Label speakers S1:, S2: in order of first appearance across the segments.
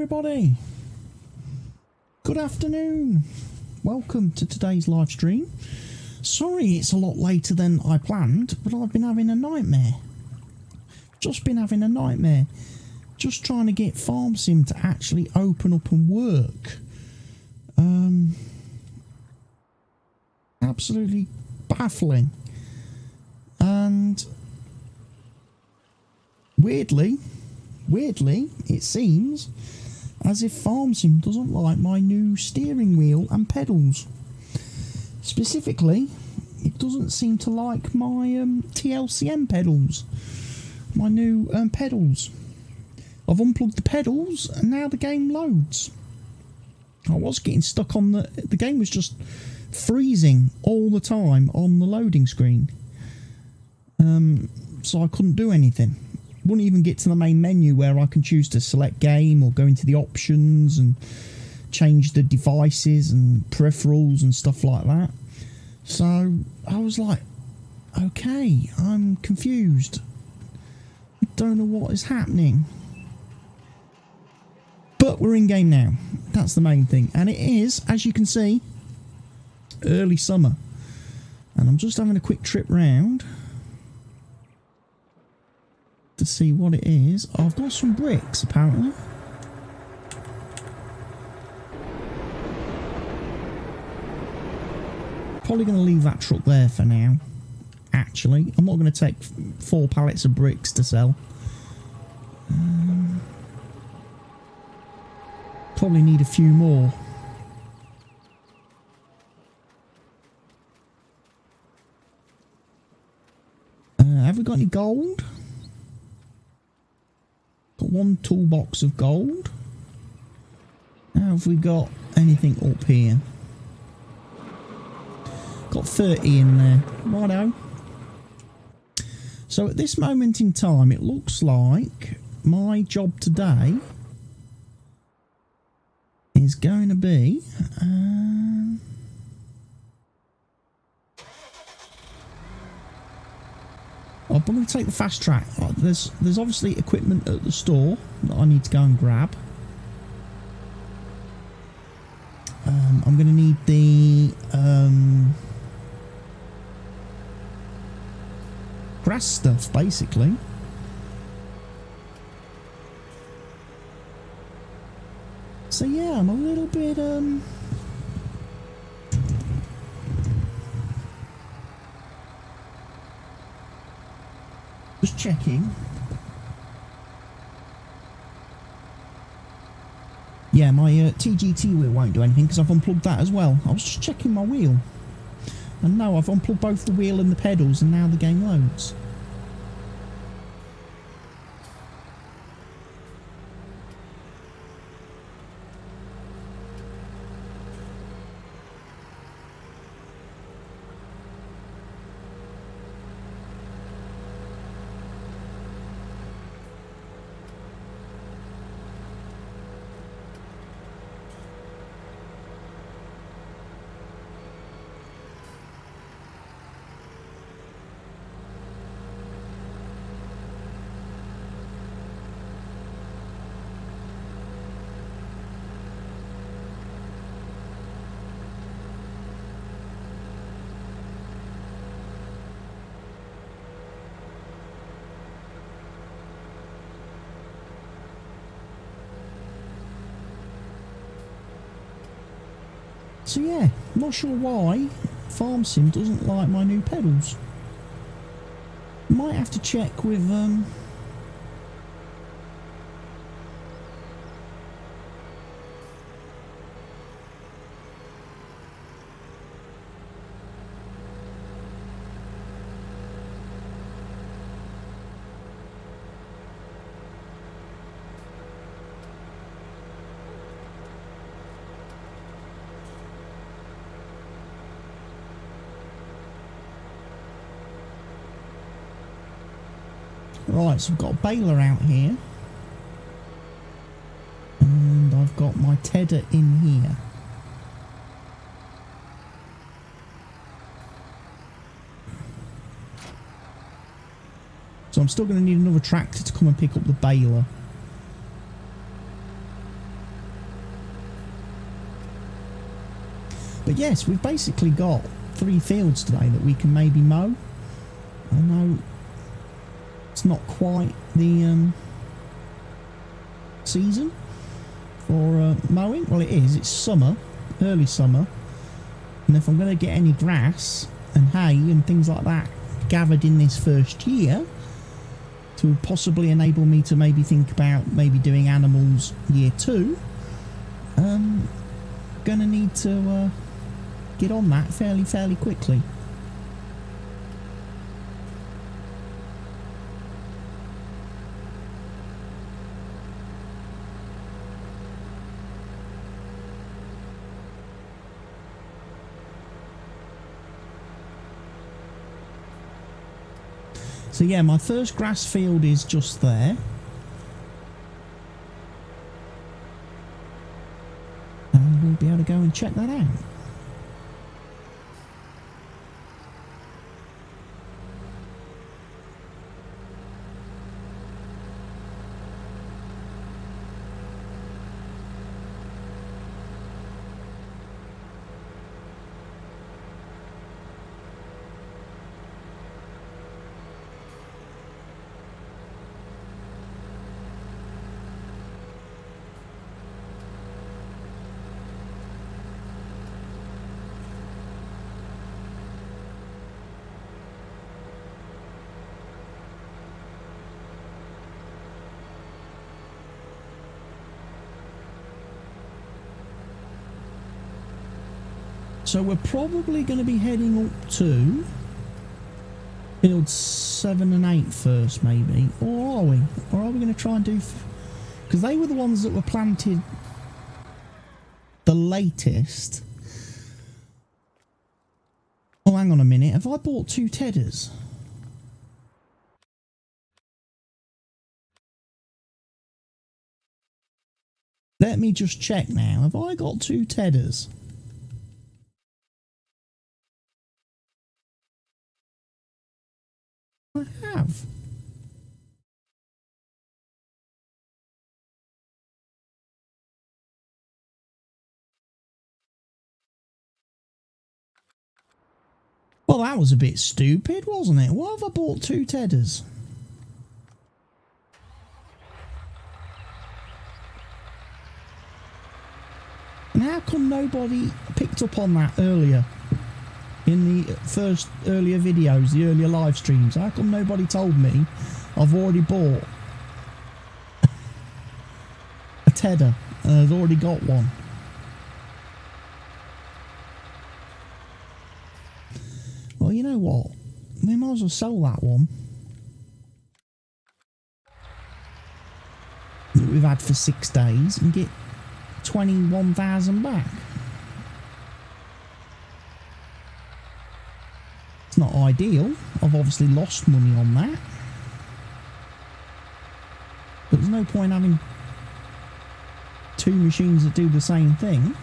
S1: everybody, good afternoon, welcome to today's live stream. Sorry it's a lot later than I planned, but I've been having a nightmare. Just trying to get Farm Sim to actually open up and work. Absolutely baffling. And weirdly, it seems as if Farm Sim doesn't like my new steering wheel and pedals. Specifically, it doesn't seem to like my TLCM pedals, my new pedals. I've unplugged the pedals and now the game loads. I was getting stuck on the game was just freezing all the time on the loading screen. So I couldn't do anything. Wouldn't even get to the main menu where I can choose to select game or go into the options and change the devices and peripherals and stuff like that. So I was like, okay, I'm confused. I don't know what is happening. But we're in game now. That's the main thing. And it is, as you can see, early summer. And I'm just having a quick trip round to see what it is. I've got some bricks, apparently. Probably going to leave that truck there for now. Actually, I'm not going to take 4 pallets of bricks to sell. Probably need a few more. Have we got any gold? Got 1 toolbox of gold. Have we got anything up here? Got 30 in there. Righto. So at this moment in time, it looks like my job today is going to be I'm going to take the fast track. There's obviously equipment at the store that I need to go and grab. I'm going to need the grass stuff, basically. So yeah, I'm a little bit just checking. Yeah, my TGT wheel won't do anything because I've unplugged that as well. I was just checking my wheel. And no, I've unplugged both the wheel and the pedals and now the game loads. So yeah, not sure why Farm Sim doesn't like my new pedals. Might have to check with right, so I've got a baler out here. And I've got my tedder in here. So I'm still going to need another tractor to come and pick up the baler. But yes, we've basically got 3 fields today that we can maybe mow. I know it's not quite the season for mowing. Well, it is. It's summer, early summer. And if I'm going to get any grass and hay and things like that gathered in this first year to possibly enable me to maybe think about maybe doing animals year 2, gonna need to get on that fairly quickly. So yeah, my first grass field is just there. And we'll be able to go and check that out. So we're probably going to be heading up to fields 7 and 8 first, maybe. Or are we? Or are we going to try and do... Because they were the ones that were planted the latest. Oh, hang on a minute. Have I bought 2 tedders? Let me just check now. Have I got 2 tedders? I have. Well, that was a bit stupid, wasn't it? Why have I bought 2 tedders? And how come nobody picked up on that earlier? In the first earlier videos, the earlier live streams, how come nobody told me I've already bought a tedder and I've already got one? Well, you know what? We might as well sell that one that we've had for 6 days and get 21,000 back. It's not ideal. I've obviously lost money on that. But there's no point having 2 machines that do the same thing.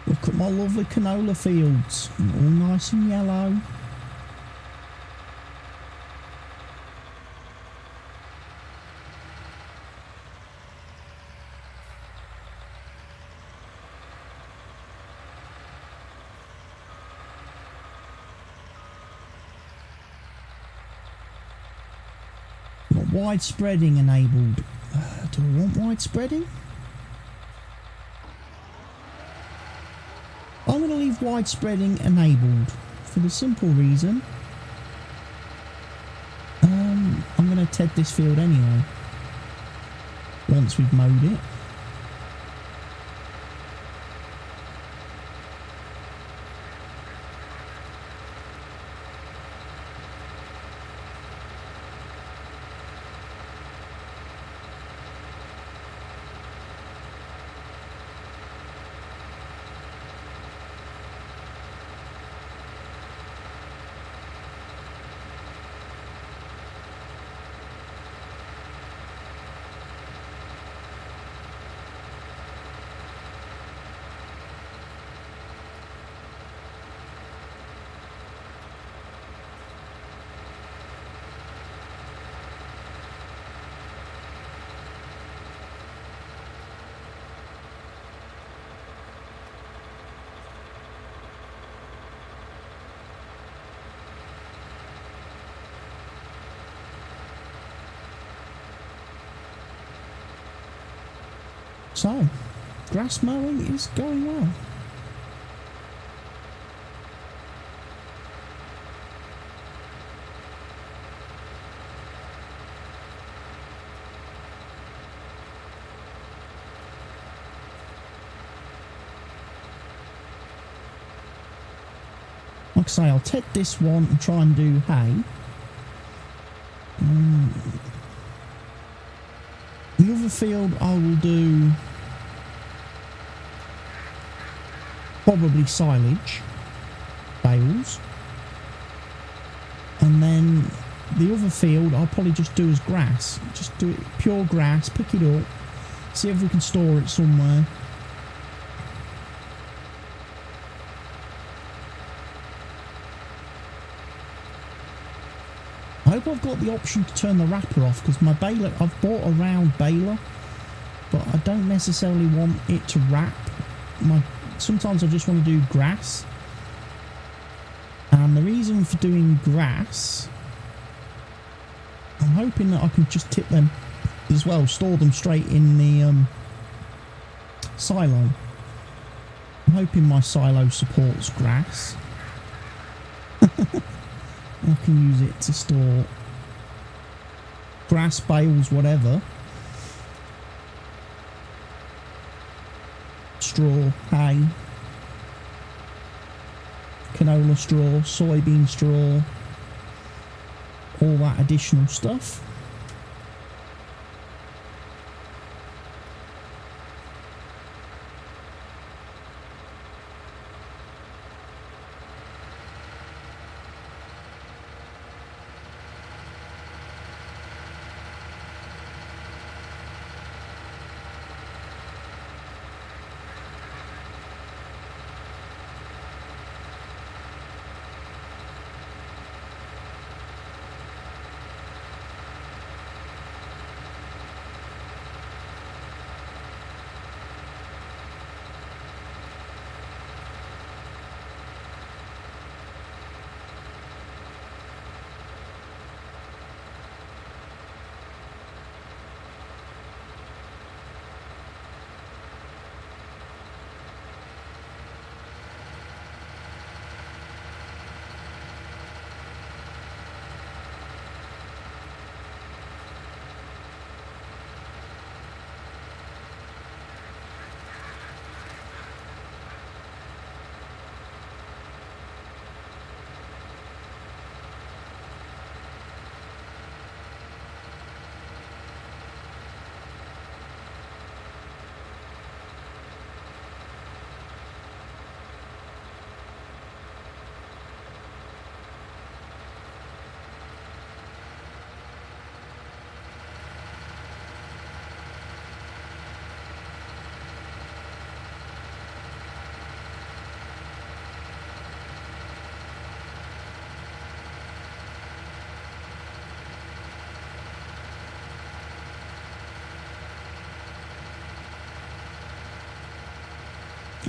S1: Look at my lovely canola fields, all nice and yellow. Got wide spreading enabled. Do I want wide spreading? I'm going to leave wide spreading enabled for the simple reason I'm going to ted this field anyway once we've mowed it. So, grass mowing is going well. Like I say, I'll take this one and try and do hay. The other field I will do probably silage, bales, and then the other field I'll probably just do as grass. Just do it pure grass, pick it up, see if we can store it somewhere. I hope I've got the option to turn the wrapper off, because my baler, I've bought a round baler, but I don't necessarily want it to wrap. Sometimes I just want to do grass, and the reason for doing grass, I'm hoping that I can just tip them as well, store them straight in the silo. I'm hoping my silo supports grass. I can use it to store grass, bales, whatever. Straw, hay, canola straw, soybean straw, all that additional stuff.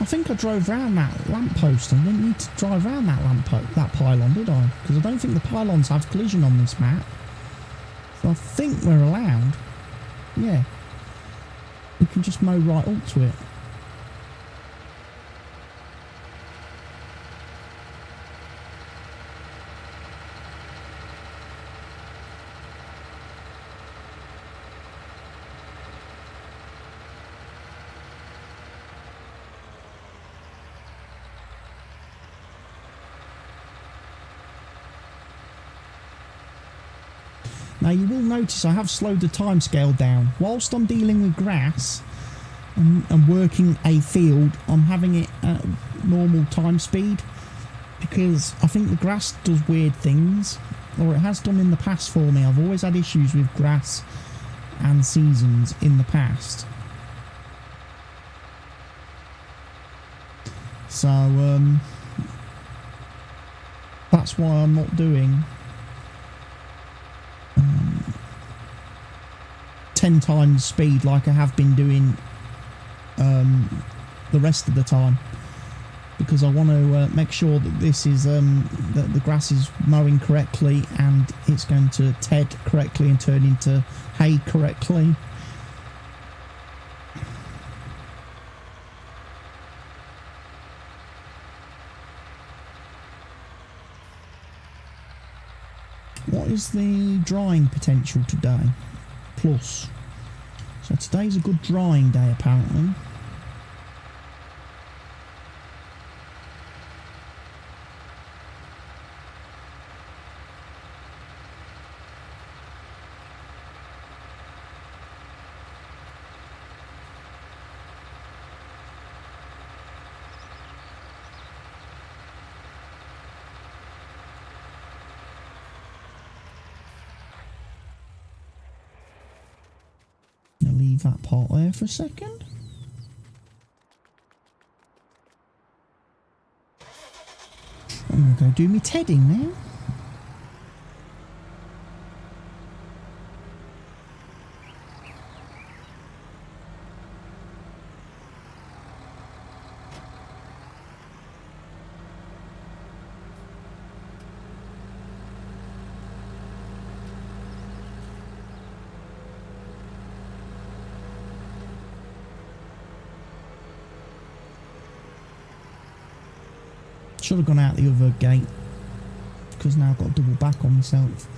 S1: I think I drove round that lamppost. I didn't need to drive round that pylon, did I? Because I don't think the pylons have collision on this map. So I think we're allowed. Yeah. We can just mow right up to it. Now you will notice I have slowed the timescale down. Whilst I'm dealing with grass and working a field, I'm having it at normal time speed, because I think the grass does weird things, or it has done in the past for me. I've always had issues with grass and seasons in the past. So that's why I'm not doing 10 times speed like I have been doing the rest of the time, because I want to make sure that this is that the grass is mowing correctly and it's going to ted correctly and turn into hay correctly. was the drying potential today? Plus. So today's a good drying day apparently. I'll leave that part there for a second. I'm going to go do me tedding now. Should have gone out the other gate because now I've got to double back on myself.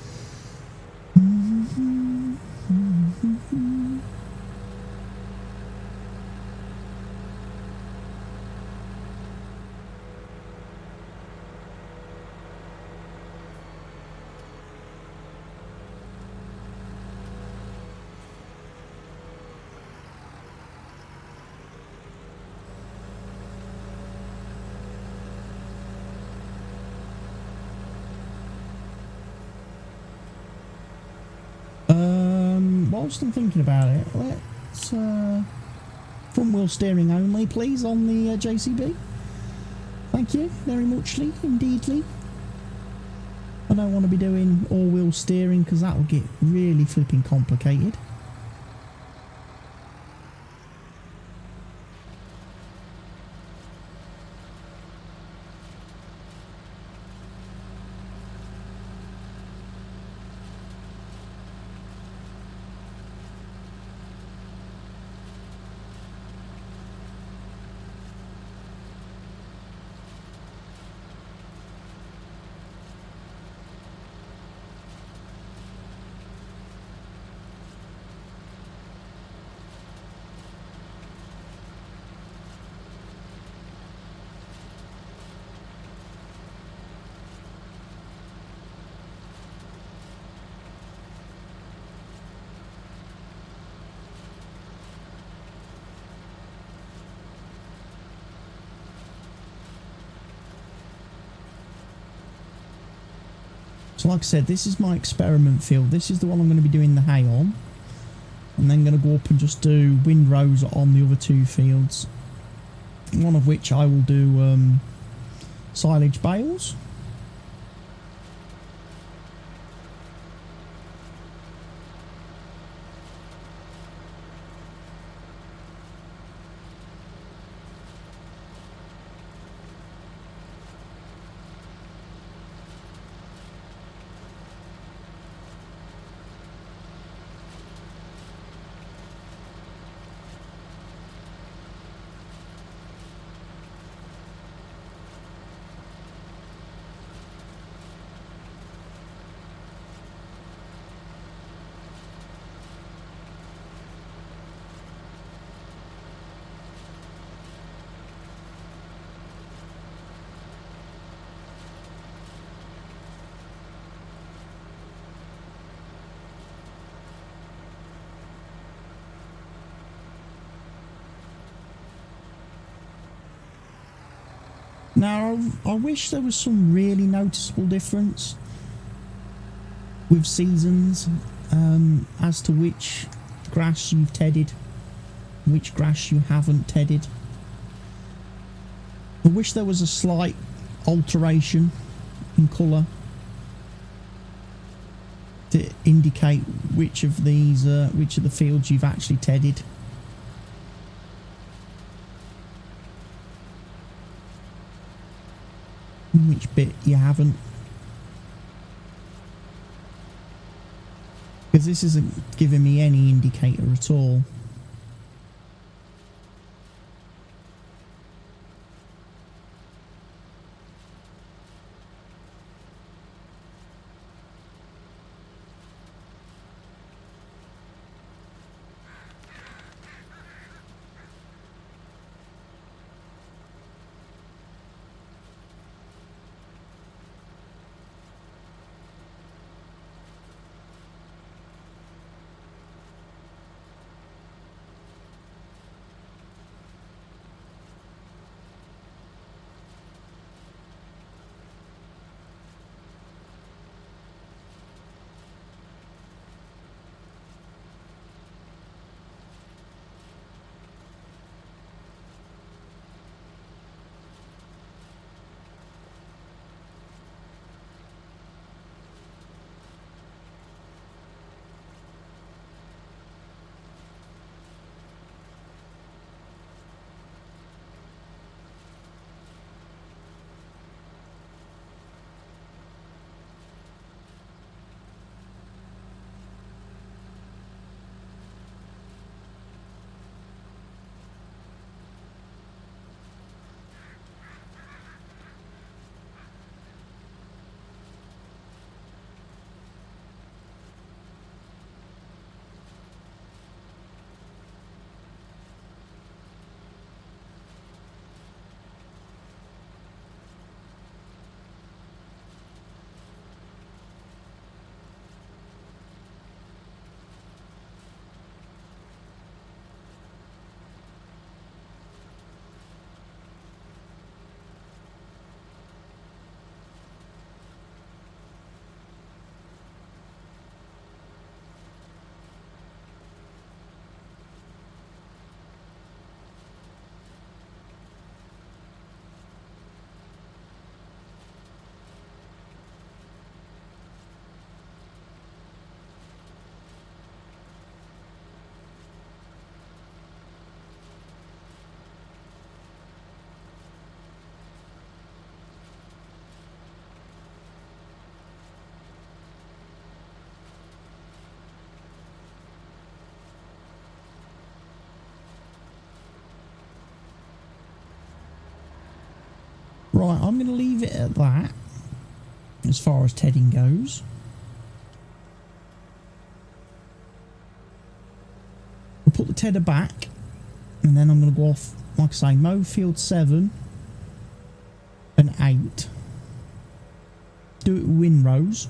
S1: Whilst I'm thinking about it, let's front wheel steering only, please, on the JCB. Thank you very muchly, indeedly. I don't want to be doing all-wheel steering because that will get really flipping complicated. So like I said, this is my experiment field. This is the one I'm going to be doing the hay on. And then going to go up and just do windrows on the other two fields. One of which I will do silage bales. Now, I wish there was some really noticeable difference with seasons as to which grass you've tedded, which grass you haven't tedded. I wish there was a slight alteration in colour to indicate which of these, which of the fields you've actually tedded. Which bit you haven't, because this isn't giving me any indicator at all. Right, I'm going to leave it at that as far as tedding goes. We'll put the tedder back and then I'm going to go off, like I say, mow field 7 and 8. Do it with windrows.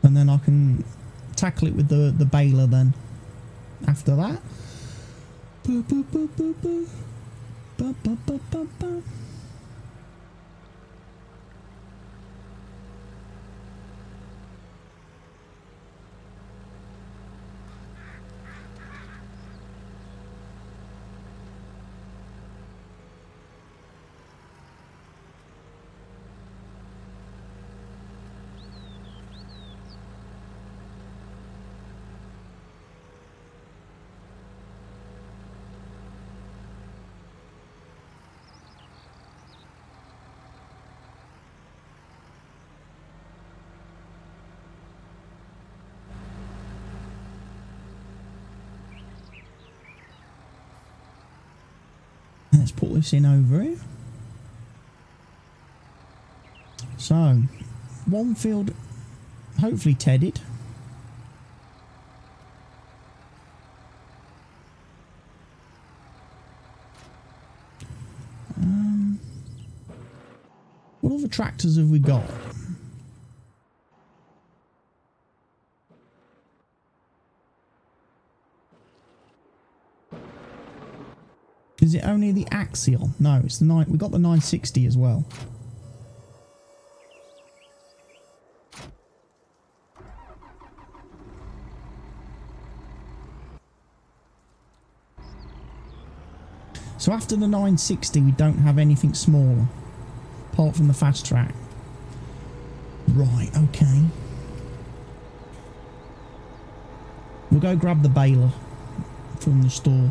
S1: And then I can tackle it with the baler then after that. Boo, boo, boo, boo, boo. Ba, ba, ba, ba, ba. Let's put this in over here. So, one field hopefully tedded. What other tractors have we got? Is it only the axial? No, it's the we got the 960 as well. So after the 960 we don't have anything smaller apart from the fast track. Right, okay. We'll go grab the baler from the store.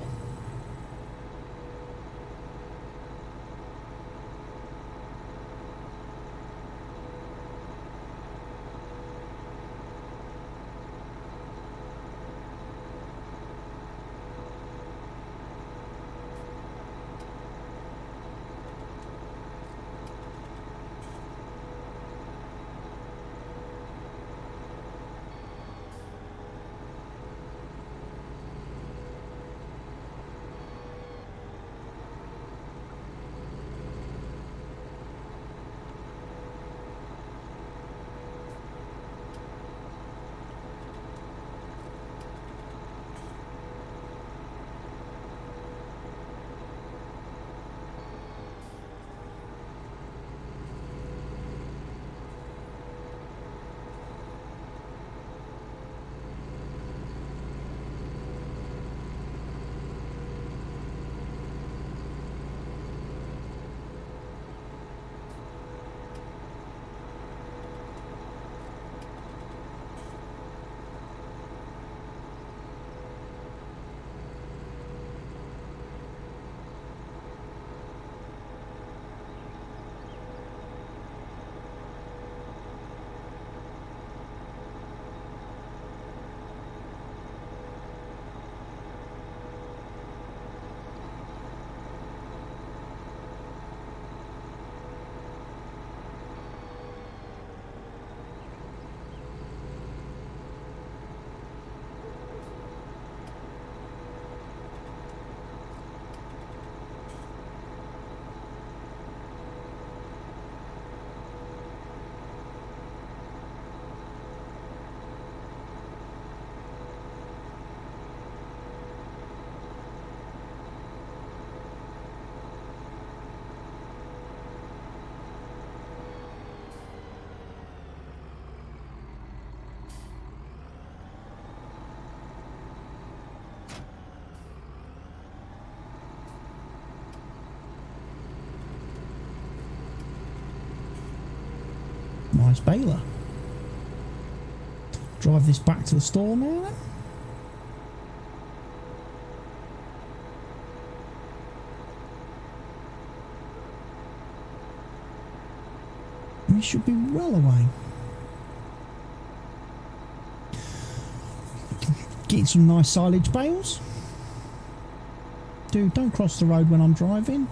S1: Nice baler. Drive this back to the store now then. We should be well away. Getting some nice silage bales. dude, don't cross the road when I'm driving.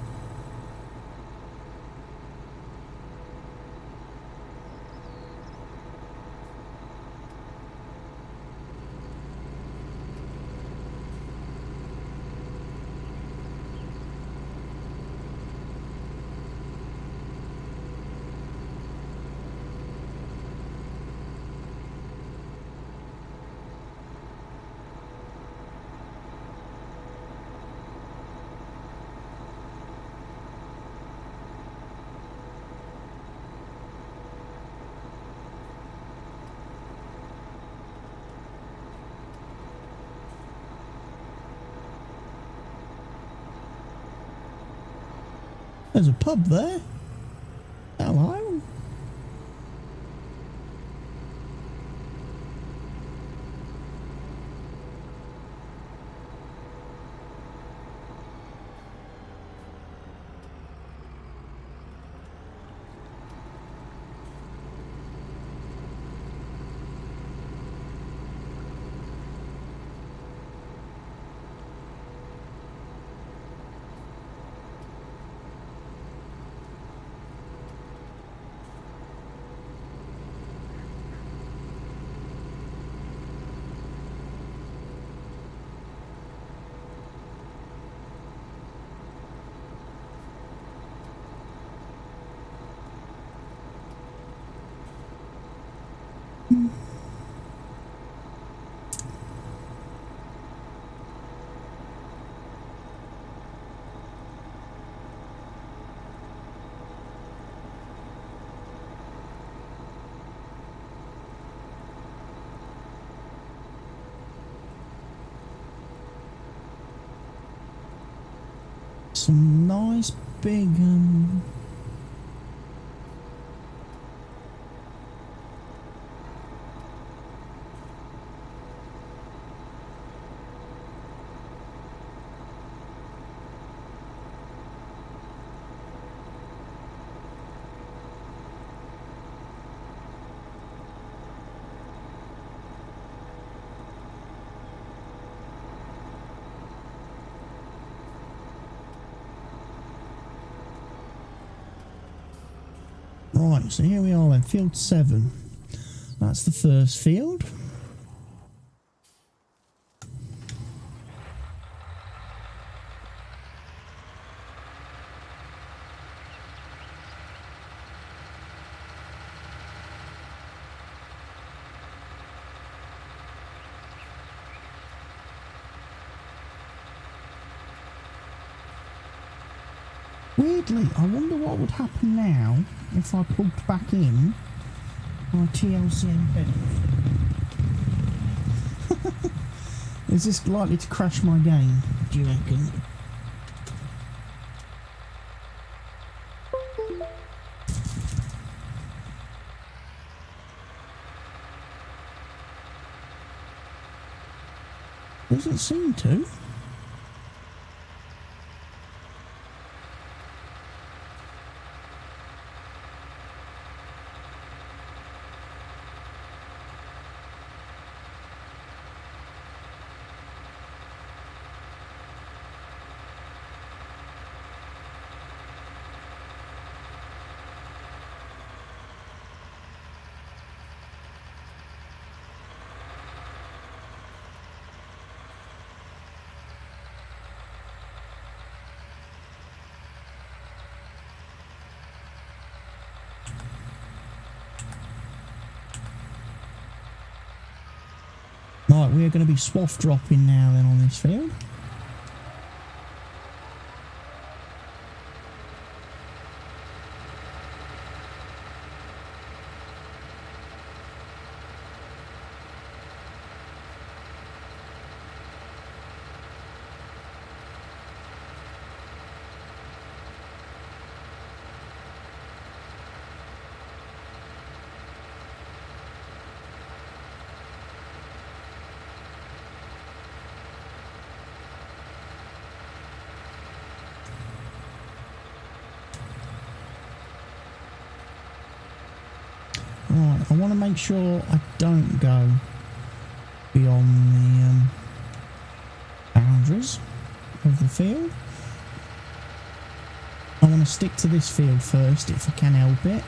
S1: There's a pub there. Hello. Some nice big Right, so here we are then, field 7. That's the first field. Weirdly, I wonder what would happen now if I plugged back in my TLC embedded. Is this likely to crash my game, do you reckon? Doesn't seem to. Right, we're going to be swath dropping now then on this field. Right, I want to make sure I don't go beyond the boundaries. of the field. I want to stick to this field first if I can help it.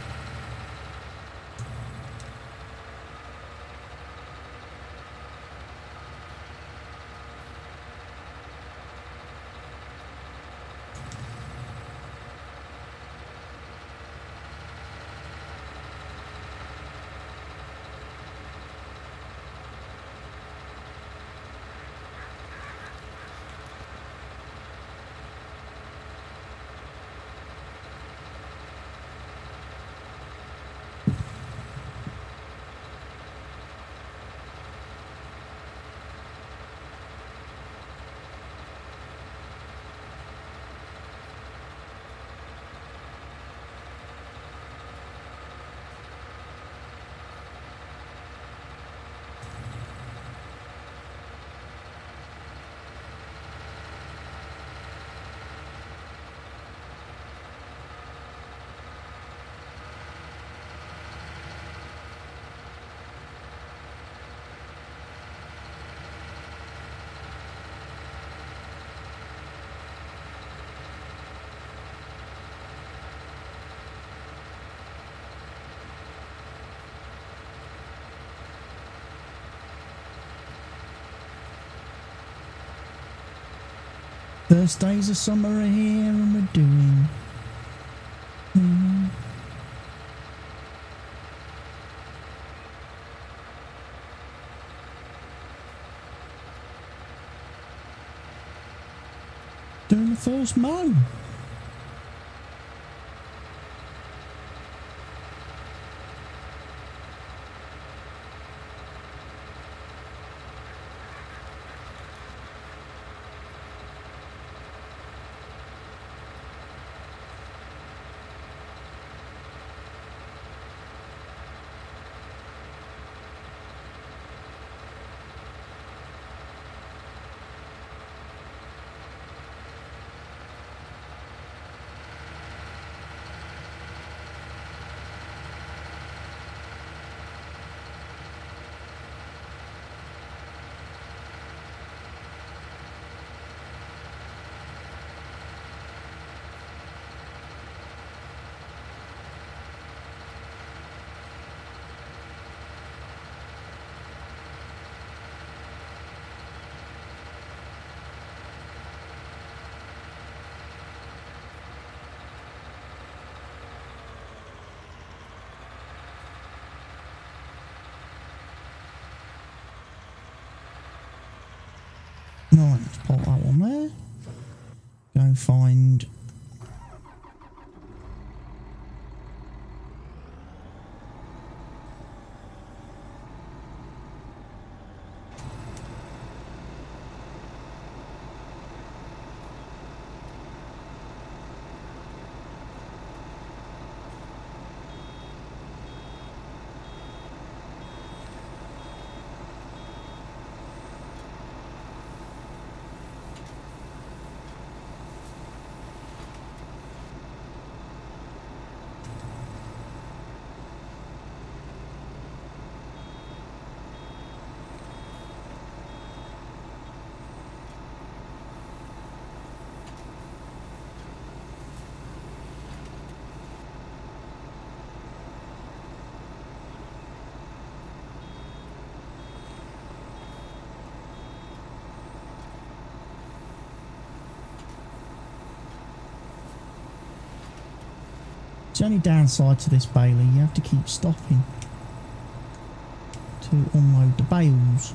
S1: First days of summer are here and we're doing. Doing the first mow. Right, let's pop that one there. Go find. It's the only downside to this Bailey, you have to keep stopping to unload the bales.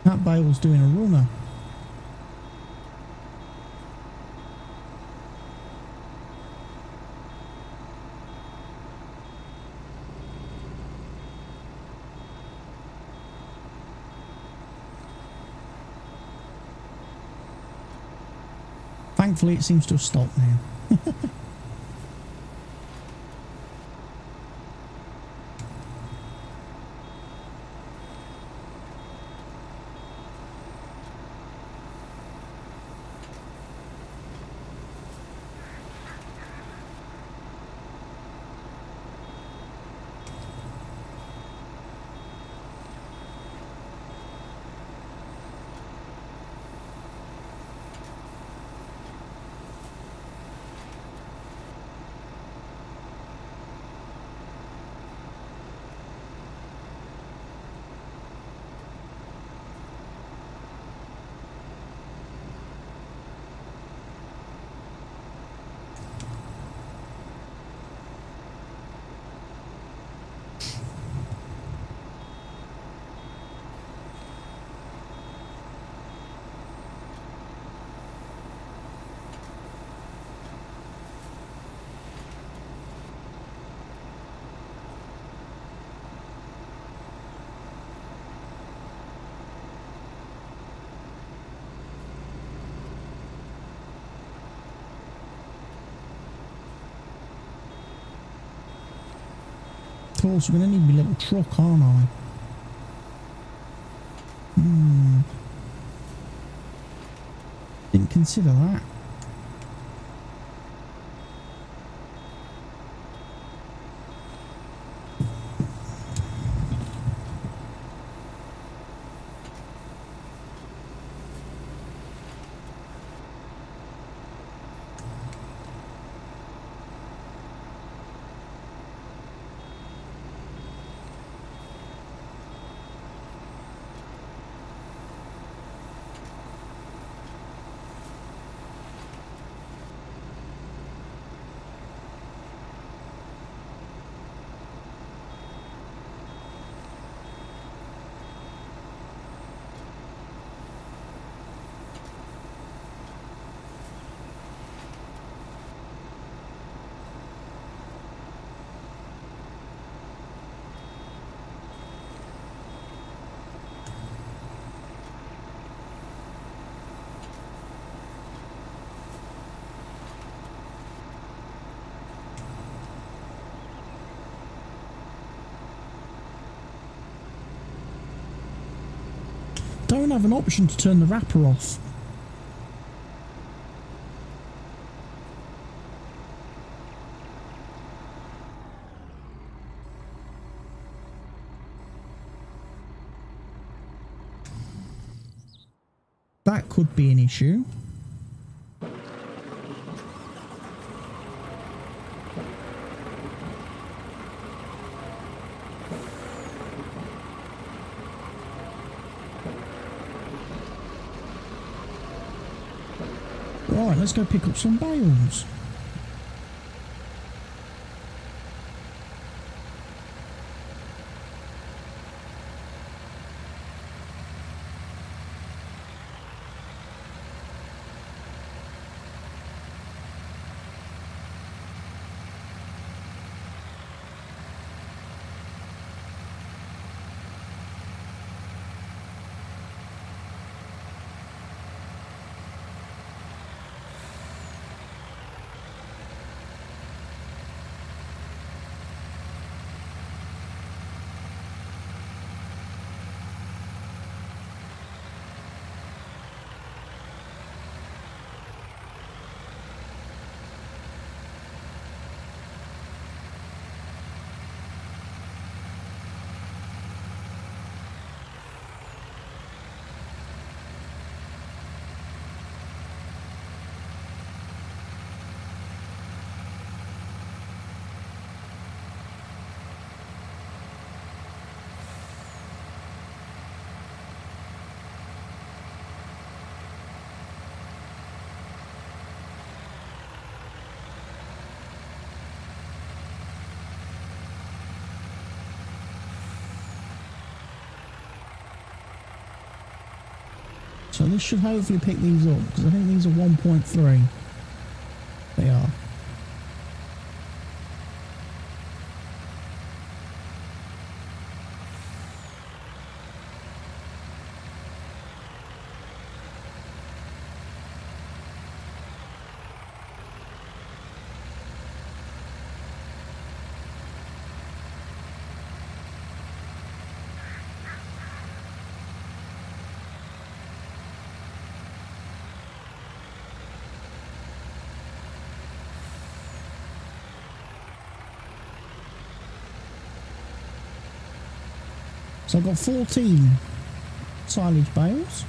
S1: That bale's doing a runner. Thankfully it seems to have stopped now. Of course, I'm going to need my little truck, aren't I? Didn't consider that. Don't have an option to turn the wrapper off. That could be an issue. Right, let's go pick up some bales. So this should hopefully pick these up, because I think these are 1.3. They are. So I've got 14 silage bales,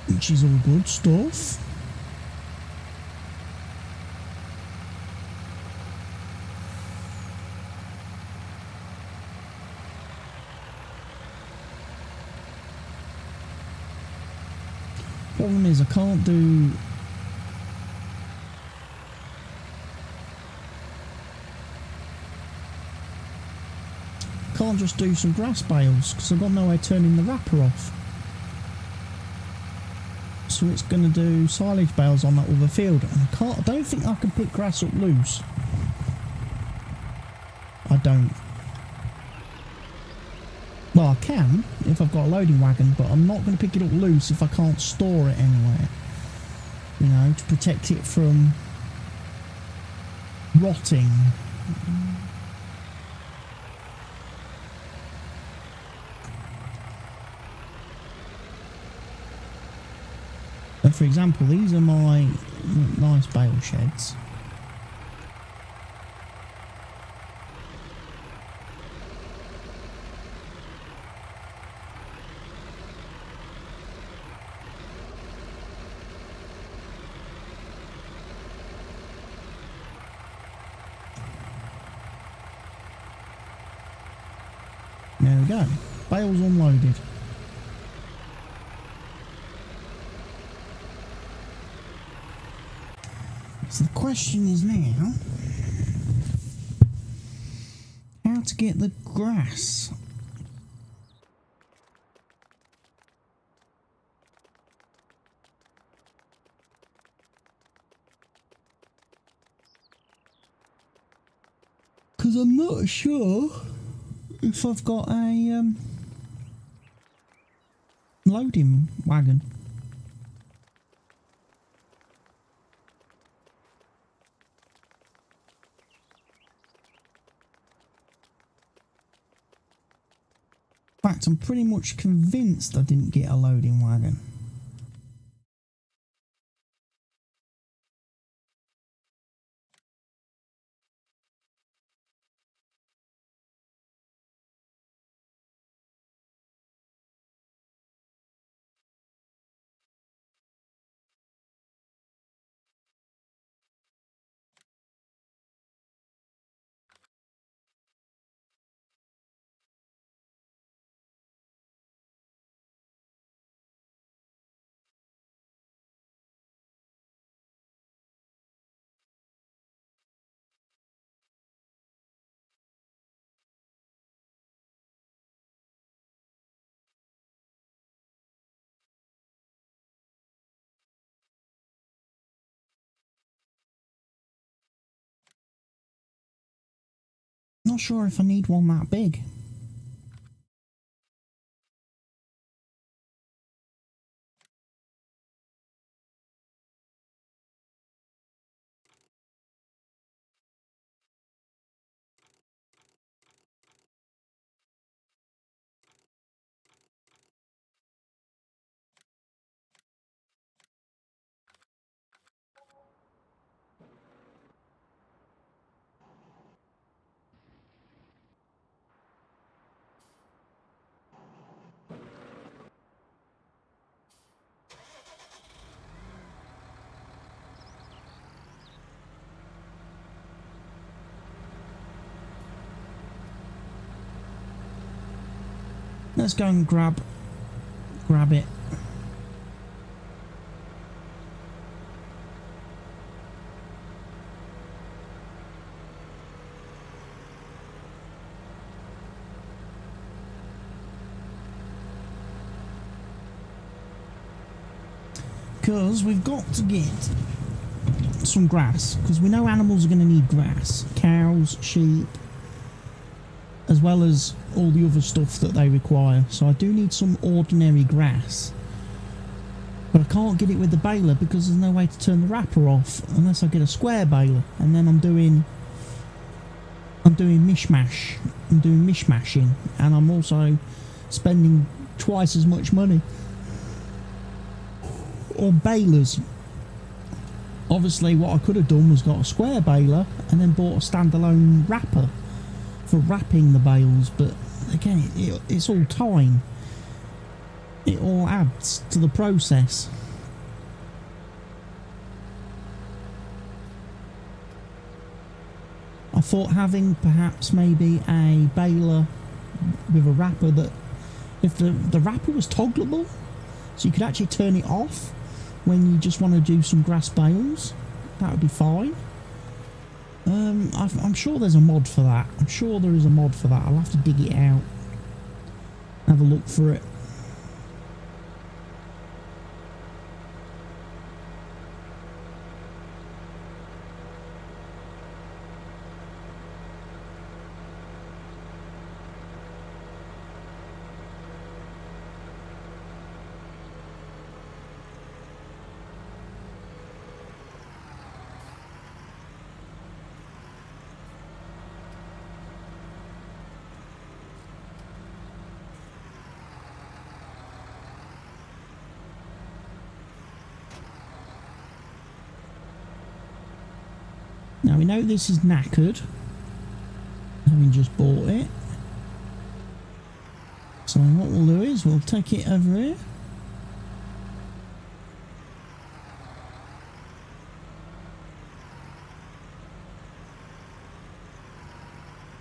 S1: which is all good stuff. Problem is I can't do just do some grass bales because I've got no way of turning the wrapper off. So it's going to do silage bales on that other field, and I don't think I can pick grass up loose. I don't. Well, I can if I've got a loading wagon, but I'm not going to pick it up loose if I can't store it anywhere. You know, to protect it from rotting. And for example, these are my nice bale sheds. There we go. Bales unloaded. So the question is now how to get the grass. Because I'm not sure if I've got a loading wagon. In fact, I'm pretty much convinced I didn't get a loading wagon. Not sure if I need one that big. Let's go and grab it. Because we've got to get some grass, because we know animals are going to need grass. Cows, sheep, as well as all the other stuff that they require. So I do need some ordinary grass. But I can't get it with the baler because there's no way to turn the wrapper off unless I get a square baler. And then I'm doing mishmash. I'm doing mishmashing. And I'm also spending twice as much money on balers. Obviously what I could have done was got a square baler and then bought a standalone wrapper for wrapping the bales, but again, it's all time. It all adds to the process. I thought having perhaps maybe a baler with a wrapper, that if the wrapper was toggleable, so you could actually turn it off when you just want to do some grass bales, that would be fine. I'm sure there's a mod for that. I'm sure there is a mod for that. I'll have to dig it out, have a look for it. Now we know this is knackered, having just bought it. So what we'll do is we'll take it over here.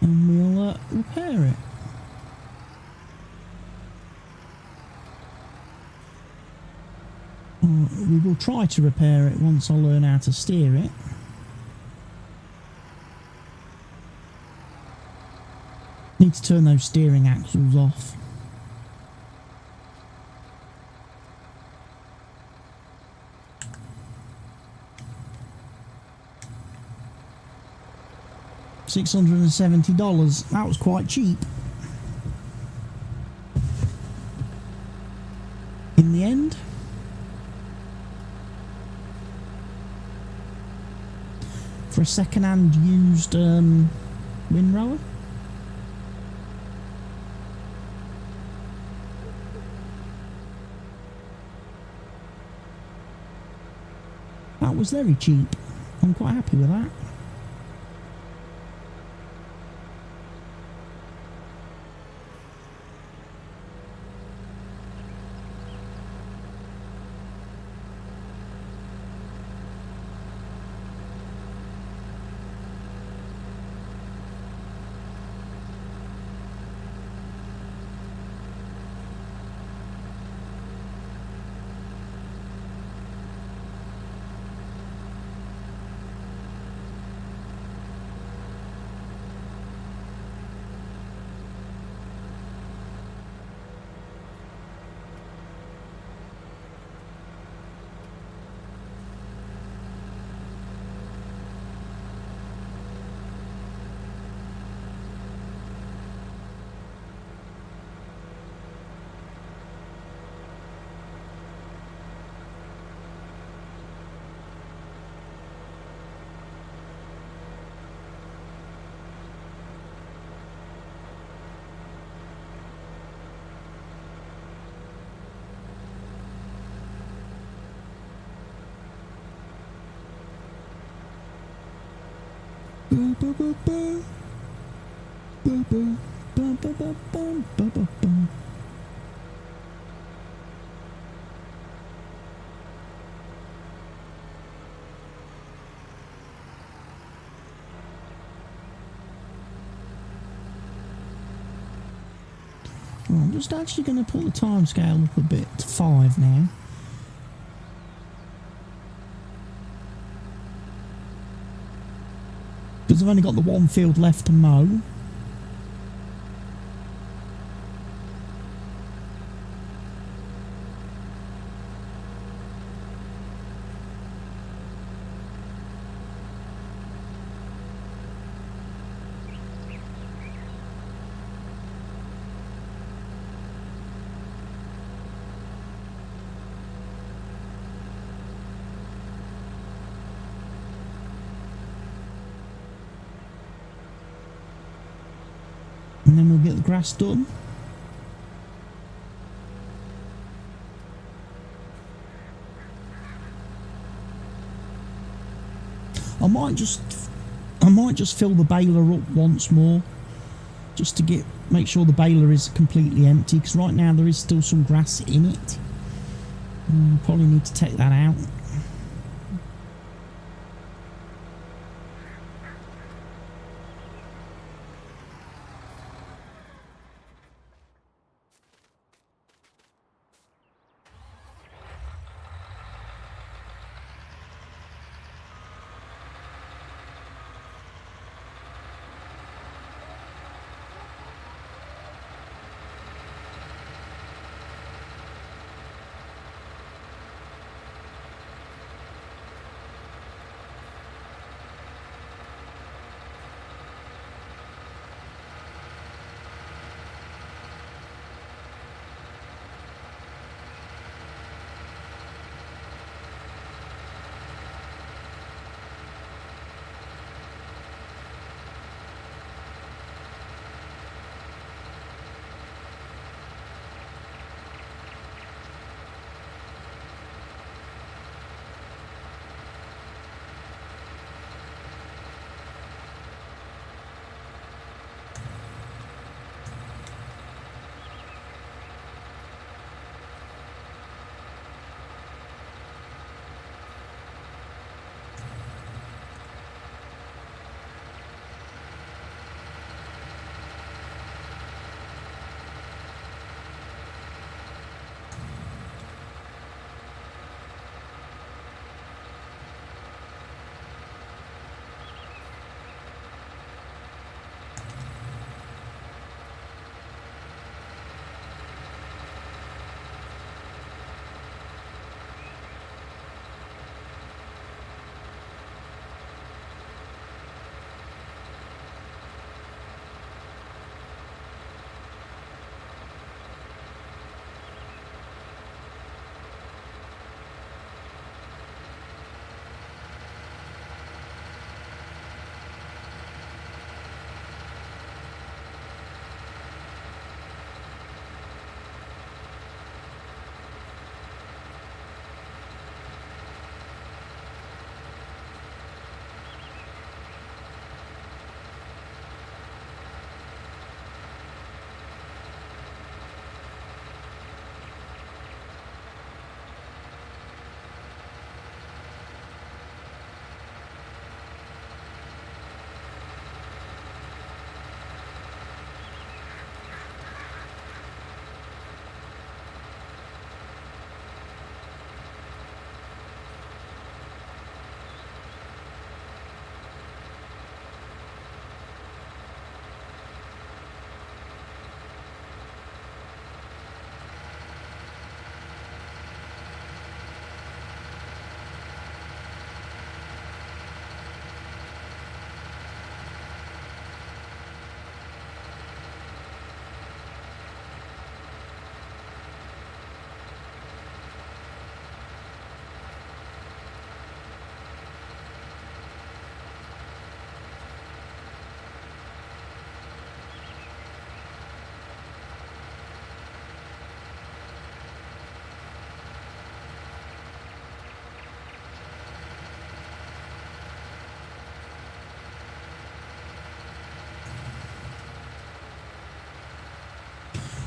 S1: And we'll repair it. We will try to repair it once I learn how to steer it. Need to turn those steering axles off. $670. That was quite cheap. In the end. For a second-hand used windrower. That was very cheap. I'm quite happy with that. Well, I'm just actually going to put the time scale up a bit to 5 now. Because I've only got the one field left to mow. And then we'll get the grass done. I might just fill the baler up once more just to make sure the baler is completely empty, because right now there is still some grass in it. Probably need to take that out.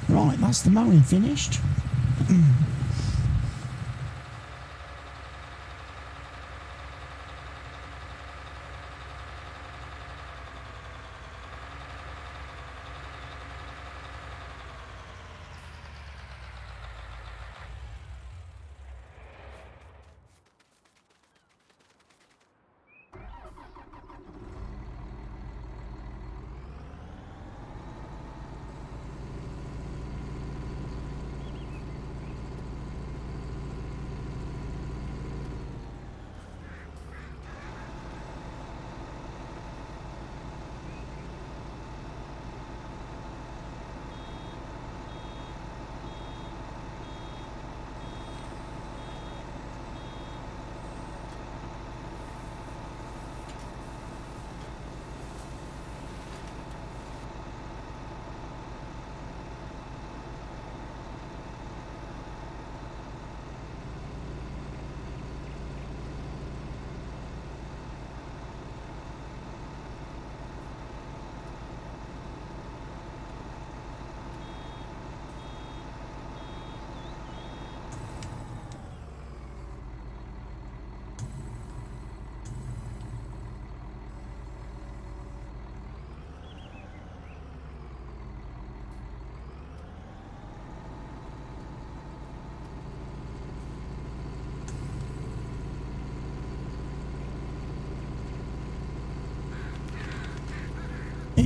S1: Right, that's the mowing finished.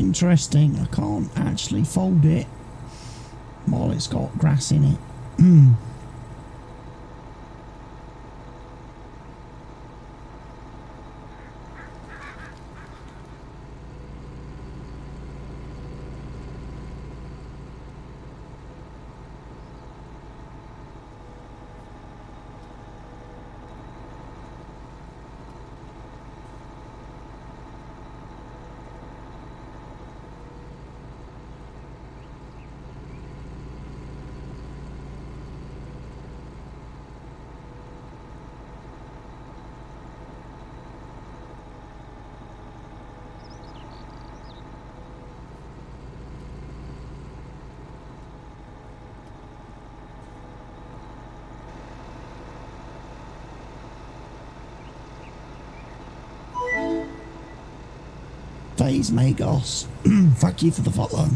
S1: Interesting. I can't actually fold it while it's got grass in it. Phase Magos, thank you for the follow.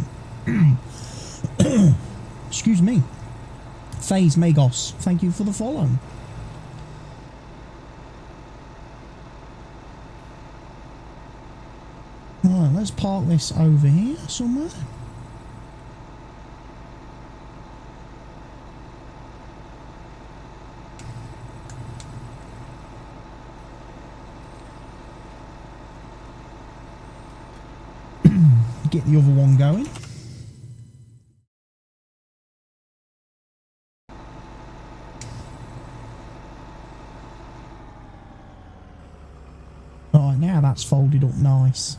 S1: Excuse me. Phase Magos, thank you for the follow. Right, let's park this over here somewhere. Get the other one going. Right, now that's folded up nice.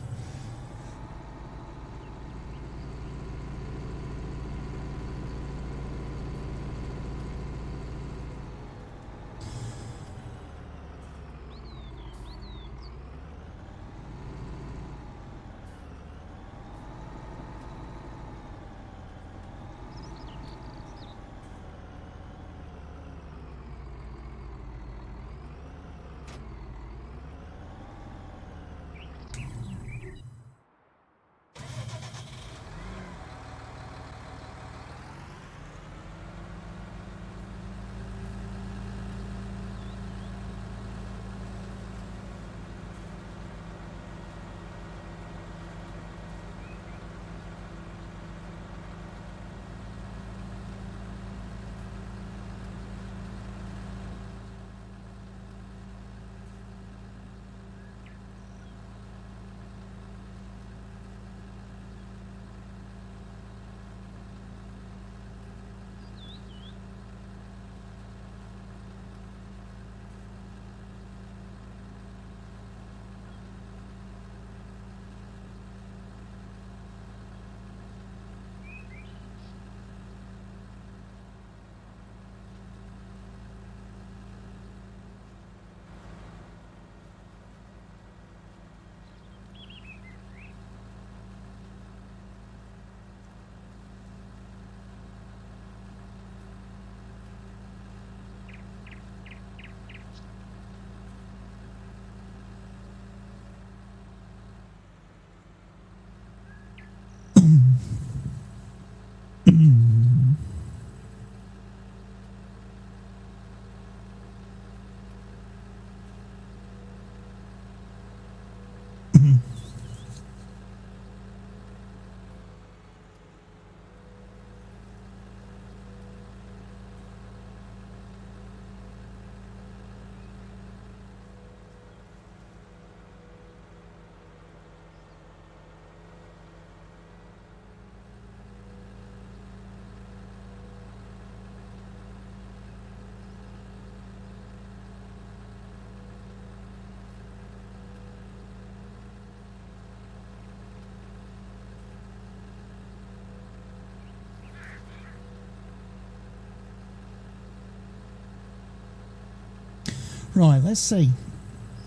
S1: Right, let's see.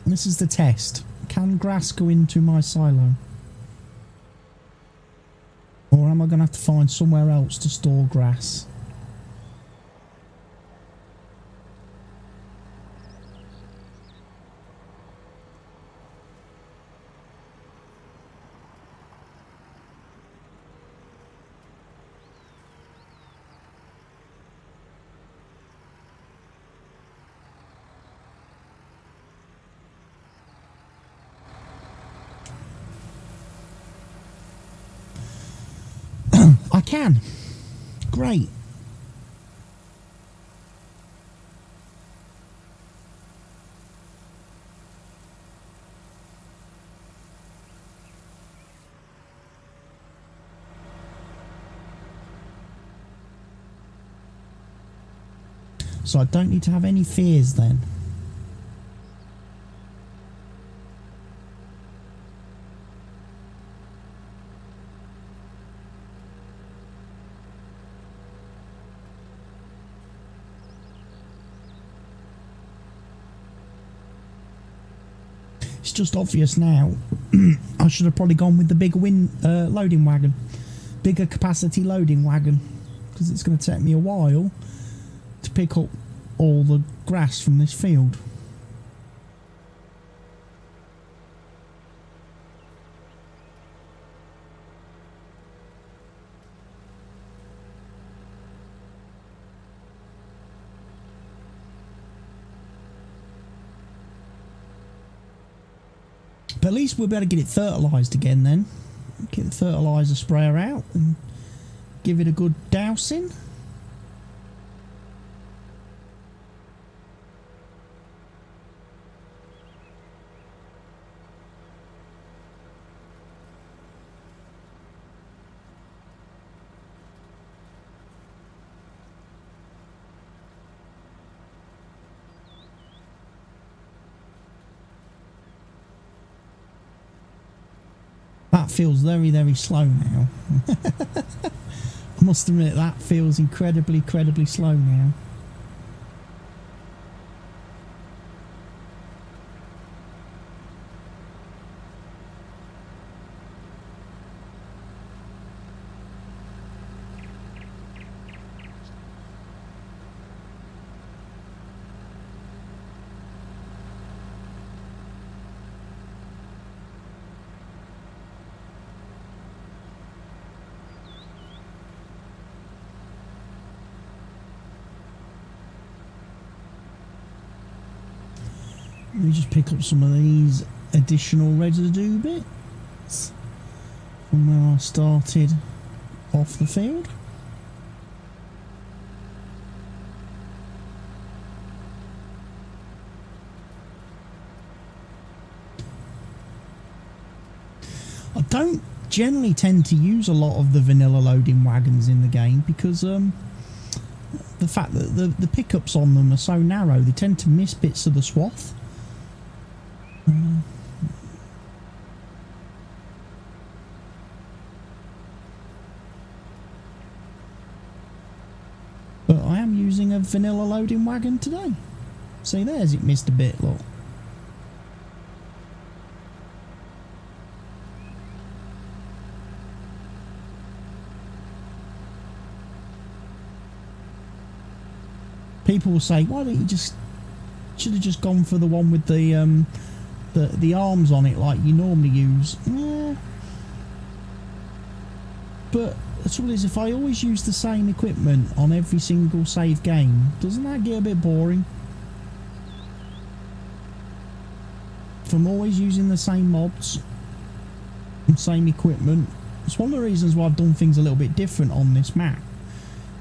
S1: This is the test. Can grass go into my silo? Or am I going to have to find somewhere else to store grass? can. Great. So I don't need to have any fears then. It's just obvious now. I should have probably gone with the bigger loading wagon. Bigger capacity loading wagon. Because it's going to take me a while to pick up all the grass from this field. But at least we'll be able to get it fertilised again then. Get the fertiliser sprayer out and give it a good dousing. That feels very, very slow now. I must admit, that feels incredibly, incredibly slow now. Let me just pick up some of these additional residue bits from where I started off the field. I don't generally tend to use a lot of the vanilla loading wagons in the game because the fact that the pickups on them are so narrow, they tend to miss bits of the swath. But I am using a vanilla loading wagon today. See, there's it missed a bit, look. People will say, why don't you should have just gone for the one with the arms on it like you normally use. Yeah. But the trouble is, if I always use the same equipment on every single save game, doesn't that get a bit boring? If I'm always using the same mods and same equipment, it's one of the reasons why I've done things a little bit different on this map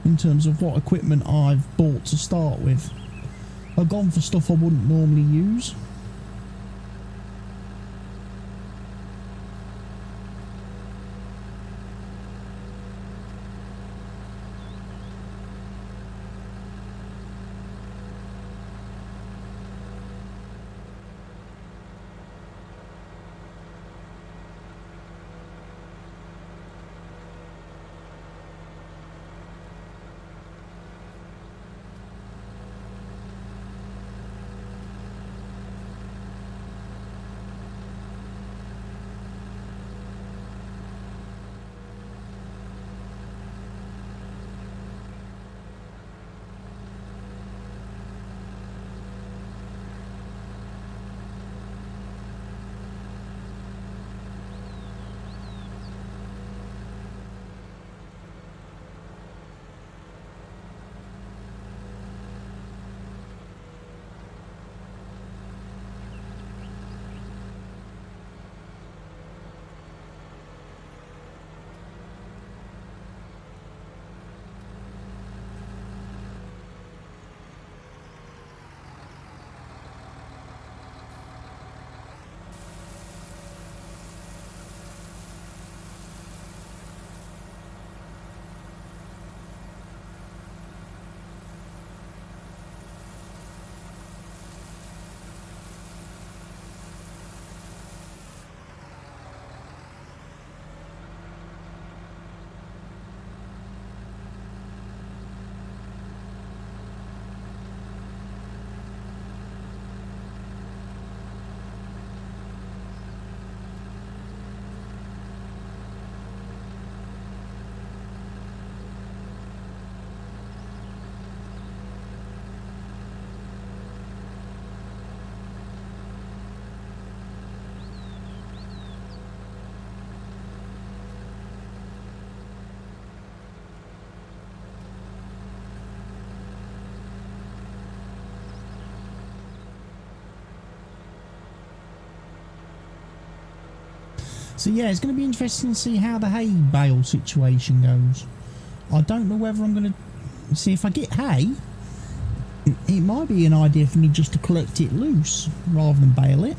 S1: in terms of what equipment I've bought to start with. I've gone for stuff I wouldn't normally use. So yeah, it's going to be interesting to see how the hay bale situation goes. I don't know whether I'm going to see if I get hay. It might be an idea for me just to collect it loose rather than bale it.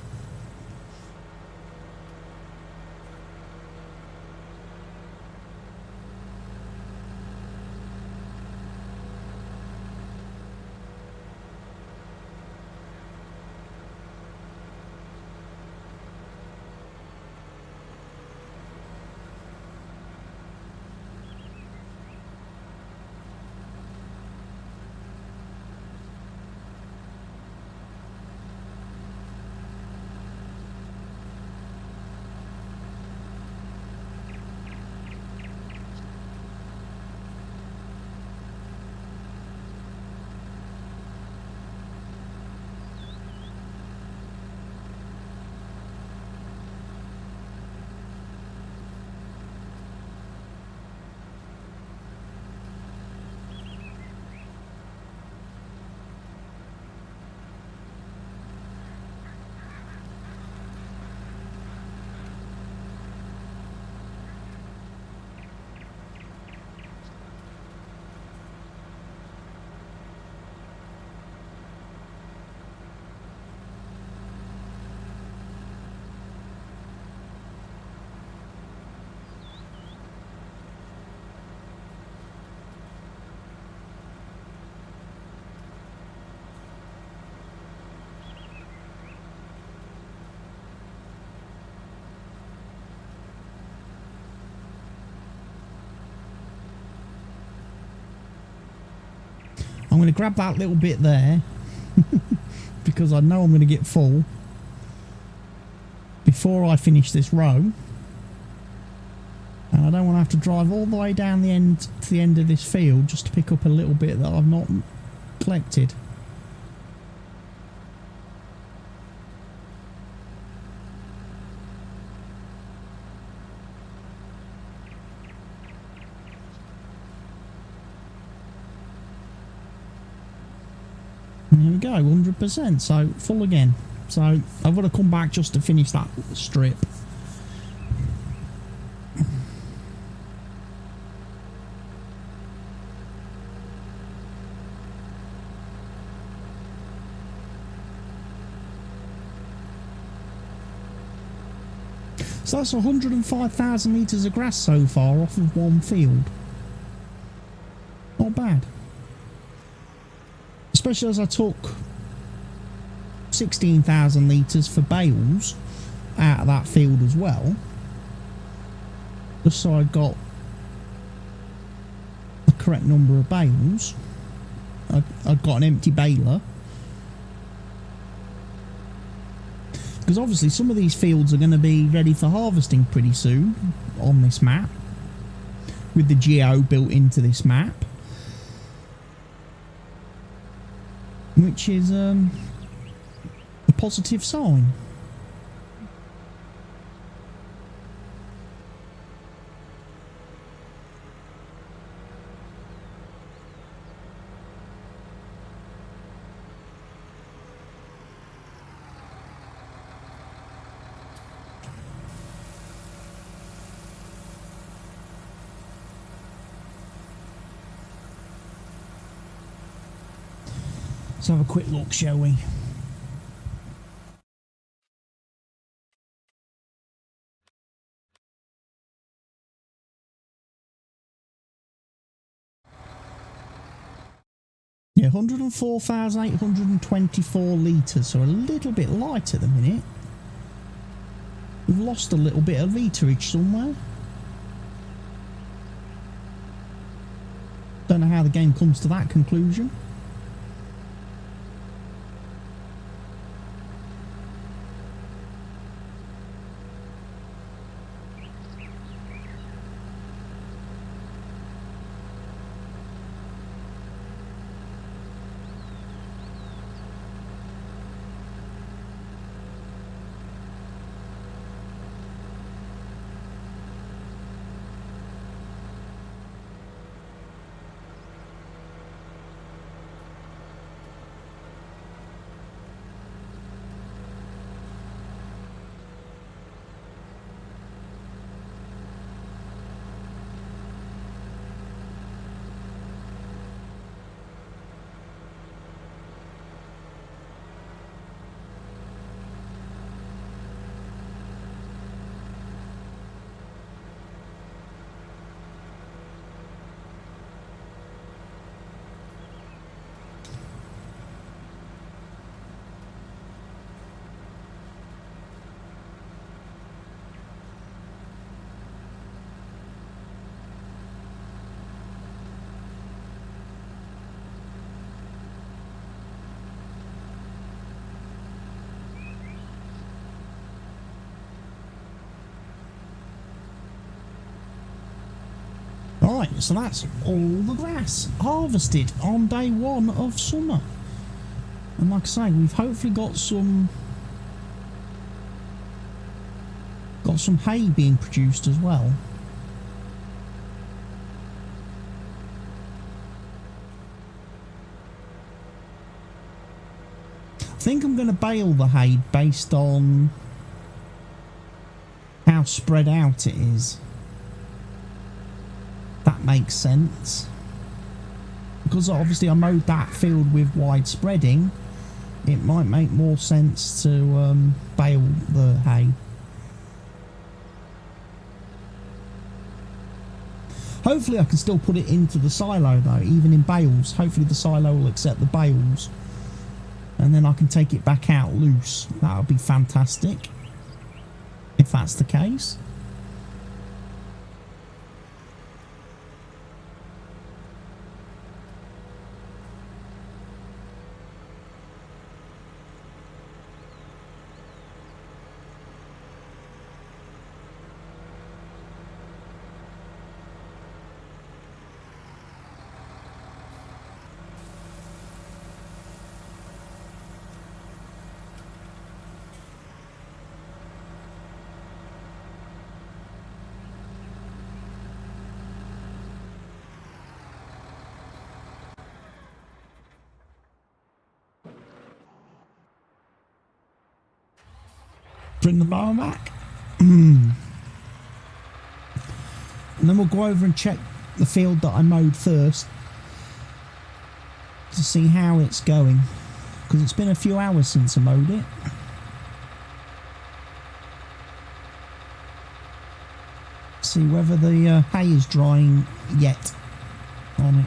S1: I'm going to grab that little bit there because I know I'm going to get full before I finish this row, and I don't want to have to drive all the way down the end to the end of this field just to pick up a little bit that I've not collected. There we go, 100%, so full again. So I've got to come back just to finish that strip. So that's 105,000 litres of grass so far off of one field. Not bad. Especially as I took 16,000 litres for bales out of that field as well. Just so I got the correct number of bales. I've got an empty baler. Because obviously some of these fields are going to be ready for harvesting pretty soon on this map. With the geo built into this map. Which is a positive sign. Let's have a quick look, shall we? Yeah, 104,824 litres, so a little bit light at the minute. We've lost a little bit of literage somewhere. Don't know how the game comes to that conclusion. Right, so that's all the grass harvested on day 1 of summer. And like I say, we've hopefully got some hay being produced as well. I think I'm going to bale the hay based on how spread out it is. That makes sense. Because obviously I mowed that field with wide spreading, it might make more sense to bale the hay. Hopefully I can still put it into the silo though, even in bales. Hopefully the silo will accept the bales. And then I can take it back out loose. That would be fantastic. If that's the case. Bring the mower back. And then we'll go over and check the field that I mowed first to see how it's going, because it's been a few hours since I mowed it. See whether the hay is drying yet on it.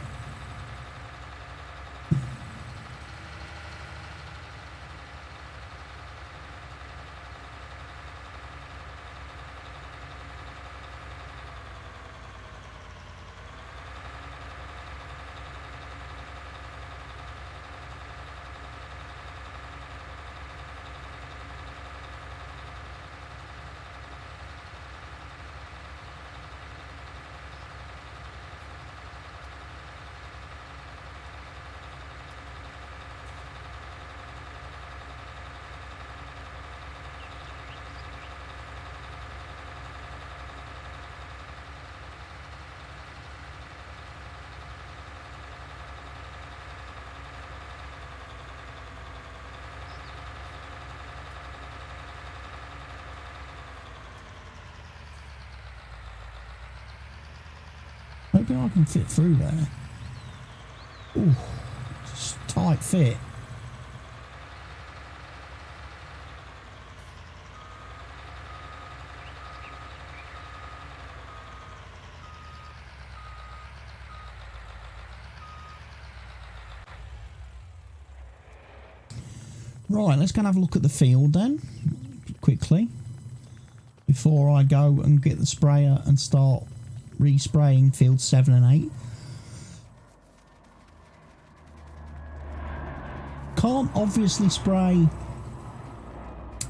S1: Maybe I can fit through there. Ooh, just tight fit. Right, let's go and have a look at the field then, quickly, before I go and get the sprayer and start respraying fields 7 and 8. Can't obviously spray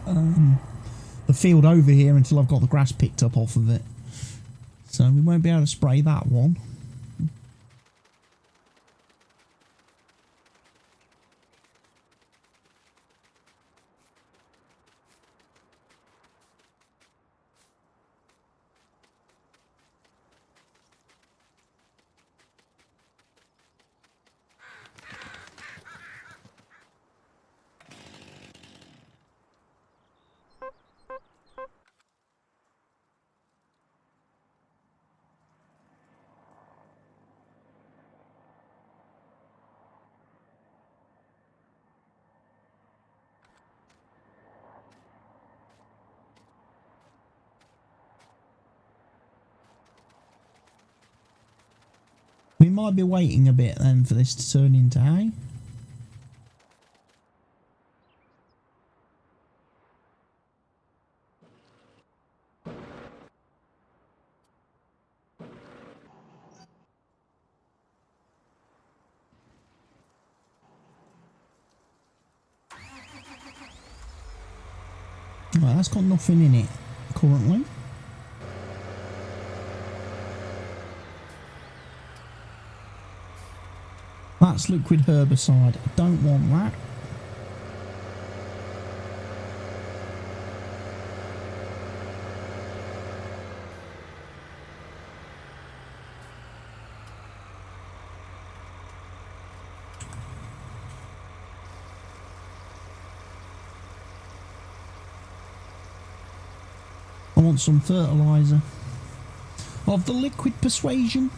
S1: the field over here until I've got the grass picked up off of it, so we won't be able to spray that one. We might be waiting a bit then for this to turn into hay. Right, that's got nothing in it currently. That's liquid herbicide. I don't want that. I want some fertiliser of the liquid persuasion.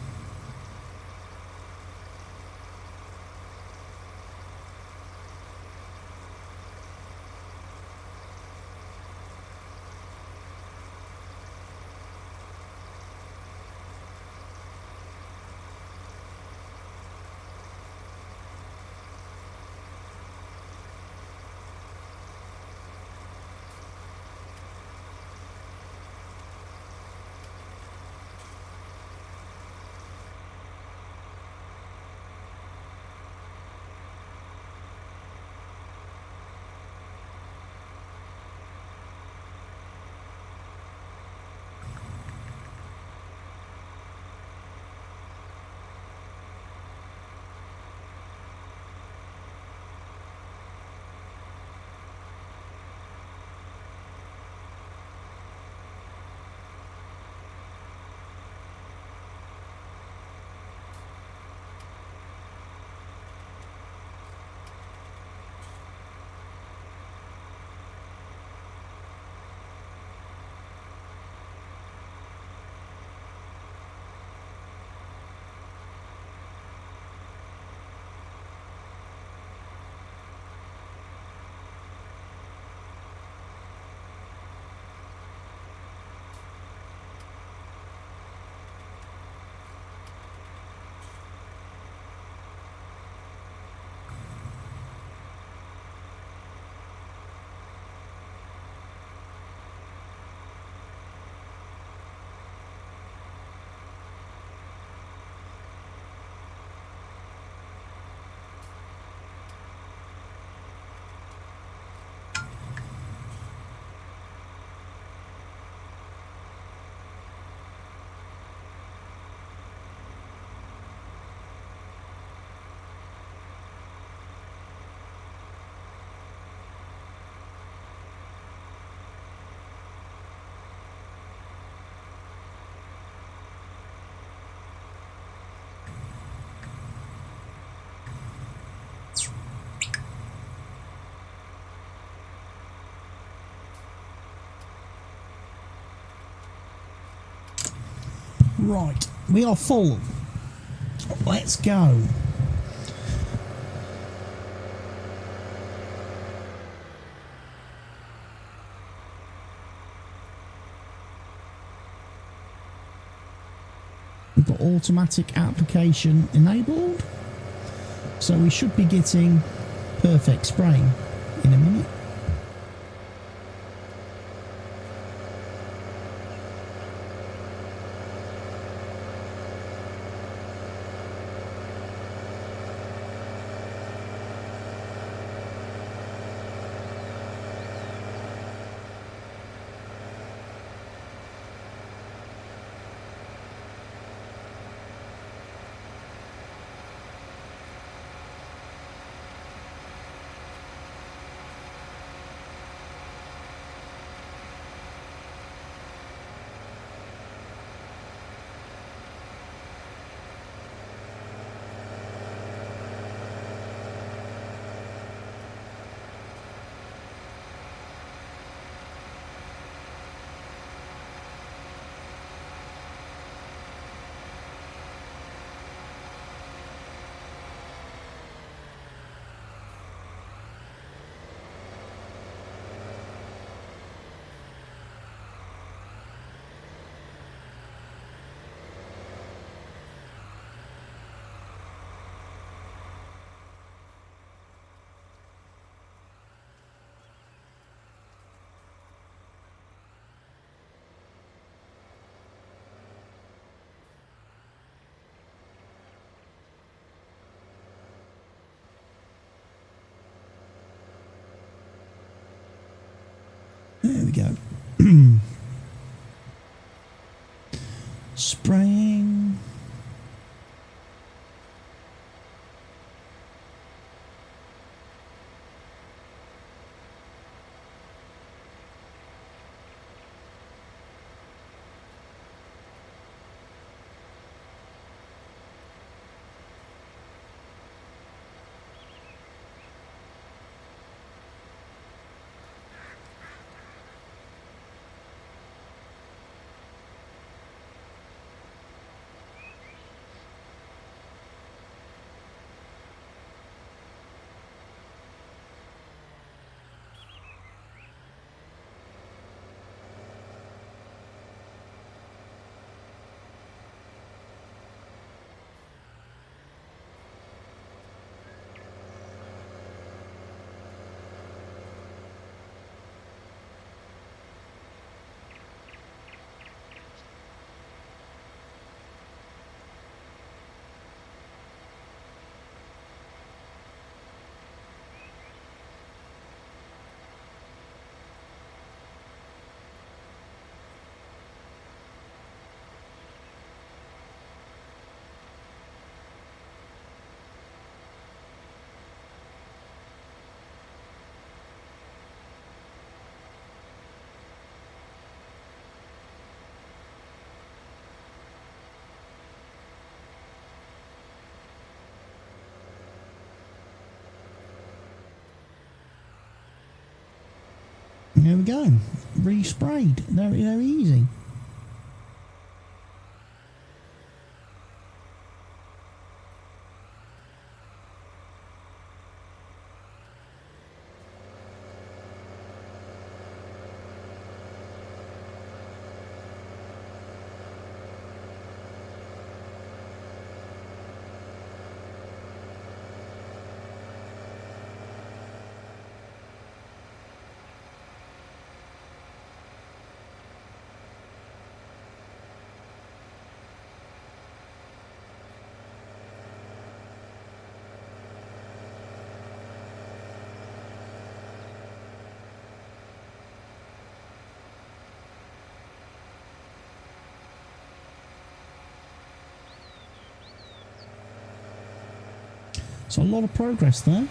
S1: Right, we are full. Let's go. We've got automatic application enabled, so we should be getting perfect spraying in a minute. There we go. Spraying. There we go. Resprayed. Very, very easy. So a lot of progress there.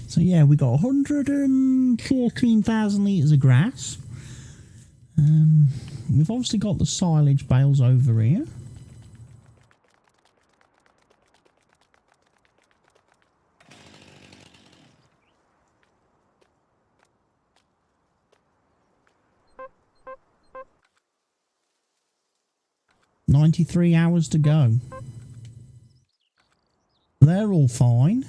S1: So yeah, we got 114,000 litres of grass. We've obviously got the silage bales over here. "93 hours to go." They're all fine.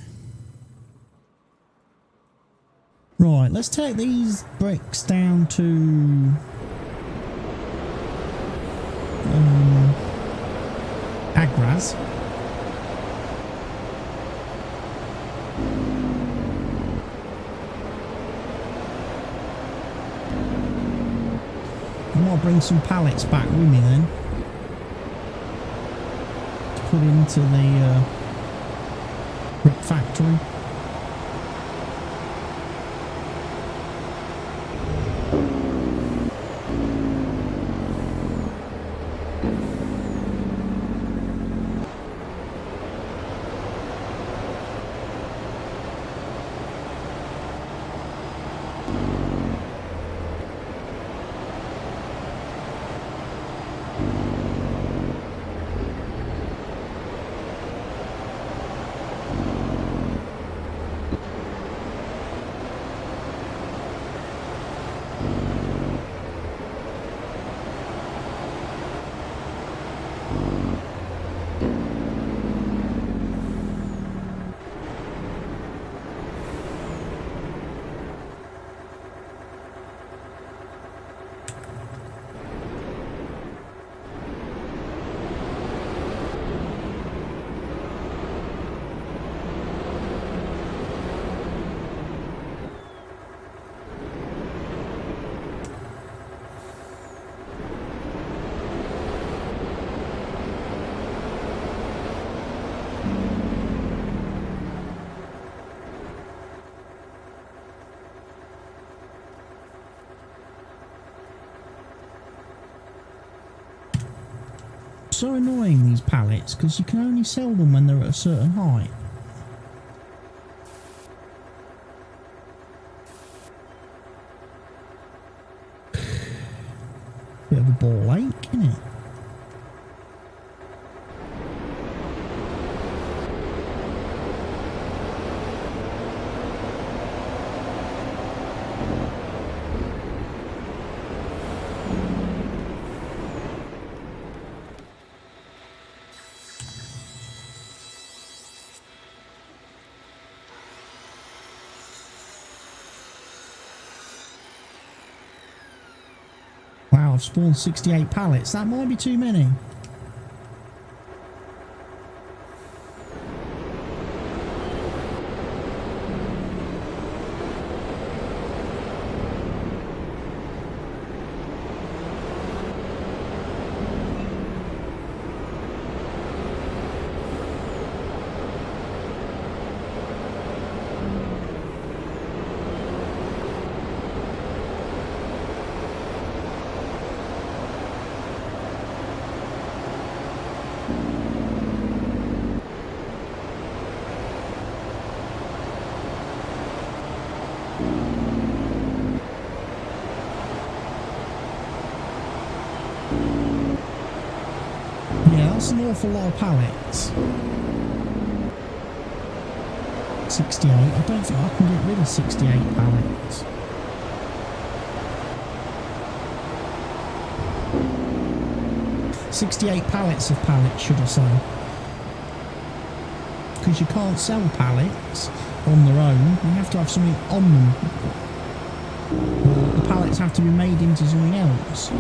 S1: Right, let's take these bricks down to Agraz. I might bring some pallets back with me then to put into the brick factory. So annoying, these pallets, because you can only sell them when they're at a certain height. Bit of a ball ache, isn't it? Wow, I've spawned 68 pallets. That might be too many. Yeah, that's an awful lot of pallets. 68. I don't think I can get rid of 68 pallets. $68 pallets of pallets, should I say? Because you can't sell pallets on their own. You have to have something on them. Or the pallets have to be made into something else.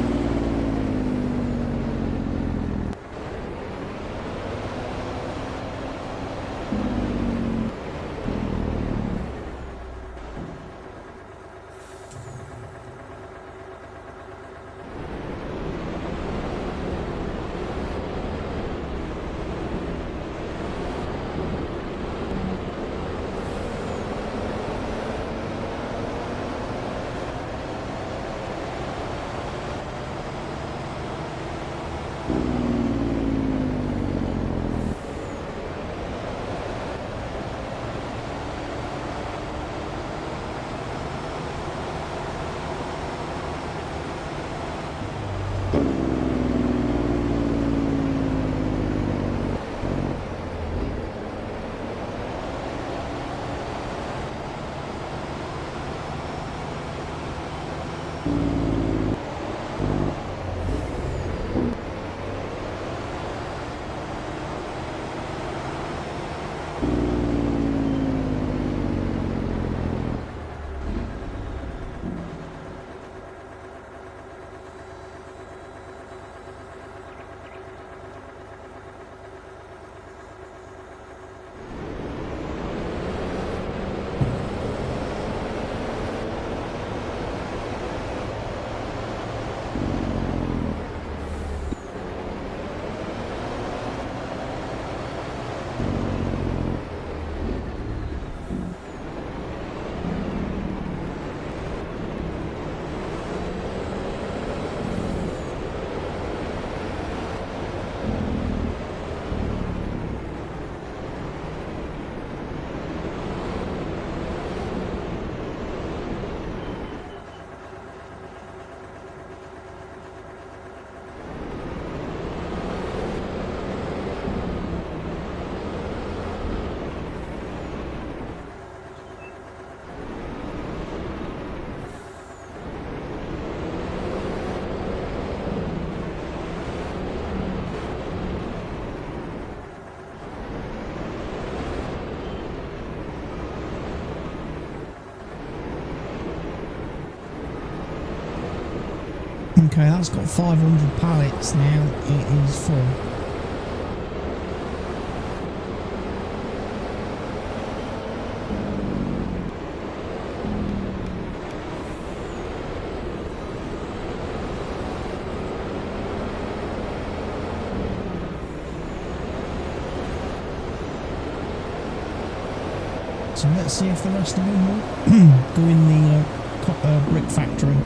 S1: Okay, that's got 500 pallets now. It is full. So let's see if the rest of them will go in the brick factory.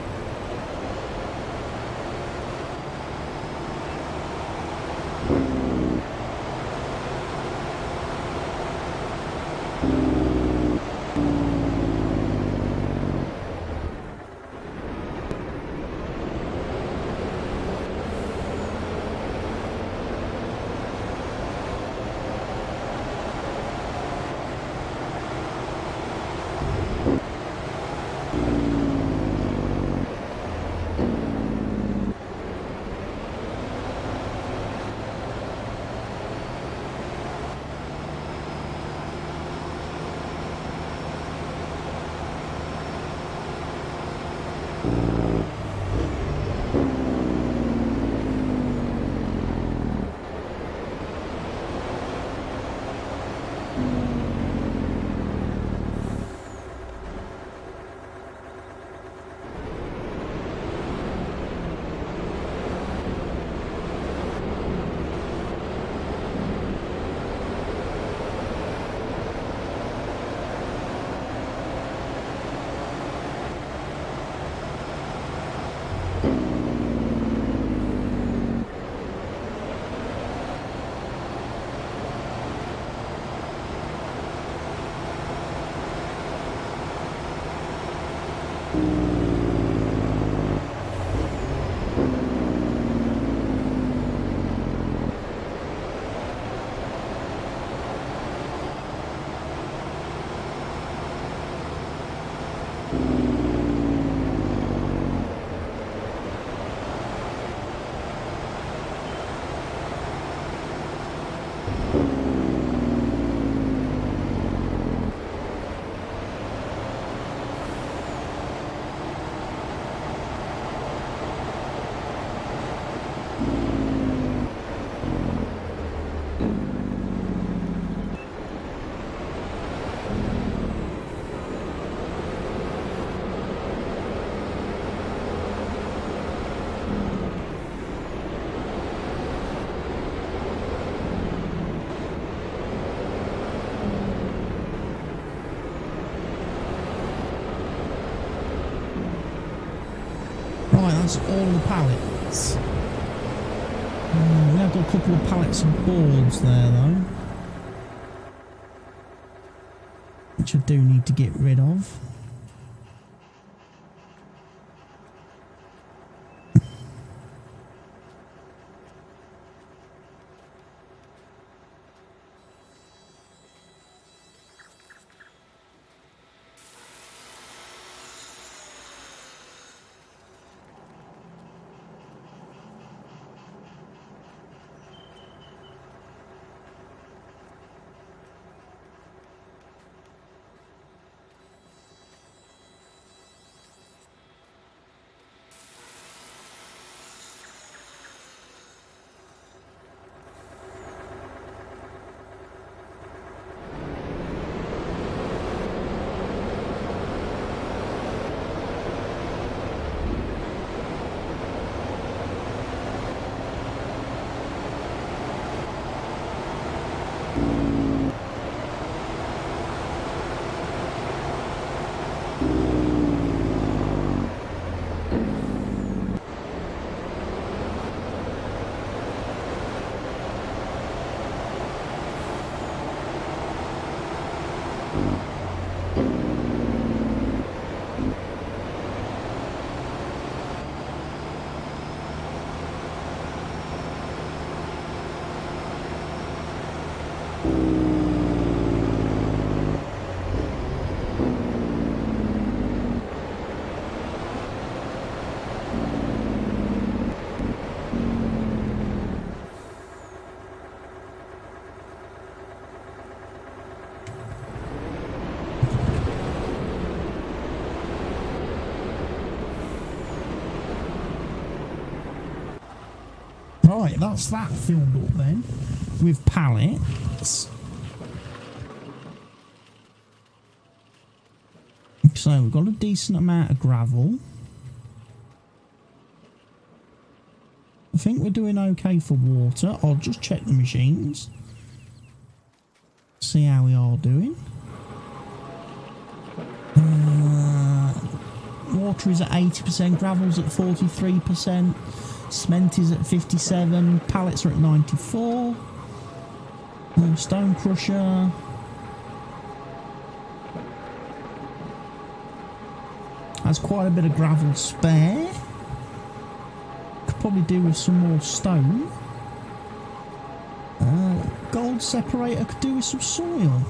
S1: has all the pallets. We have got a couple of pallets of boards there though, which I do need to get rid of. Right, that's that filled up then with pallets. So we've got a decent amount of gravel. I think we're doing okay for water. I'll just check the machines. See how we are doing. Water is at 80%, gravel's at 43%. Cement is at 57, pallets are at 94, stone crusher has quite a bit of gravel spare, could probably do with some more stone. Gold separator could do with some soil.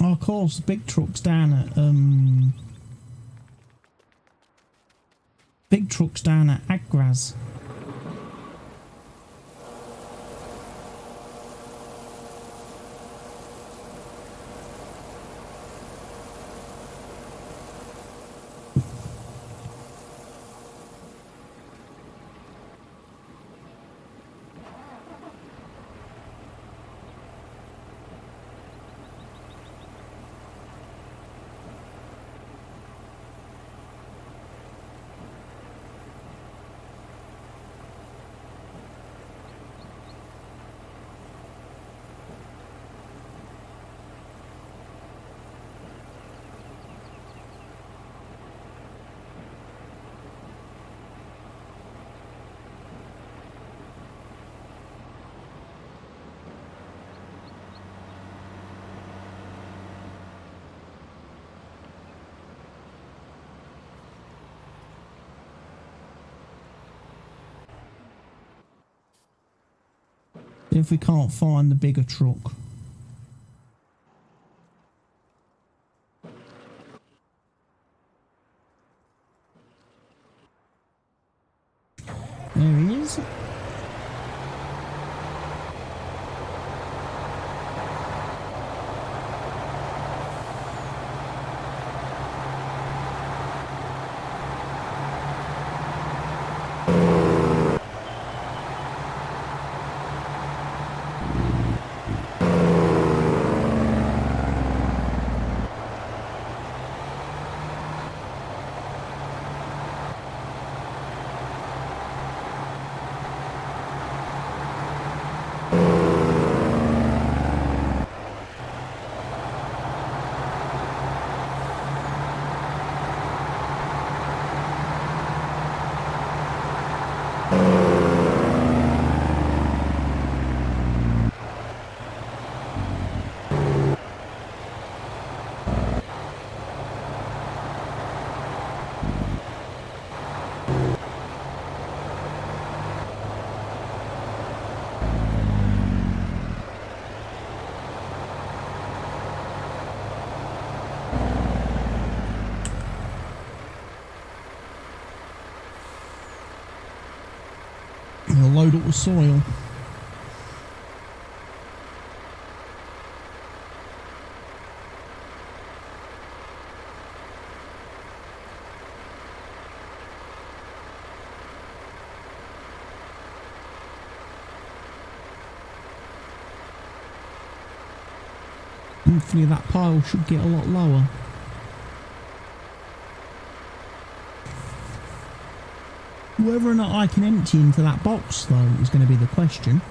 S1: Oh, of course, the big truck's down at Agraz. See if we can't find the bigger truck. There he is. We'll load up with soil. Hopefully that pile should get a lot lower. Whether or not I can empty into that box, though, is going to be the question.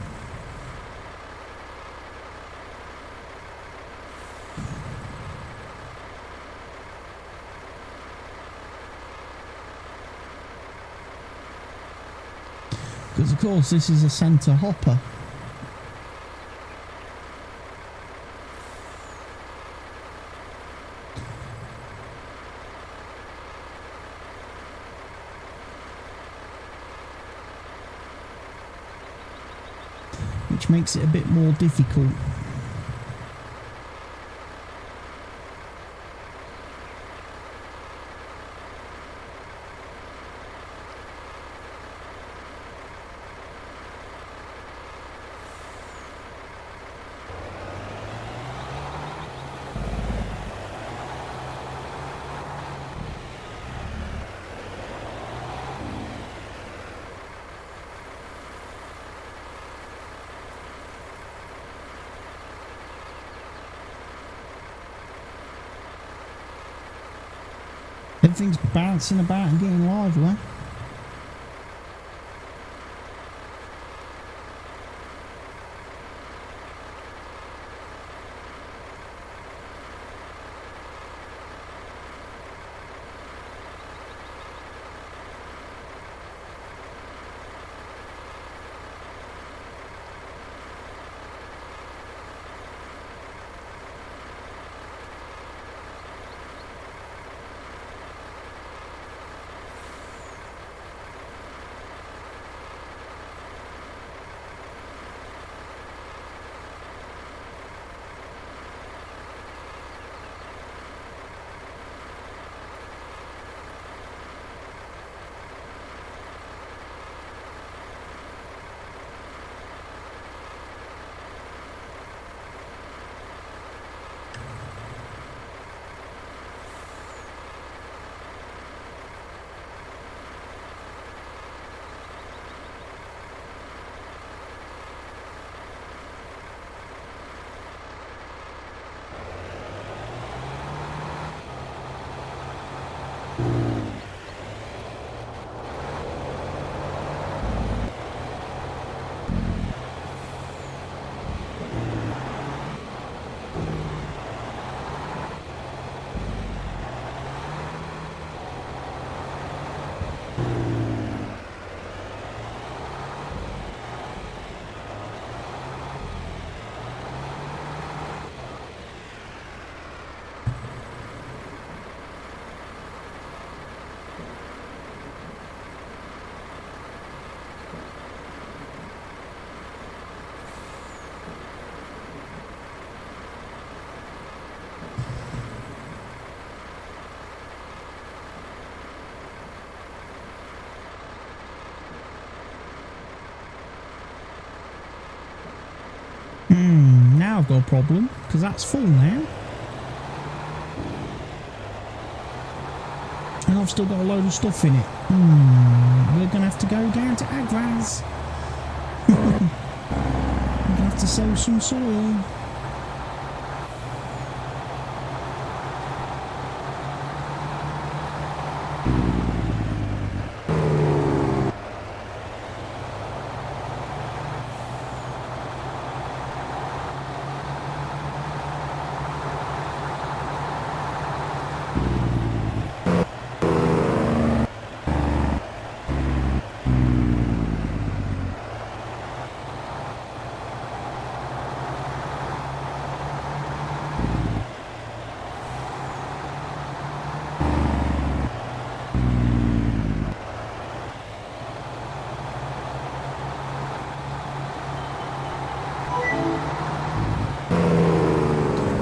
S1: Because, of course, this is a centre hopper. Which makes it a bit more difficult. Everything's bouncing about and getting lively. Now I've got a problem, because that's full now. And I've still got a load of stuff in it. We're going to have to go down to Agraz. We're going to have to sell some soil.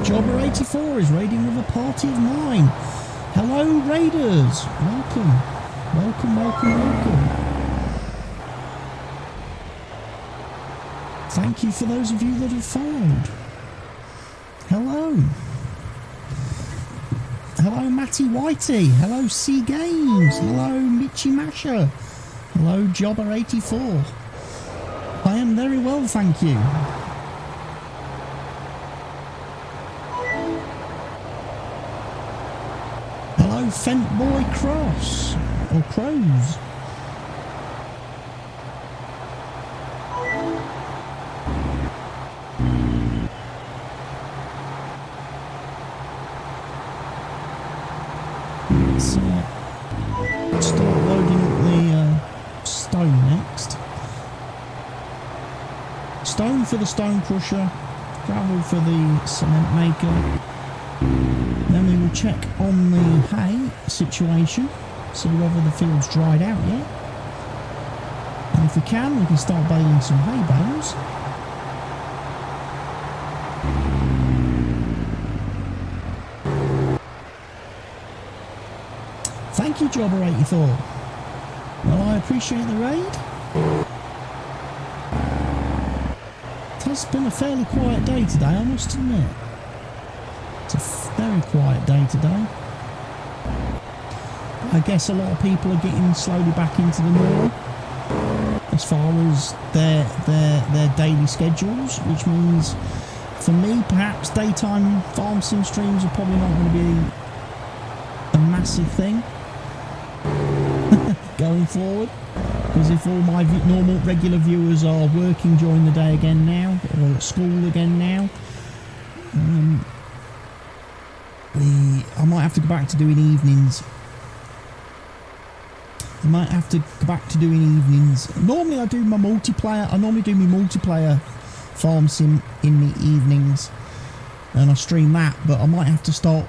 S1: Jobber 84 is raiding with a party of 9. Hello, raiders. Welcome. Welcome, welcome, welcome. Thank you for those of you that have followed. Hello. Hello, Matty Whitey. Hello, C Games. Hello, Mitchy Masher. Hello, Jobber 84. I am very well, thank you. Hello, Fent Boy Cross, or Crows. Let's start loading up the stone next. Stone for the stone crusher, gravel for the cement maker. Then we will check on the hay situation, see whether the field's dried out yet. And if we can start baling some hay bales. Thank you, Jobber 84. Well, I appreciate the raid. It has been a fairly quiet day today, I must admit. It's a very quiet day today. I guess a lot of people are getting slowly back into the norm as far as their daily schedules, which means for me perhaps daytime farm sim streams are probably not going to be a massive thing going forward, because if all my normal regular viewers are working during the day again now, or at school again now, I might have to go back to doing evenings. Normally I do my multiplayer. I normally do my multiplayer farm sim in the evenings, and I stream that. But I might have to start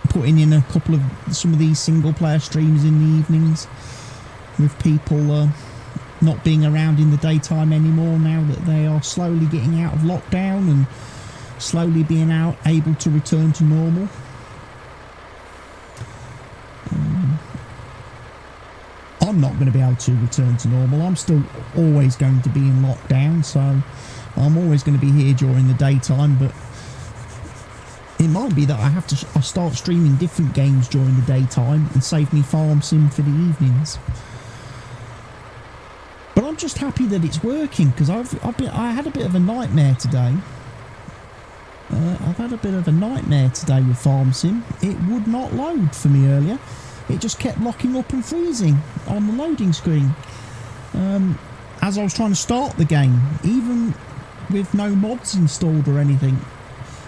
S1: putting in some of these single player streams in the evenings, with people not being around in the daytime anymore now that they are slowly getting out of lockdown and slowly being able to return to normal. I'm not going to be able to return to normal. I'm still always going to be in lockdown, so I'm always going to be here during the daytime, but it might be that I start streaming different games during the daytime and save me farm sim for the evenings. But I'm just happy that it's working, because I had a bit of a nightmare today. I've had a bit of a nightmare today with farm sim. It would not load for me earlier. It just kept locking up and freezing on the loading screen as I was trying to start the game, even with no mods installed or anything.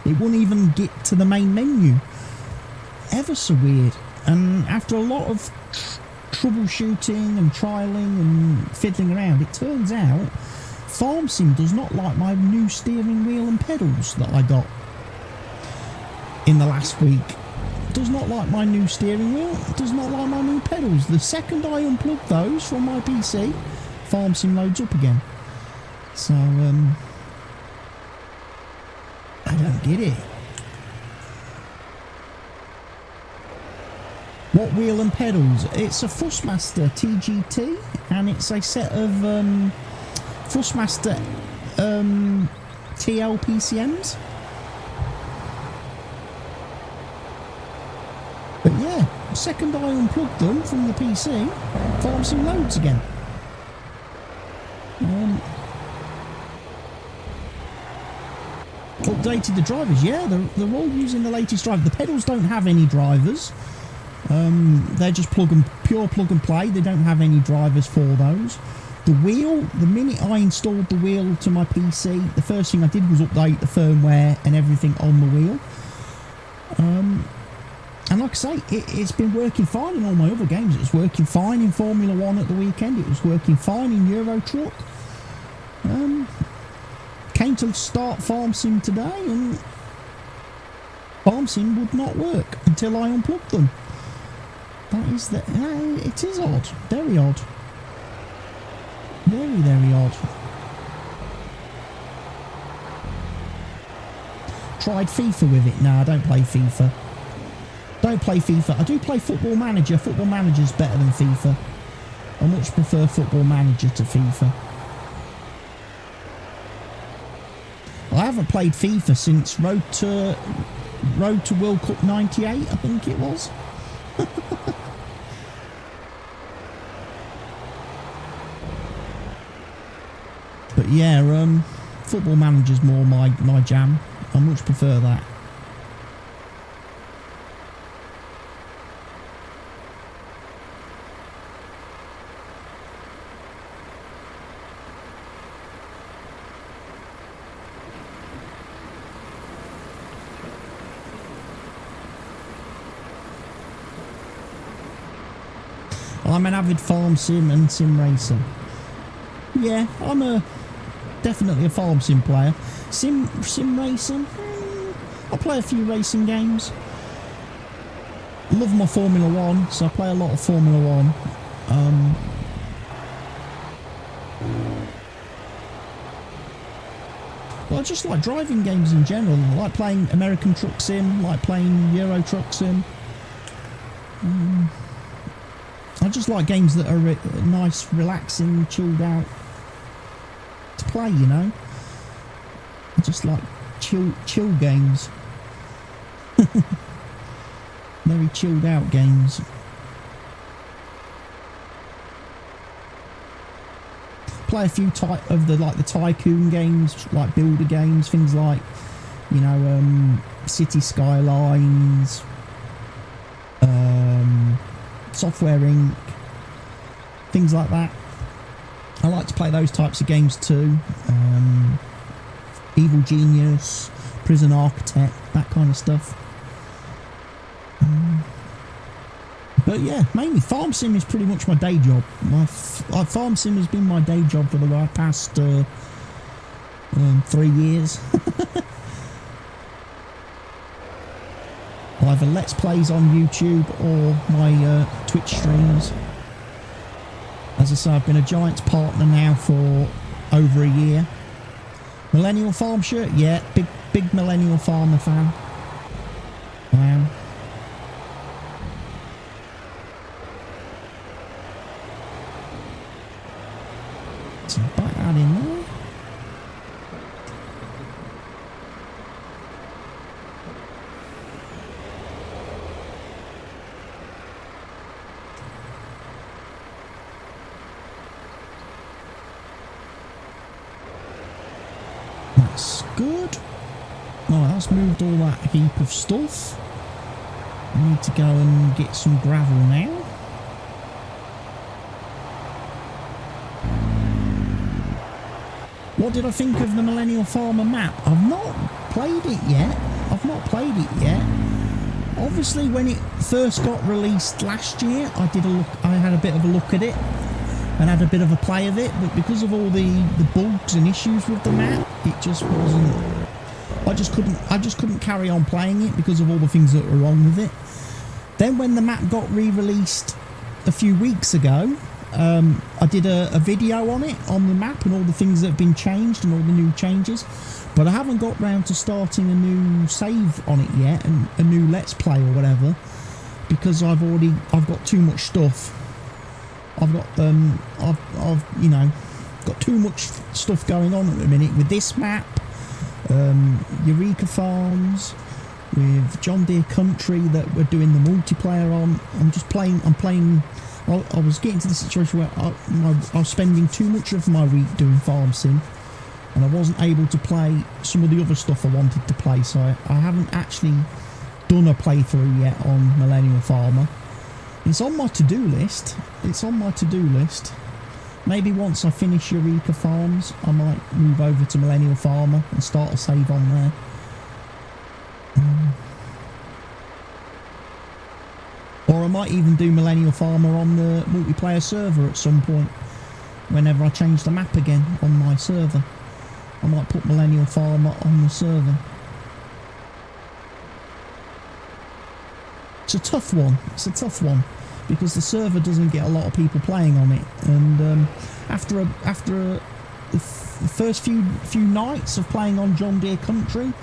S1: It wouldn't even get to the main menu. Ever so weird. And after a lot of troubleshooting and trialing and fiddling around, it turns out farm sim does not like my new steering wheel and pedals that I got in the last week. Does not like my new steering wheel, does not like my new pedals. The second I unplug those from my PC, farm sim loads up again. So I don't get it. What wheel and pedals? It's a Fussmaster TGT, and it's a set of Fussmaster TL PCMs. But yeah, second I unplugged them from the PC, farm sim loads again. Updated the drivers, yeah, they're all using the latest driver. The pedals don't have any drivers. They're just pure plug and play. They don't have any drivers for those. The wheel, the minute I installed the wheel to my PC, the first thing I did was update the firmware and everything on the wheel. And like I say, it's been working fine in all my other games. It was working fine in Formula 1 at the weekend. It was working fine in Euro Truck. Came to start Farm Sim today and Farm Sim would not work until I unplugged them. That is it is odd. Very odd. Very, very odd. Tried FIFA with it. No, I don't play FIFA. Don't play FIFA. I do play Football Manager. Football Manager's better than FIFA. I much prefer Football Manager to FIFA. I haven't played FIFA since Road to World Cup 98, I think it was. But yeah, Football Manager's more my jam. I much prefer that. I'm an avid farm sim and sim racer. Yeah, I'm definitely a farm sim player. Sim racing, I play a few racing games. Love my Formula 1, so I play a lot of Formula 1. Well, I just like driving games in general. I like playing American Truck Sim, like playing Euro Truck Sim. I just like games that are nice, relaxing, chilled out to play, you know. I just like chill games. Very chilled out games. Play a few of the tycoon games, like builder games, things like, you know, City Skylines, Software Inc., things like that. I like to play those types of games too. Evil Genius, Prison Architect, that kind of stuff. But yeah, mainly Farm Sim is pretty much my day job. Farm Sim has been my day job for the past 3 years. Either Let's Plays on YouTube or my Twitch streams. As I say, I've been a Giants partner now for over a year. Millennial Farm shirt? Yeah, big Millennial Farmer fan. I am. So back that in there. That's good. Right, that's moved all that heap of stuff. I need to go and get some gravel now. What did I think of the Millennial Farmer map? I've not played it yet. Obviously, when it first got released last year, I had a bit of a look at it and had a bit of a play of it, but because of all the bugs and issues with the map, it just wasn't. I just couldn't carry on playing it because of all the things that were wrong with it. Then when the map got re-released a few weeks ago, I did a video on it, on the map and all the things that have been changed and all the new changes, but I haven't got round to starting a new save on it yet, and a new Let's Play or whatever, because I've got too much stuff. I've you know, got too much stuff going on at the minute with this map, Eureka farms, with John Deere Country that we're doing the multiplayer on. I was getting to the situation where I was spending too much of my week doing farm sim, and I wasn't able to play some of the other stuff I wanted to play, so I haven't actually done a playthrough yet on Millennial Farmer. It's on my to-do list. Maybe once I finish Eureka Farms, I might move over to Millennial Farmer and start a save on there. Or I might even do Millennial Farmer on the multiplayer server at some point, whenever I change the map again on my server. I might put Millennial Farmer on the server. It's a tough one, because the server doesn't get a lot of people playing on it, and after the first few nights of playing on John Deere Country,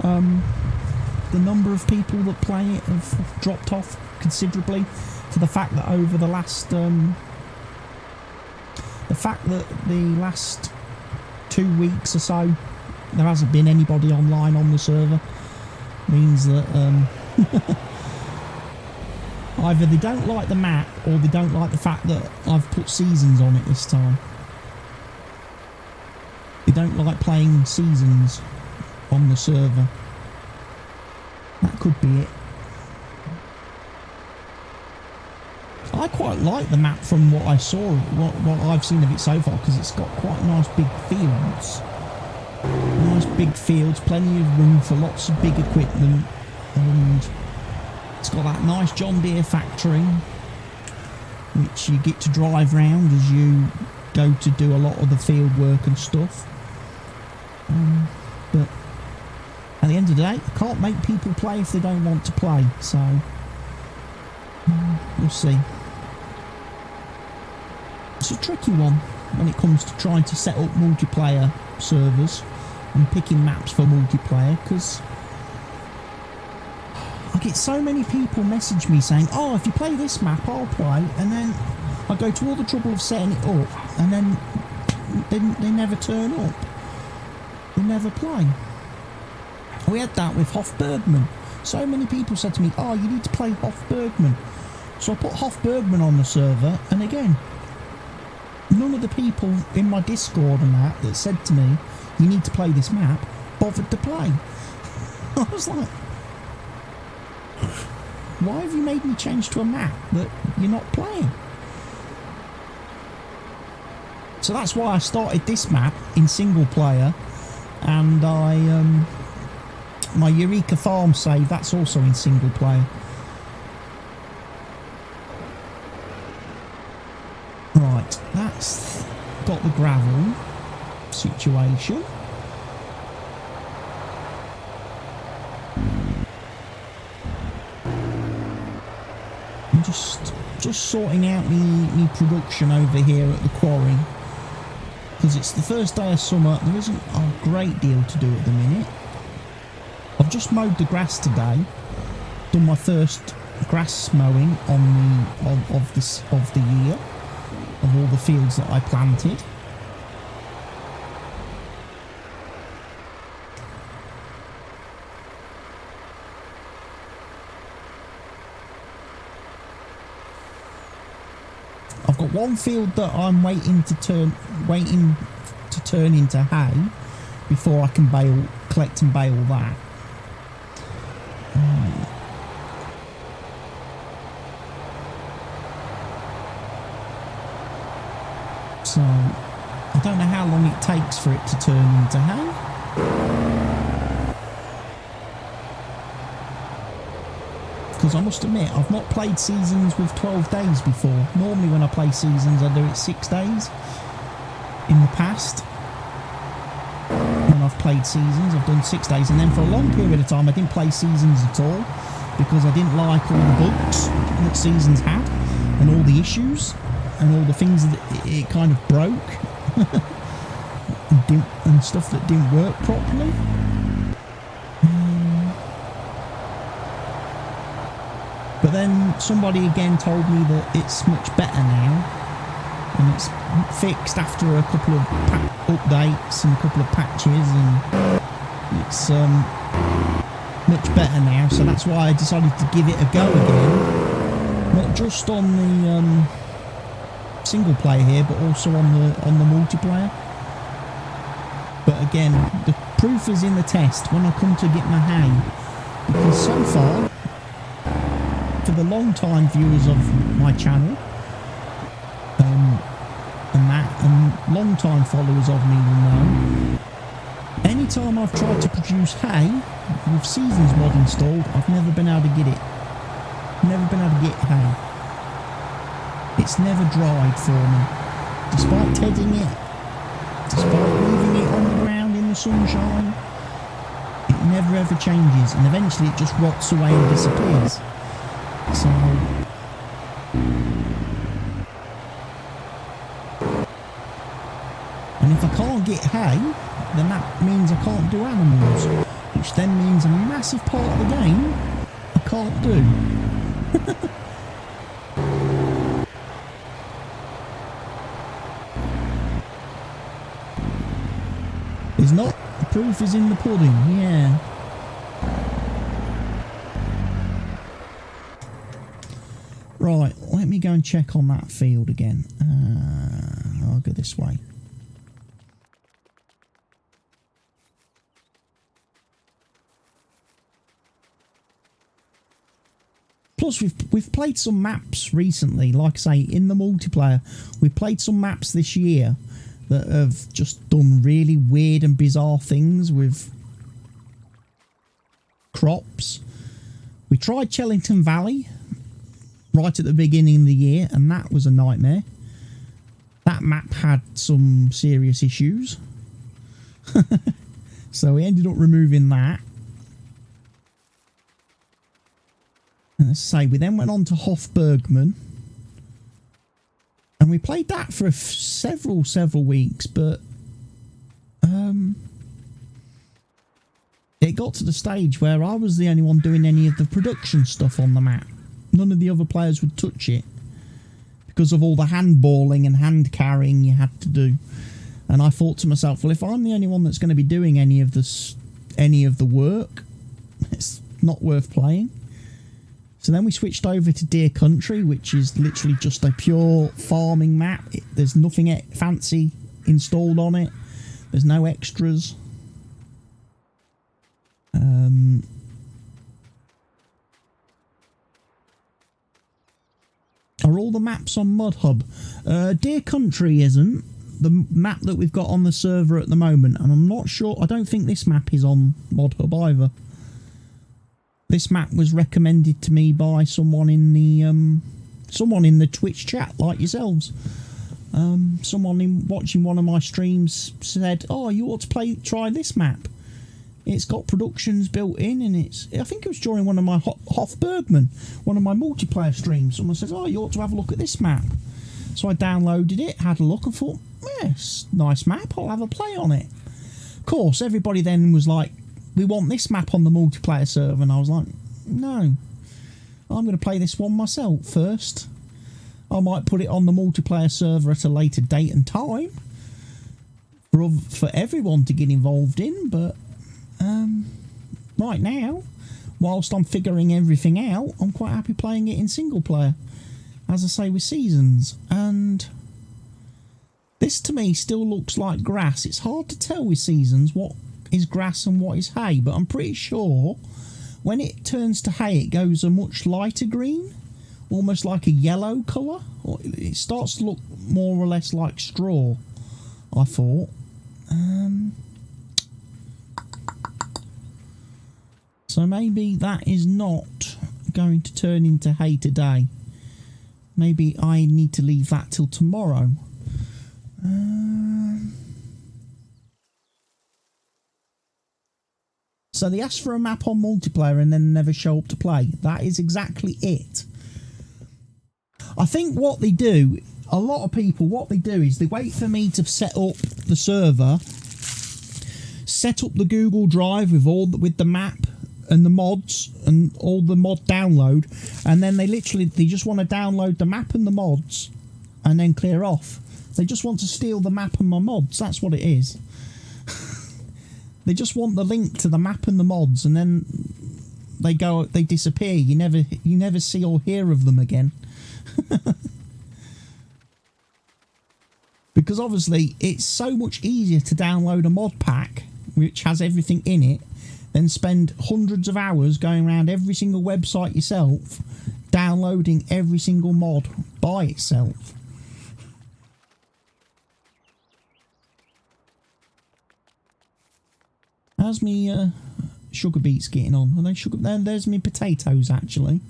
S1: the number of people that play it have dropped off considerably, to the fact that over the last the last 2 weeks or so there hasn't been anybody online on the server. Means that either they don't like the map, or they don't like the fact that I've put seasons on it this time. They don't like playing seasons on the server. That could be it. I quite like the map from what I saw, what I've seen of it so far, because it's got quite nice big fields. Nice big fields, plenty of room for lots of big equipment, and it's got that nice John Deere factory, which you get to drive round as you go to do a lot of the field work and stuff. But at the end of the day, I can't make people play if they don't want to play, so we'll see. It's a tricky one when it comes to trying to set up multiplayer servers and picking maps for multiplayer, because I get so many people message me saying, oh, if you play this map I'll play, and then I go to all the trouble of setting it up, and then they never turn up, they never play. We had that with Hofbergman. So many people said to me, oh, you need to play Hofbergman. So I put Hofbergman on the server, and again, none of the people in my Discord and that said to me, you need to play this map, bothered to play. I was like, why have you made me change to a map that you're not playing? So that's why I started this map in single player, and my Eureka Farm save, that's also in single player. Right, that's got the gravel situation. I'm just sorting out me production over here at the quarry, because it's the first day of summer. There isn't a great deal to do at the minute. I've just mowed the grass today, done my first grass mowing of the year, of all the fields that I planted. I've got one field that I'm waiting to turn into hay before I can collect and bale that. So I don't know how long it takes for it to turn into hay. Because I must admit, I've not played seasons with 12 days before. Normally when I play seasons, I do it 6 days. In the past, when I've played seasons, I've done 6 days, and then for a long period of time I didn't play seasons at all, because I didn't like all the bugs that seasons had, and all the issues, and all the things that it kind of broke, and stuff that didn't work properly. But then somebody again told me that it's much better now, and it's fixed after a couple of updates and a couple of patches, and It's much better now, so that's why I decided to give it a go again. Not just on the single player here, but also on the multiplayer. But again, the proof is in the test when I come to get my hang. Because so far, for the long time viewers of my channel, and long time followers of me will know, anytime I've tried to produce hay with Seasons mod installed, I've never been able to get it. Never been able to get hay. It's never dried for me. Despite tedding it, despite leaving it on the ground in the sunshine, it never ever changes, and eventually it just rots away and disappears. So and if I can't get hay, then that means I can't do animals, which then means a massive part of the game I can't do. It's not, the proof is in the pudding, yeah. Right, let me go and check on that field again. I'll go this way. Plus, we've played some maps recently, like I say, in the multiplayer. We've played some maps this year that have just done really weird and bizarre things with crops. We tried Chellington Valley right at the beginning of the year, and that was a nightmare. That map had some serious issues. So we ended up removing that. And as I say, we then went on to Hofbergman, and we played that for several weeks, but it got to the stage where I was the only one doing any of the production stuff on the map. None of the other players would touch it because of all the handballing and hand carrying you had to do. And I thought to myself, well, if I'm the only one that's going to be doing any of the work, it's not worth playing. So then we switched over to Deer Country, which is literally just a pure farming map. There's nothing fancy installed on it. There's no extras. Are all the maps on ModHub? Deer Country isn't. The map that we've got on the server at the moment, and I'm not sure, I don't think this map is on ModHub either. This map was recommended to me by someone in the Twitch chat, like yourselves. Someone watching one of my streams said, "Oh, you ought to try this map. It's got productions built in, and I think it was during one of my Hofbergman, one of my multiplayer streams. Someone says, "Oh, you ought to have a look at this map." So I downloaded it, had a look, and thought, "Yes, nice map. I'll have a play on it." Of course, everybody then was like, "We want this map on the multiplayer server," and I was like, "No, I'm going to play this one myself first. I might put it on the multiplayer server at a later date and time for everyone to get involved in, but right now, whilst I'm figuring everything out, I'm quite happy playing it in single player, as I say, with Seasons." And this to me still looks like grass. It's hard to tell with Seasons what is grass and what is hay, but I'm pretty sure when it turns to hay it goes a much lighter green, almost like a yellow colour. It starts to look more or less like straw, I thought. So maybe that is not going to turn into hay today. Maybe I need to leave that till tomorrow. So they ask for a map on multiplayer and then never show up to play. That is exactly it. I think what they do, a lot of people, what they do is they wait for me to set up the server, set up the Google Drive with the map and the mods and all the mod download, and then they just want to download the map and the mods and then clear off. They just want to steal the map and my mods. That's what it is. They just want the link to the map and the mods, and then they disappear. You never see or hear of them again. Because obviously it's so much easier to download a mod pack which has everything in it than spend hundreds of hours going around every single website yourself, downloading every single mod by itself. How's me sugar beets getting on? Are they sugar? There's me potatoes actually,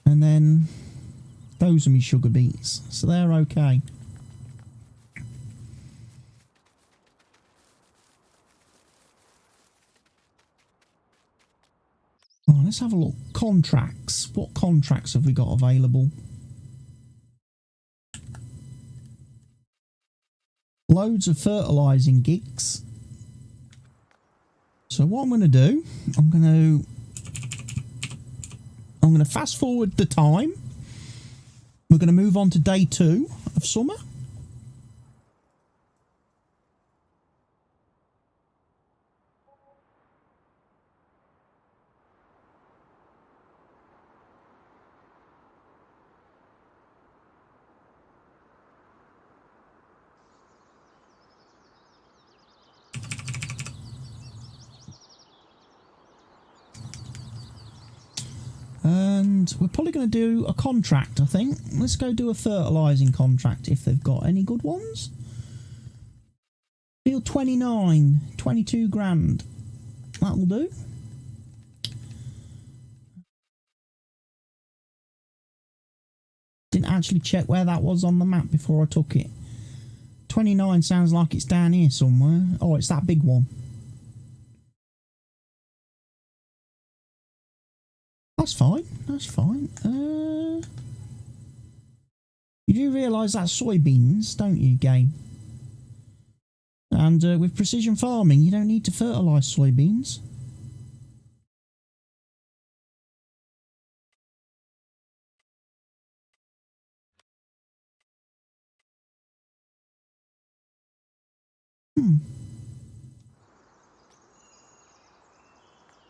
S1: and then those are me sugar beets, so they're okay. Oh, let's have a look. Contracts. What contracts have we got available? Loads of fertilising gigs. So what I'm going to do, I'm going to fast forward the time. We're going to move on to day 2 of summer. And we're probably going to do a contract, I think. Let's go do a fertilising contract if they've got any good ones. Field 29, 22 grand. That'll do. Didn't actually check where that was on the map before I took it. 29 sounds like it's down here somewhere. Oh, it's that big one. That's fine, that's fine. You do realise that's soybeans, don't you, game? And with precision farming, you don't need to fertilise soybeans.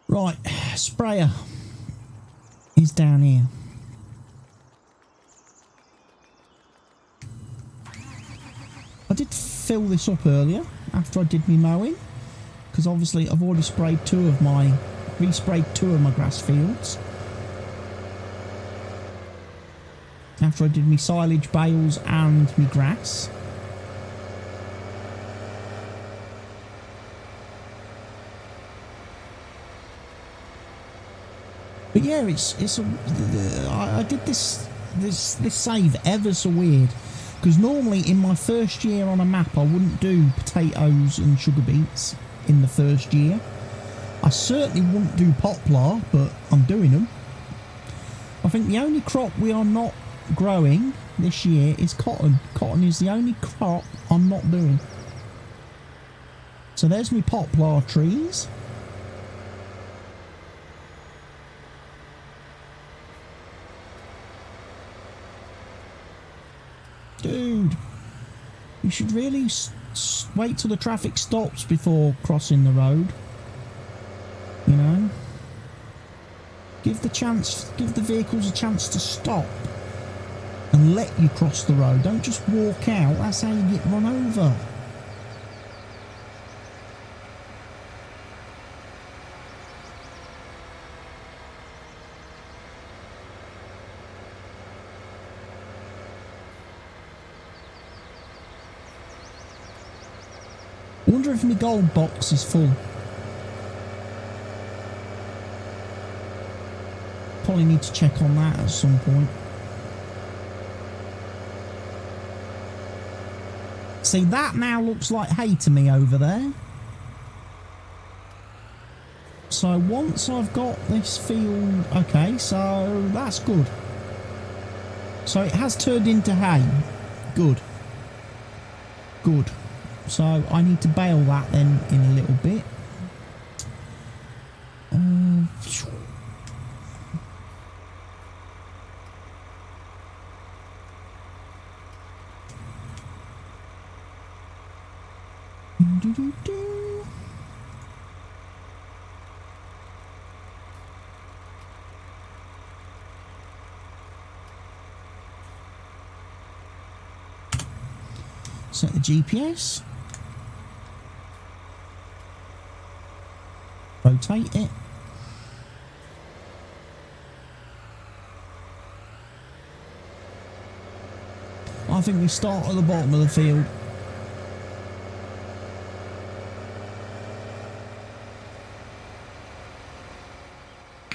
S1: Right, sprayer is down here. I did fill this up earlier after I did my mowing, because obviously I've already resprayed 2 of my grass fields after I did my silage bales and my grass. But yeah, I did this save ever so weird, because normally in my first year on a map I wouldn't do potatoes and sugar beets in the first year. I certainly wouldn't do poplar, but I'm doing them. I think the only crop we are not growing this year is cotton. Cotton is the only crop I'm not doing. So there's my poplar trees. Dude, you should really wait till the traffic stops before crossing the road. You know? Give the vehicles a chance to stop and let you cross the road. Don't just walk out, that's how you get run over. I wonder if my gold box is full. Probably need to check on that at some point. See, that now looks like hay to me over there. So once I've got this field... Okay, so that's good. So it has turned into hay. Good. Good. So I need to bale that then in a little bit. Set the GPS. Rotate it. I think we start at the bottom of the field.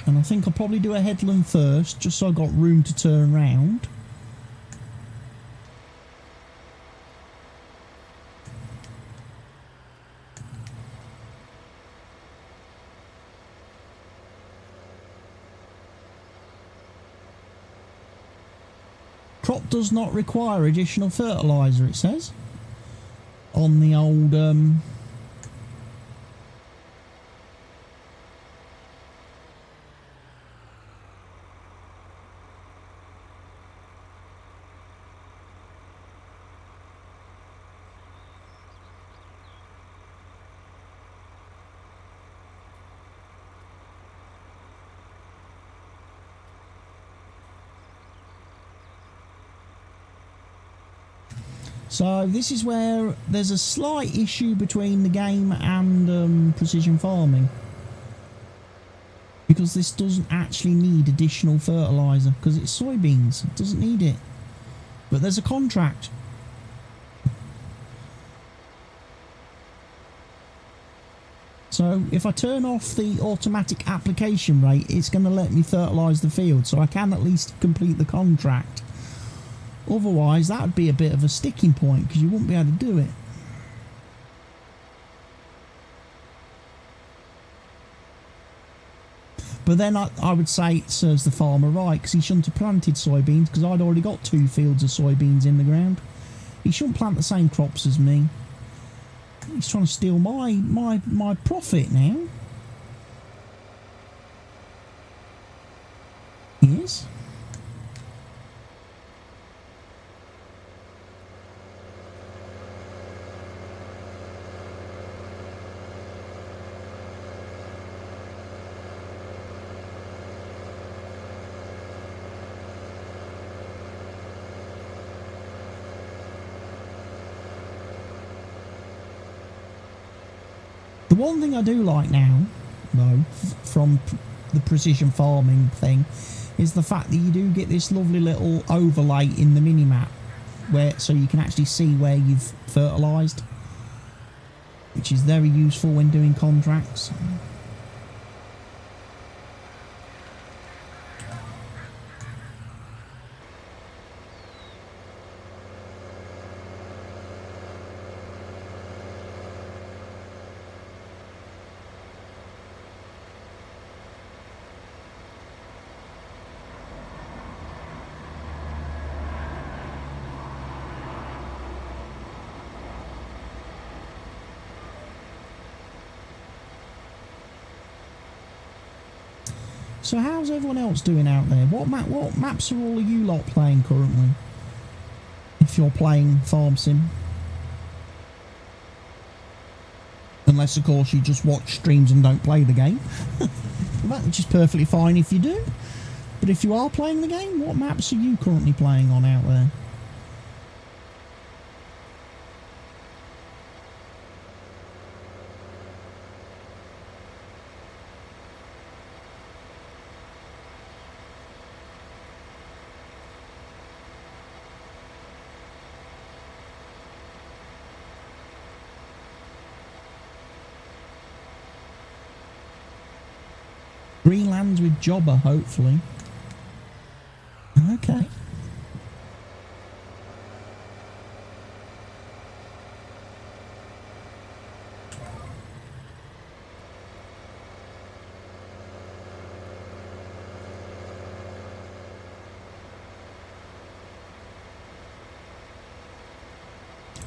S1: And I think I'll probably do a headland first, just so I've got room to turn around. Crop does not require additional fertiliser, it says. On the old... So this is where there's a slight issue between the game and precision farming, because this doesn't actually need additional fertiliser because it's soybeans. It doesn't need it, but there's a contract. So if I turn off the automatic application rate, it's going to let me fertilise the field, so I can at least complete the contract. Otherwise, that would be a bit of a sticking point because you wouldn't be able to do it. But then I would say it serves the farmer right, because he shouldn't have planted soybeans, because I'd already got 2 fields of soybeans in the ground. He shouldn't plant the same crops as me. He's trying to steal my profit now. He is. The one thing I do like now, though, from the precision farming thing, is the fact that you do get this lovely little overlay in the minimap, so you can actually see where you've fertilised, which is very useful when doing contracts. So how's everyone else doing out there? What maps are all of you lot playing currently? If you're playing Farm Sim. Unless, of course, you just watch streams and don't play the game. Which is perfectly fine if you do. But if you are playing the game, what maps are you currently playing on out there? Greenlands with Jobber, hopefully. Okay.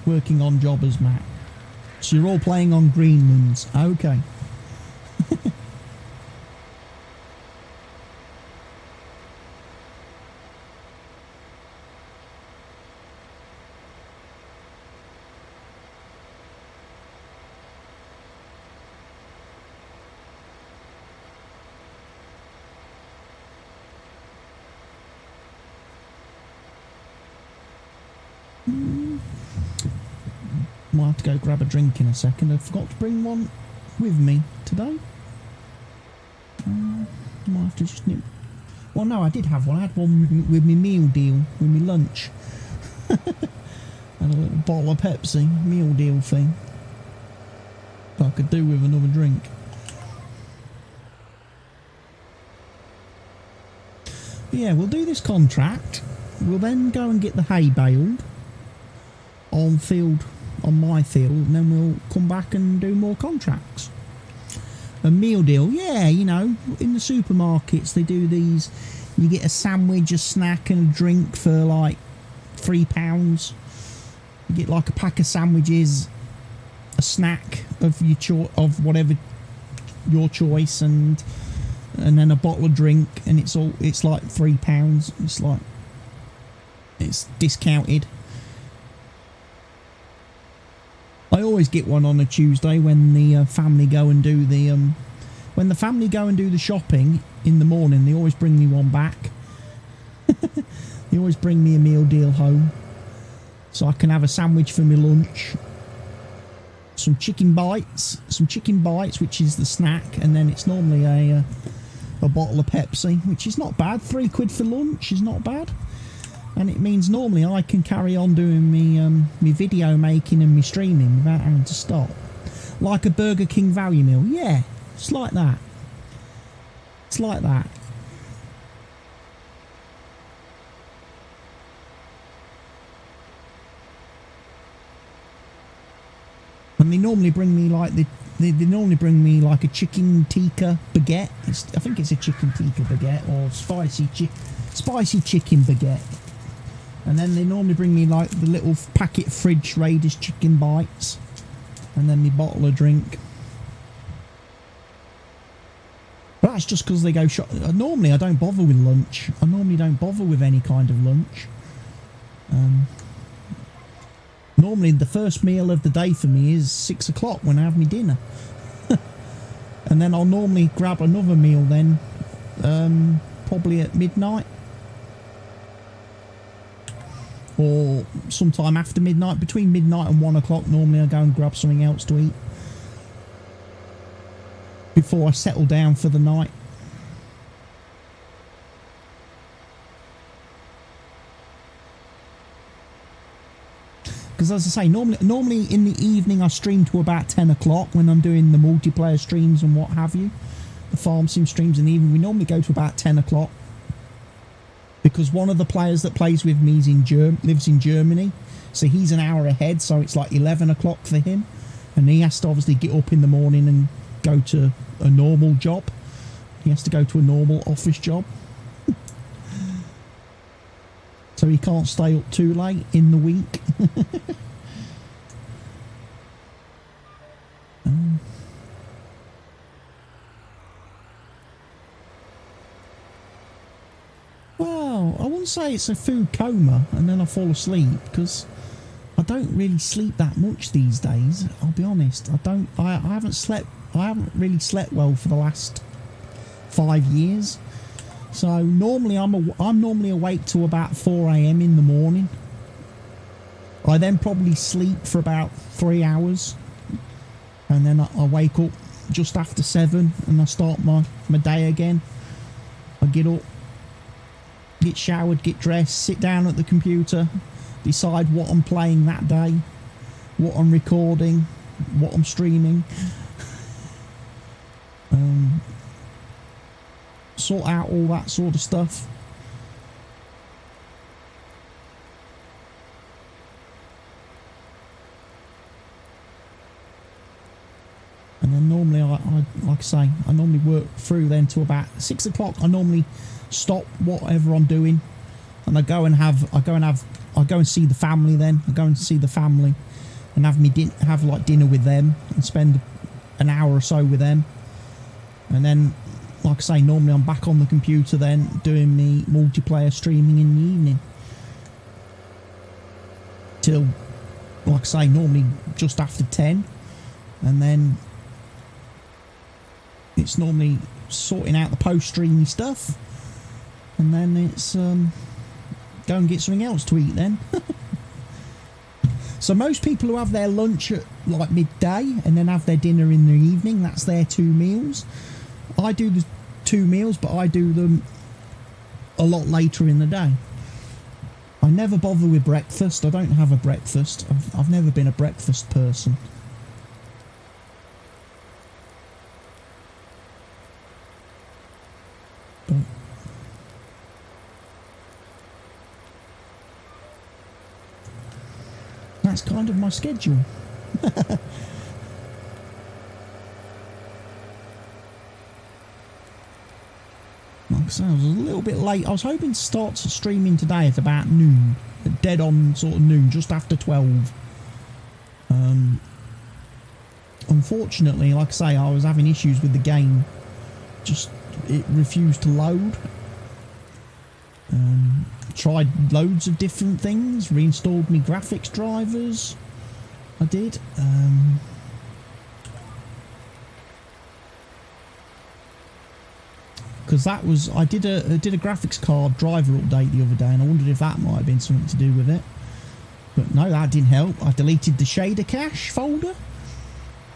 S1: Working on Jobbers map. So you're all playing on Greenlands. Okay. Might have to go grab a drink in a second. I forgot to bring one with me today. Might have to just nip. Well, no, I did have one. I had one with my meal deal, with my lunch. And a little bottle of Pepsi, meal deal thing. That I could do with another drink. But yeah, we'll do this contract. We'll then go and get the hay baled on my field, and then we'll come back and do more contracts. A meal deal, yeah, you know, in the supermarkets they do these. You get a sandwich, a snack, and a drink for like £3. You get like a pack of sandwiches, a snack of of whatever your choice, and then a bottle of drink, and it's like £3. It's discounted. I always get one on a Tuesday when the family go and do the shopping in the morning. They always bring me one back. They always bring me a meal deal home, so I can have a sandwich for my lunch, some chicken bites, which is the snack, and then it's normally a bottle of Pepsi, which is not bad. £3 for lunch is not bad. And it means normally I can carry on doing me video making and me streaming without having to stop. Like a Burger King value meal. Yeah, it's like that. It's like that. And they normally bring me like they normally bring me like a chicken tikka baguette. I think it's a chicken tikka baguette or spicy chicken baguette. And then they normally bring me like the little packet fridge Raiders chicken bites, and then my bottle of drink. But that's just because they go shop. Normally I don't bother with lunch. I normally don't bother with any kind of lunch. Normally the first meal of the day for me is 6 o'clock when I have my dinner. And then I'll normally grab another meal then, probably at midnight. Or sometime after midnight, between midnight and 1 o'clock, normally I go and grab something else to eat before I settle down for the night. Because as I say, normally in the evening I stream to about 10 o'clock when I'm doing the multiplayer streams and what have you. The farm sim streams in the evening, we normally go to about 10 o'clock. Because one of the players that plays with me lives in Germany, so he's an hour ahead, so it's like 11 o'clock for him, and he has to obviously get up in the morning and go to a normal job. He has to go to a normal office job. So he can't stay up too late in the week. Well, I wouldn't say it's a food coma and then I fall asleep, because I don't really sleep that much these days. I'll be honest. I haven't really slept well for the last 5 years. So normally I'm normally awake till about 4 AM in the morning. I then probably sleep for about 3 hours, and then I wake up just after 7 and I start my day again. I get up, get showered, get dressed, sit down at the computer, decide what I'm playing that day, what I'm recording, what I'm streaming, sort out all that sort of stuff. And then normally I like I say, I normally work through then to about 6 o'clock. I normally stop whatever I'm doing, and I go and see the family. Then I go and see the family and have like dinner with them and spend an hour or so with them. And then, like I say, normally I'm back on the computer then doing me multiplayer streaming in the evening till, like I say, normally just after 10, and then it's normally sorting out the post-streamy stuff, and then it's go and get something else to eat then. So most people who have their lunch at like midday and then have their dinner in the evening, that's their 2 meals. I do the 2 meals, but I do them a lot later in the day. I never bother with breakfast. I don't have a breakfast. I've never been a breakfast person. But that's kind of my schedule. Like I say, I was a little bit late. I was hoping to start streaming today at about noon. Dead on sort of noon, just after 12. Unfortunately, like I say, I was having issues with the game. Just, it refused to load. Tried loads of different things. Reinstalled my graphics drivers. I did. Because that was, I did a graphics card driver update the other day, and I wondered if that might have been something to do with it. But no, that didn't help. I deleted the shader cache folder.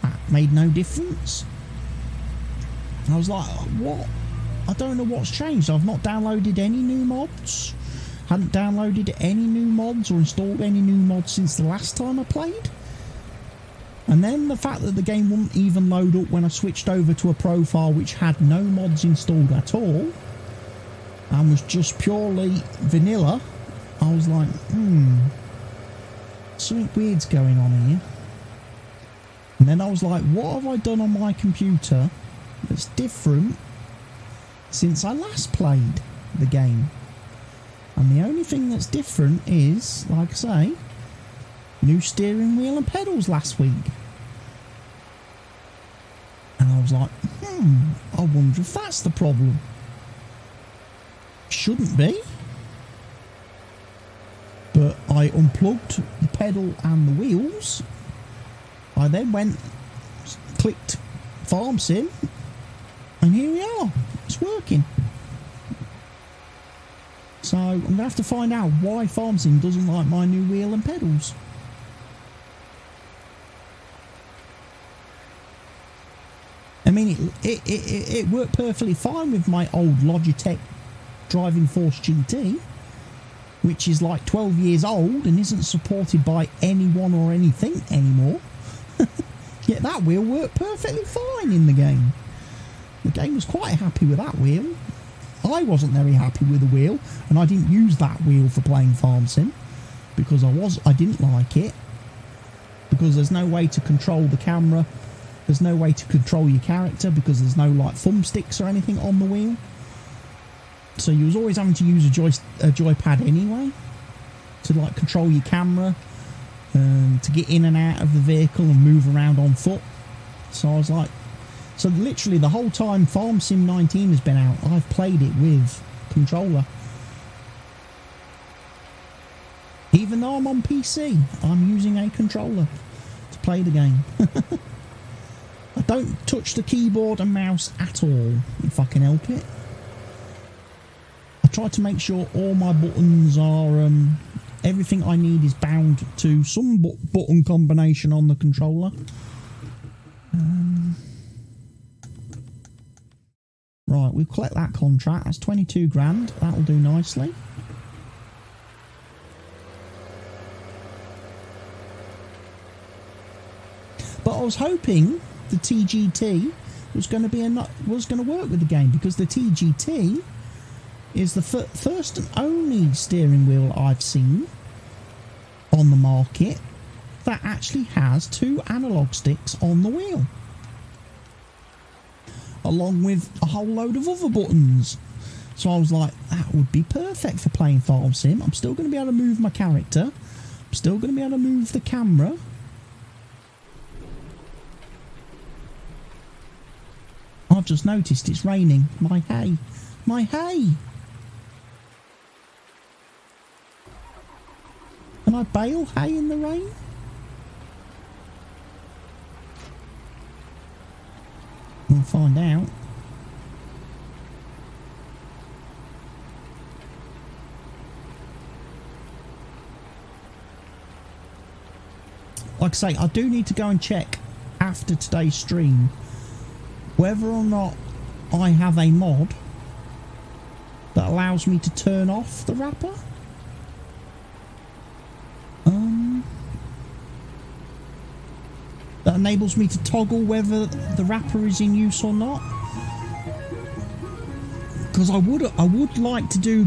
S1: That made no difference. I was like, what? I don't know what's changed. I've not downloaded any new mods. Hadn't downloaded any new mods or installed any new mods since the last time I played. And then the fact that the game wouldn't even load up when I switched over to a profile which had no mods installed at all and was just purely vanilla, I was like, something weird's going on here. And then I was like, what have I done on my computer that's different since I last played the game? And the only thing that's different is, like I say, new steering wheel and pedals last week. And I was like, I wonder if that's the problem. Shouldn't be. But I unplugged the pedal and the wheels. I then went, clicked Farm Sim, and here we are. It's working. So I'm going to have to find out why Farm Sim doesn't like my new wheel and pedals. I mean, it worked perfectly fine with my old Logitech Driving Force GT, which is like 12 years old and isn't supported by anyone or anything anymore. Yet that wheel worked perfectly fine in the game. The game was quite happy with that wheel. I wasn't very happy with the wheel, and I didn't use that wheel for playing Farm Sim because I didn't like it, because there's no way to control the camera. There's no way to control your character because there's no like thumbsticks or anything on the wheel. So you was always having to use a joypad anyway to like control your camera, to get in and out of the vehicle and move around on foot. So I was like, so literally the whole time Farm Sim 19 has been out, I've played it with controller. Even though I'm on PC, I'm using a controller to play the game. I don't touch the keyboard and mouse at all, if I can help it. I try to make sure all my buttons are, everything I need is bound to some button combination on the controller. Right, we'll collect that contract. That's 22 grand. That'll do nicely. But I was hoping the TGT was going to work with the game, because the TGT is the first and only steering wheel I've seen on the market that actually has 2 analog sticks on the wheel, along with a whole load of other buttons. So I was like, that would be perfect for playing Farm Sim. I'm still going to be able to move my character. I'm still going to be able to move the camera. I've just noticed it's raining. My hay. My hay! Can I bale hay in the rain? We'll find out. like I say, I do need to go and check after today's stream whether or not I have a mod that allows me to turn off the wrapper. That enables me to toggle whether the wrapper is in use or not. Because I would like to do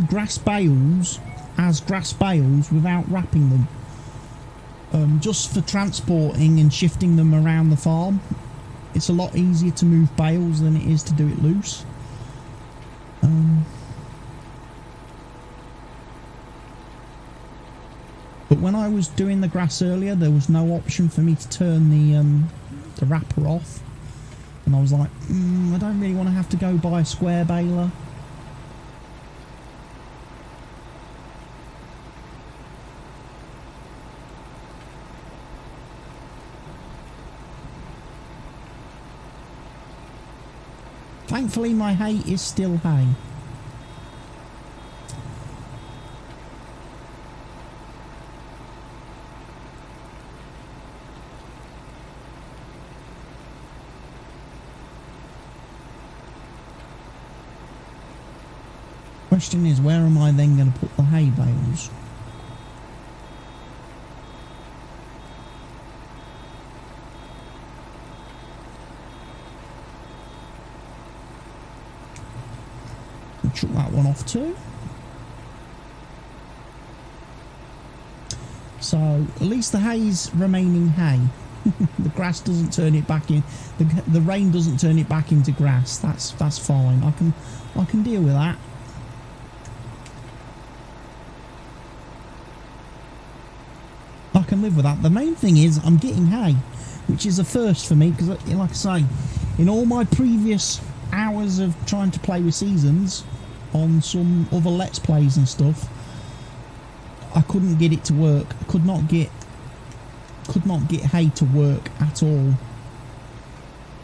S1: grass bales as grass bales without wrapping them. Just for transporting and shifting them around the farm. It's a lot easier to move bales than it is to do it loose. But when I was doing the grass earlier, there was no option for me to turn the wrapper off. And I was like, I don't really want to have to go buy a square baler. Thankfully, my hay is still hay. Question is, where am I then going to put the hay bales? I'll chuck that one off too. So at least the hay's remaining hay. The grass doesn't turn it back in. The rain doesn't turn it back into grass. That's fine. I can deal with that. I can live with that. The main thing is I'm getting hay, which is a first for me, because like I say, in all my previous hours of trying to play with seasons on some other let's plays and stuff, I couldn't get it to work. I could not get hay to work at all.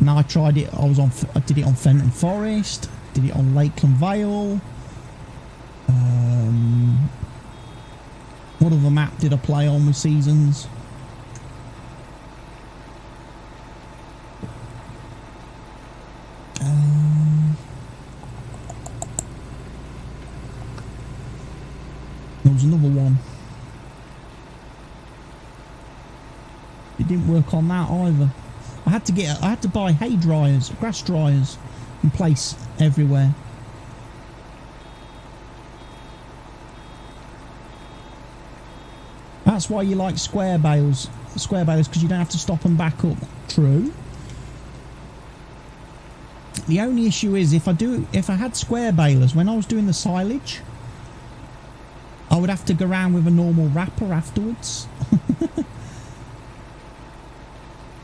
S1: Now I tried it. I did it on Fenton Forest, did it on Lakeland Vale. What other map did I play on with seasons? There was another one. It didn't work on that either. I had to buy hay dryers, grass dryers, in place everywhere. That's why you like square balers, because you don't have to stop and back up. True. The only issue is if I had square balers when I was doing the silage, I would have to go around with a normal wrapper afterwards.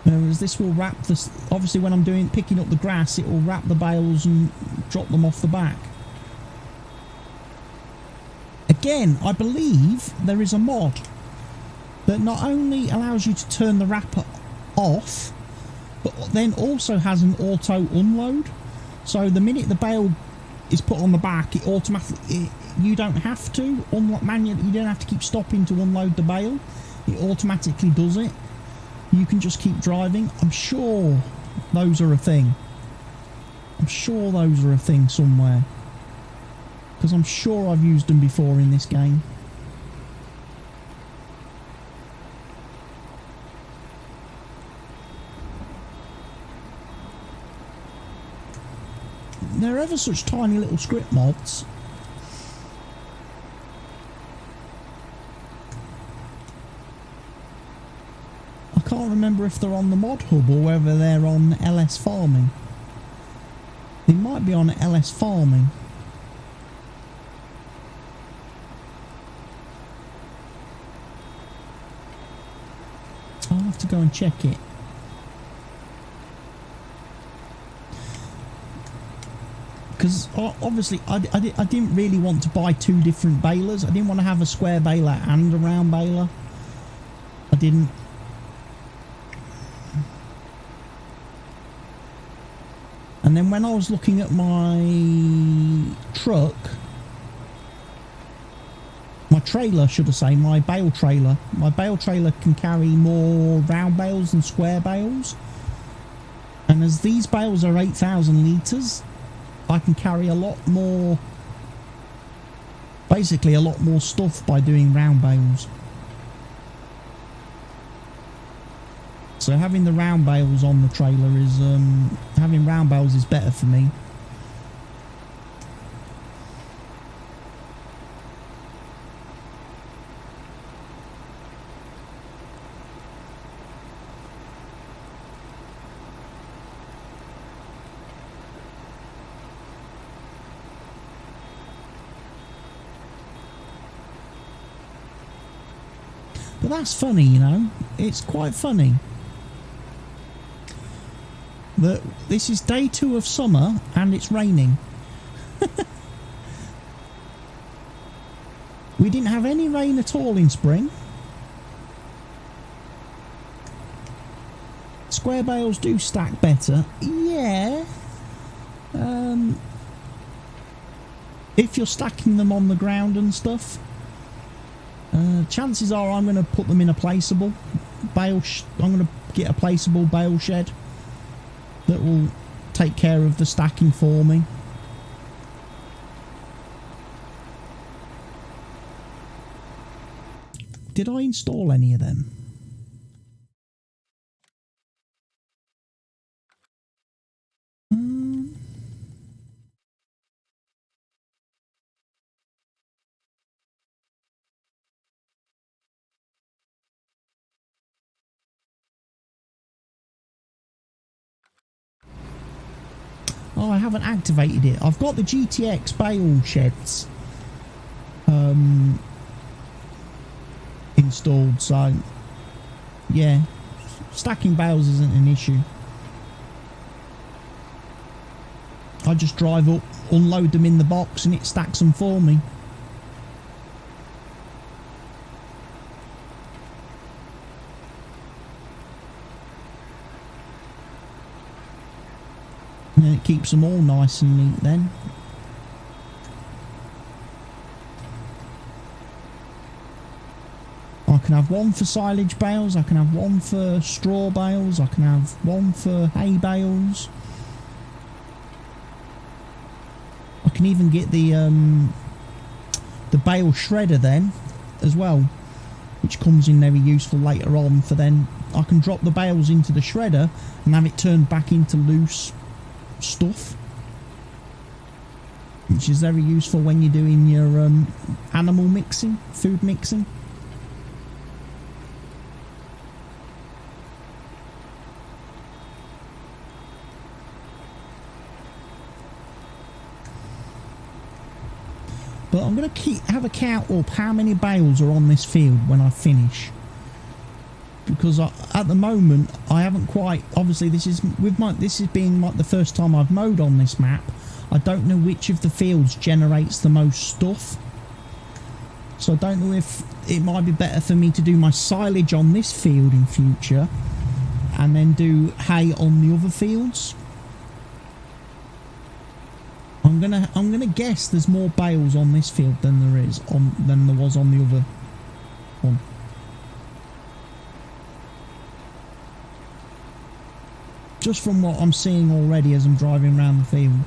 S1: Whereas this will wrap the. Obviously, when I'm picking up the grass, it will wrap the bales and drop them off the back. Again, I believe there is a mod that not only allows you to turn the wrapper off, but then also has an auto unload. So the minute the bale is put on the back, it automatically, you don't have to unlock manually. You don't have to keep stopping to unload the bale. It automatically does it. You can just keep driving. I'm sure those are a thing. I'm sure those are a thing somewhere, because I'm sure I've used them before in this game. They're ever such tiny little script mods. I can't remember if they're on the mod hub or whether they're on LS Farming. They might be on LS Farming. I'll have to go and check it. Because obviously I didn't really want to buy two different balers. I didn't want to have a square baler and a round baler. I didn't. And then when I was looking at my truck, My trailer, should I say, my bale trailer. My bale trailer can carry more round bales than square bales. And as these bales are 8,000 litres, I can carry a lot more, basically a lot more stuff by doing round bales. So having the round bales on the trailer is, having round bales is better for me. But that's funny, you know, it's quite funny that this is day 2 of summer and it's raining. We didn't have any rain at all in spring. Square bales do stack better, yeah. If you're stacking them on the ground and stuff. Chances are I'm going to put them in a placeable bale. I'm going to get a placeable bale shed that will take care of the stacking for me. Did I install any of them? Oh, I haven't activated it. I've got the GTX bale sheds installed, so yeah, stacking bales isn't an issue. I just drive up, unload them in the box, and it stacks them for me. And then it keeps them all nice and neat then. I can have one for silage bales, I can have one for straw bales, I can have one for hay bales. I can even get the bale shredder then as well, which comes in very useful later on. For then I can drop the bales into the shredder and have it turned back into loose stuff, which is very useful when you're doing your animal mixing, food mixing. But I'm going to have a count up how many bales are on this field when I finish, because at the moment I haven't quite. Obviously, this is being like the first time I've mowed on this map. I don't know which of the fields generates the most stuff, so I don't know if it might be better for me to do my silage on this field in future, and then do hay on the other fields. I'm gonna guess there's more bales on this field than there was on the other one. Just from what I'm seeing already as I'm driving around the field.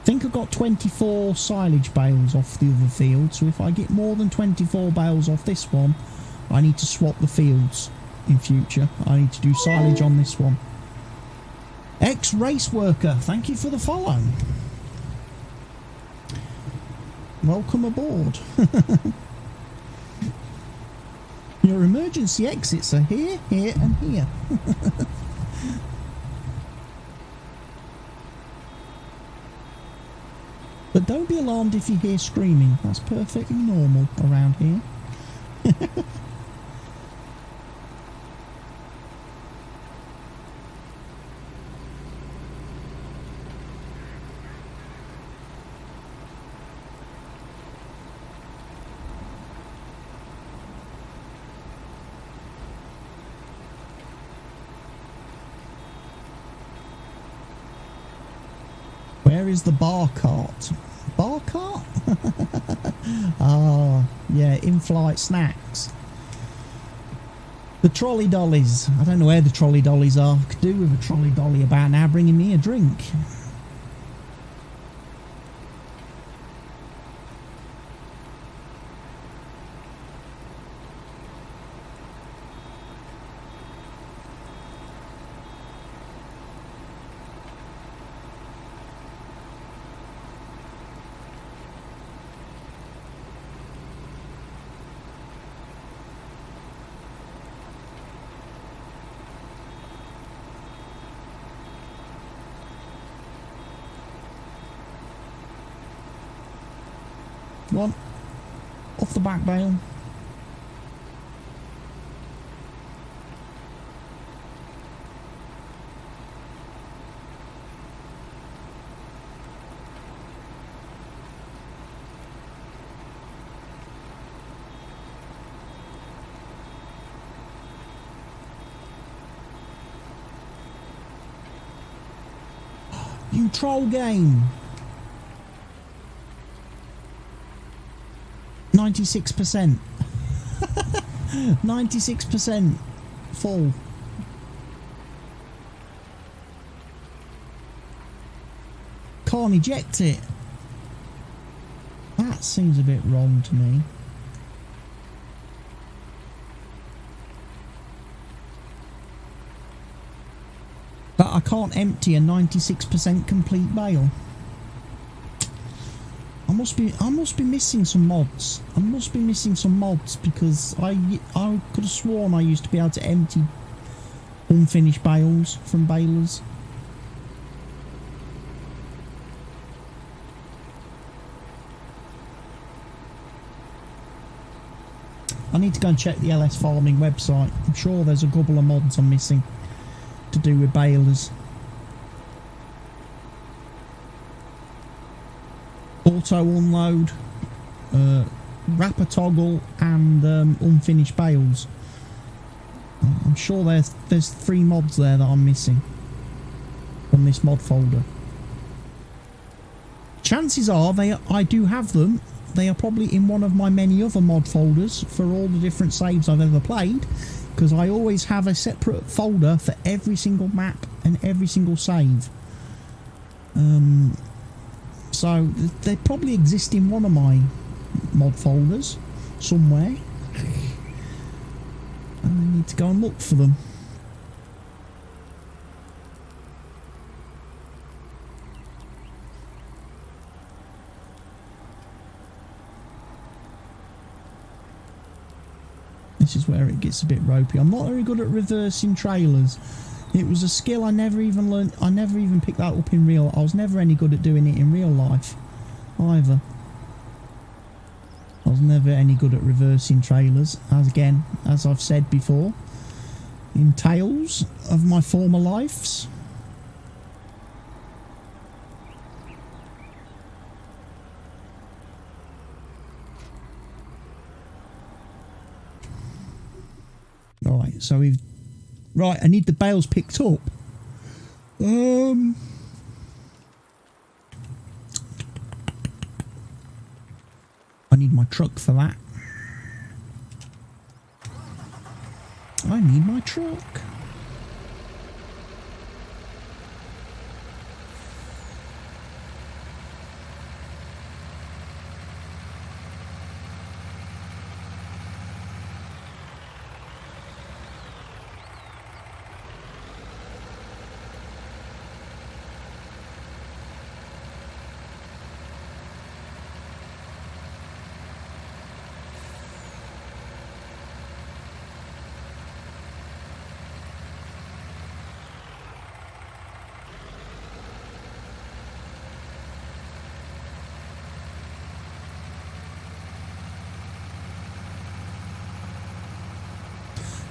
S1: I think I got 24 silage bales off the other field, so if I get more than 24 bales off this one, I need to swap the fields in future. I need to do silage on this one. Ex-race worker, thank you for the follow. Welcome aboard. Your emergency exits are here, here and here. But don't be alarmed if you hear screaming. That's perfectly normal around here. Where is the bar cart? Bar cart? Ah, yeah, in-flight snacks. The trolley dollies. I don't know where the trolley dollies are. Could do with a trolley dolly about now bringing me a drink. One off the back bale. You troll game. 96%. 96% full. Can't eject it. That seems a bit wrong to me. But I can't empty a 96% complete bale. I must be missing some mods. I must be missing some mods because I could have sworn I used to be able to empty unfinished bales from balers. I need to go and check the LS Farming website. I'm sure there's a couple of mods I'm missing to do with balers. Auto unload, wrapper toggle, and unfinished bales. I'm sure there's 3 mods there that I'm missing on this mod folder. Chances are I do have them. They are probably in one of my many other mod folders for all the different saves I've ever played, because I always have a separate folder for every single map and every single save. So they probably exist in one of my mod folders somewhere. And I need to go and look for them. This is where it gets a bit ropey. I'm not very good at reversing trailers. It was a skill I never even learned. I never even picked that up in real. I was never any good at doing it in real life either. I was never any good at reversing trailers, as I've said before in tales of my former lives. Right, so we've... Right, I need the bales picked up. I need my truck for that. I need my truck.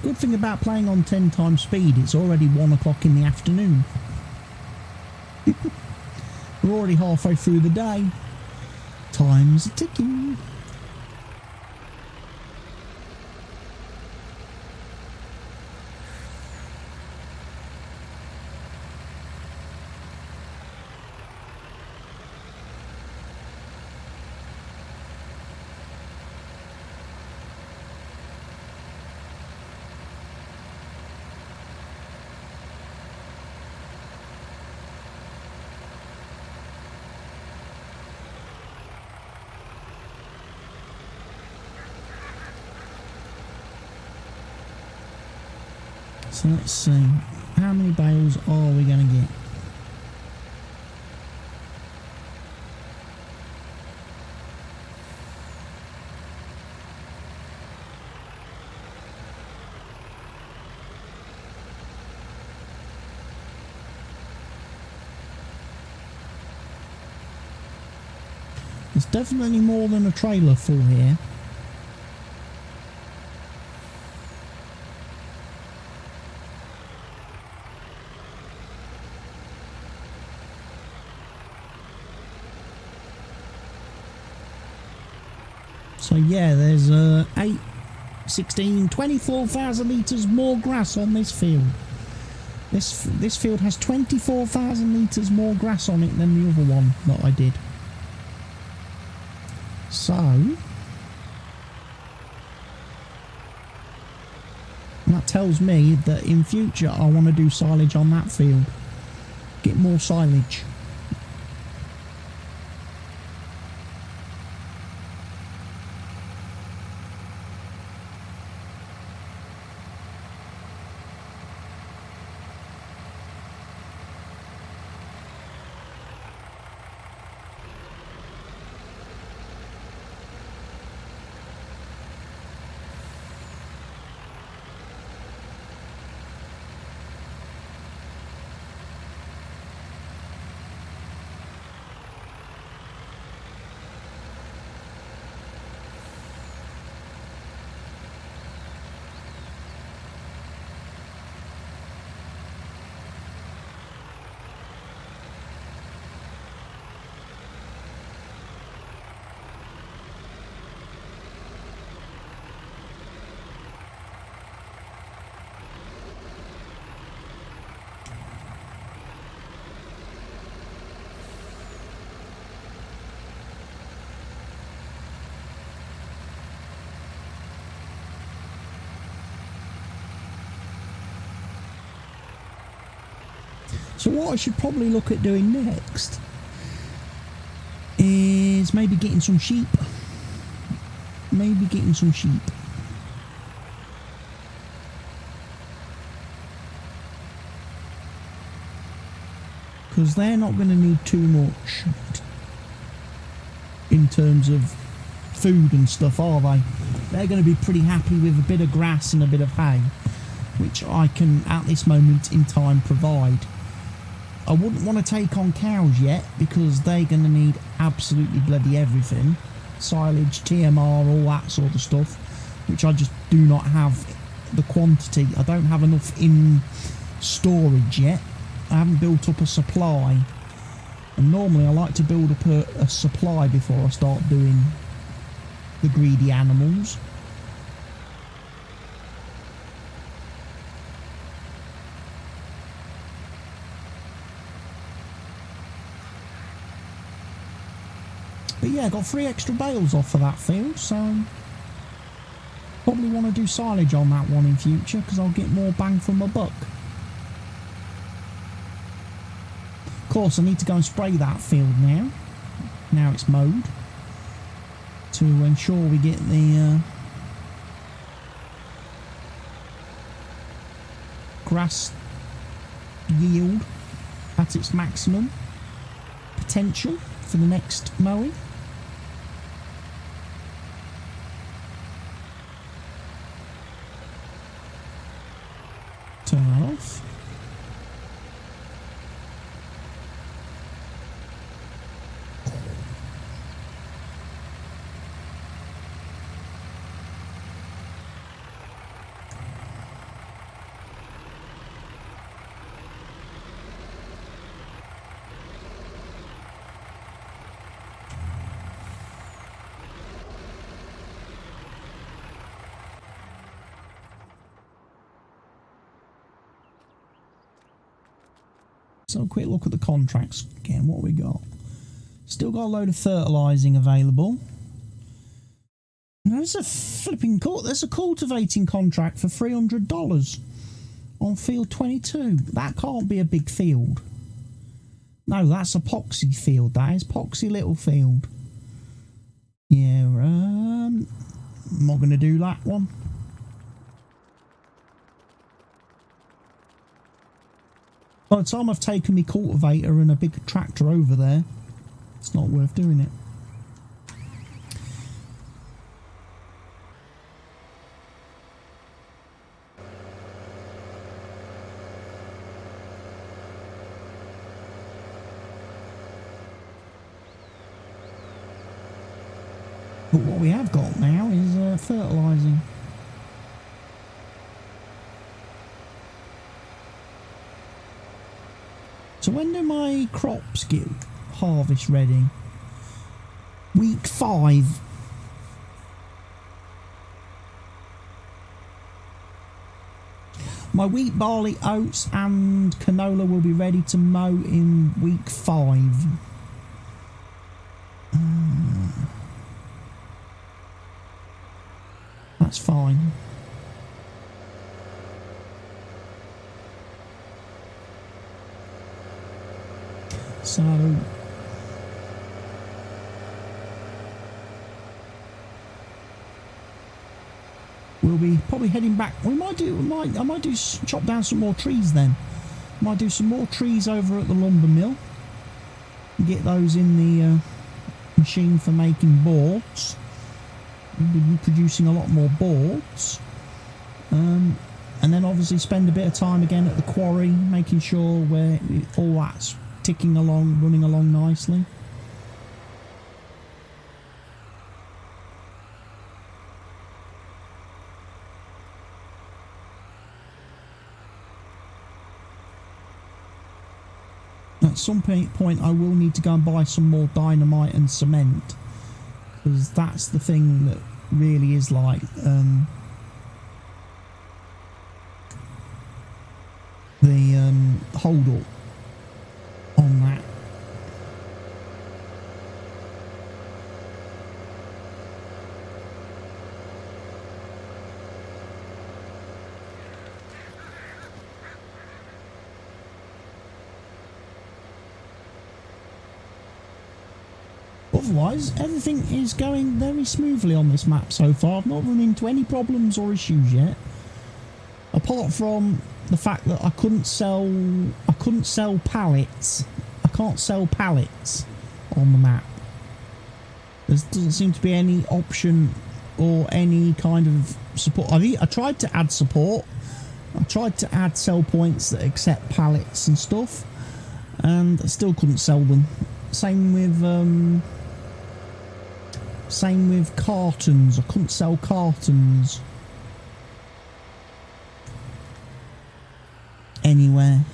S1: Good thing about playing on 10 times speed, it's already 1 o'clock in the afternoon. We're already halfway through the day. Time's ticking. So let's see, how many bales are we going to get? There's definitely more than a trailer full here. So yeah, there's 8, 16, 24,000 litres more grass on this field. This field has 24,000 litres more grass on it than the other one that I did. So that tells me that in future I want to do silage on that field. Get more silage. So what I should probably look at doing next is maybe getting some sheep. Because they're not going to need too much in terms of food and stuff, are they? They're going to be pretty happy with a bit of grass and a bit of hay, which I can at this moment in time provide. I wouldn't want to take on cows yet because they're going to need absolutely bloody everything. Silage, TMR, all that sort of stuff, which I just do not have the quantity. I don't have enough in storage yet. I haven't built up a supply. And normally I like to build up a supply before I start doing the greedy animals. But yeah, I got 3 extra bales off of that field, so probably want to do silage on that one in future because I'll get more bang for my buck. Of course, I need to go and spray that field now it's mowed, to ensure we get the grass yield at its maximum potential for the next mowing. Turn that off. So a quick look at the contracts again. What we got? Still got a load of fertilising available. There's a flipping there's a cultivating contract for $300 on field 22. That can't be a big field. No, that's a poxy field. That is poxy little field. Yeah, I'm not going to do that one. By the time I've taken my cultivator and a big tractor over there, it's not worth doing it. But what we have got now is fertilising. So when do my crops get harvest ready? Week 5. My wheat, barley, oats and canola will be ready to mow in week 5. That's fine. So we'll be probably heading back. I might chop down some more trees then. Might do some more trees over at the lumber mill. Get those in the machine for making boards. We'll be producing a lot more boards. And then obviously spend a bit of time again at the quarry, making sure where all that's ticking along, running along nicely. At some point I will need to go and buy some more dynamite and cement, because that's the thing that really is like the hold up on that. Otherwise, everything is going very smoothly on this map so far. I've not run into any problems or issues yet, apart from the fact that I couldn't sell pallets. I can't sell pallets on the map. There doesn't seem to be any option or any kind of support. I tried to add support. I tried to add sell points that accept pallets and stuff, and I still couldn't sell them. Same with cartons. I couldn't sell cartons anywhere.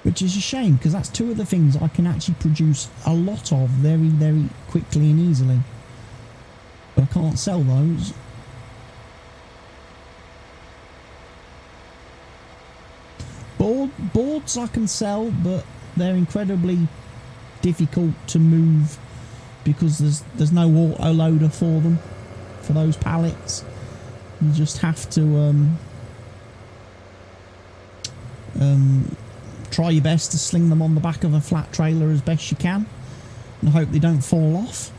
S1: Which is a shame, because that's two of the things I can actually produce a lot of very, very quickly and easily. But I can't sell those. Boards I can sell, but they're incredibly difficult to move because there's no auto loader for them, for those pallets. You just have to try your best to sling them on the back of a flat trailer as best you can and hope they don't fall off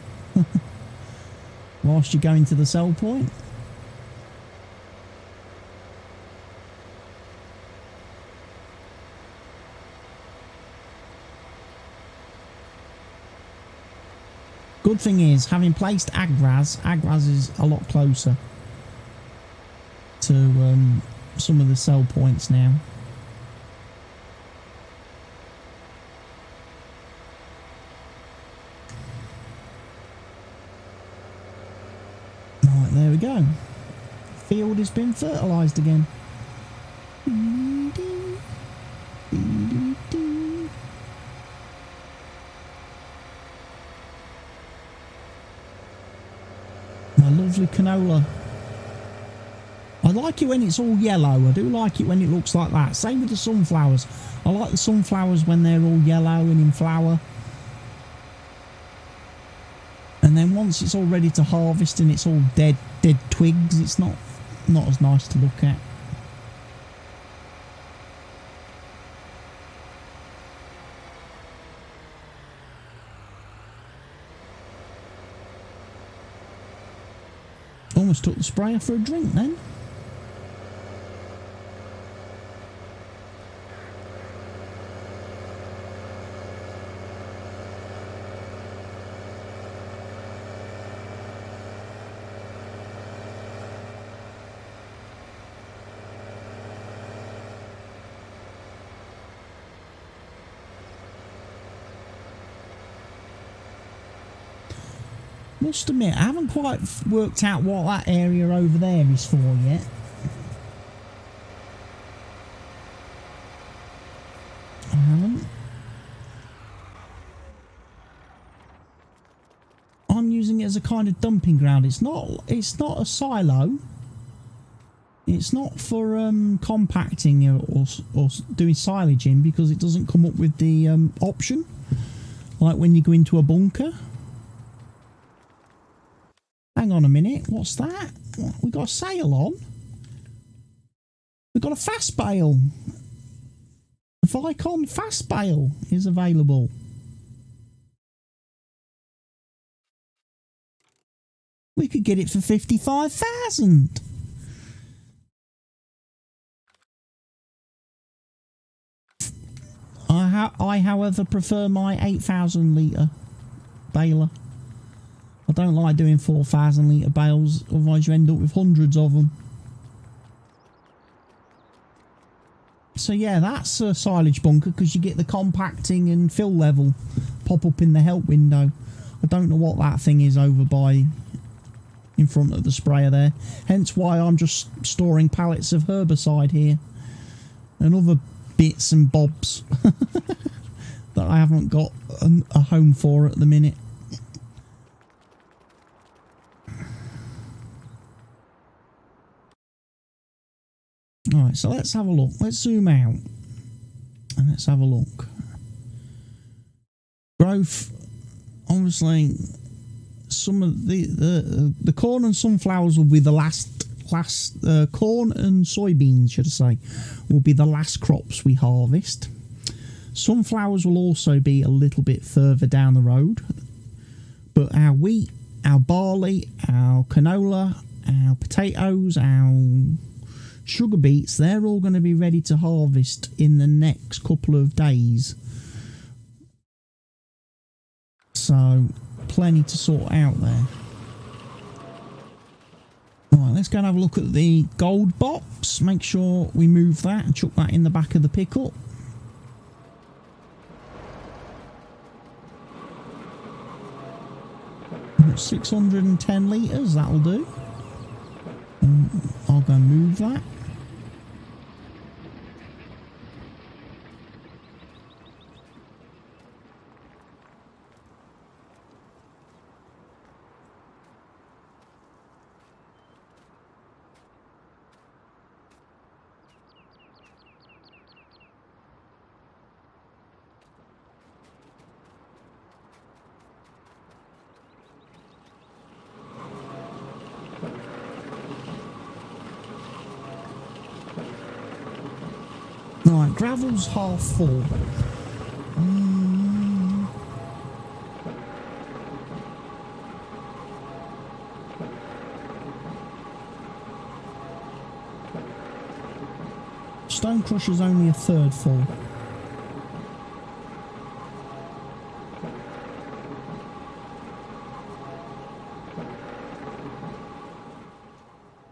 S1: whilst you're going to the sell point. Good thing is, having placed Agraz is a lot closer to some of the sell points now. Right, there we go. Field has been fertilised again. Lovely canola. I like it when it's all yellow. I do like it when it looks like that. Same with the sunflowers. I like the sunflowers when they're all yellow and in flower. And then once it's all ready to harvest and it's all dead twigs, it's not as nice to look at. almost took the sprayer for a drink then. Must admit, I haven't quite worked out what that area over there is for yet. I haven't. I'm using it as a kind of dumping ground. It's not a silo. It's not for compacting or doing silage in, because it doesn't come up with the option, like when you go into a bunker. Hang on a minute, what's that? We got a sail on. We've got a fast bale. A Vicon fast bale is available. We could get it for 55,000. I, however, prefer my 8,000 litre baler. I don't like doing 4,000 litre bales, otherwise you end up with hundreds of them. So yeah, that's a silage bunker, because you get the compacting and fill level pop up in the help window. I don't know what that thing is over by in front of the sprayer there. Hence why I'm just storing pallets of herbicide here and other bits and bobs that I haven't got a home for at the minute. Alright, so let's have a look. Let's zoom out and let's have a look. Growth, obviously, some of the corn and sunflowers will be the last corn and soybeans, should I say, will be the last crops we harvest. Sunflowers will also be a little bit further down the road, but our wheat, our barley, our canola, our potatoes, our sugar beets, they're all going to be ready to harvest in the next couple of days. So plenty to sort out there. Alright, let's go and have a look at the gold box. Make sure we move that and chuck that in the back of the pickup. Got 610 litres, that'll do. I'll go and move that. Right, gravel's half full. Stone crusher's only a third full.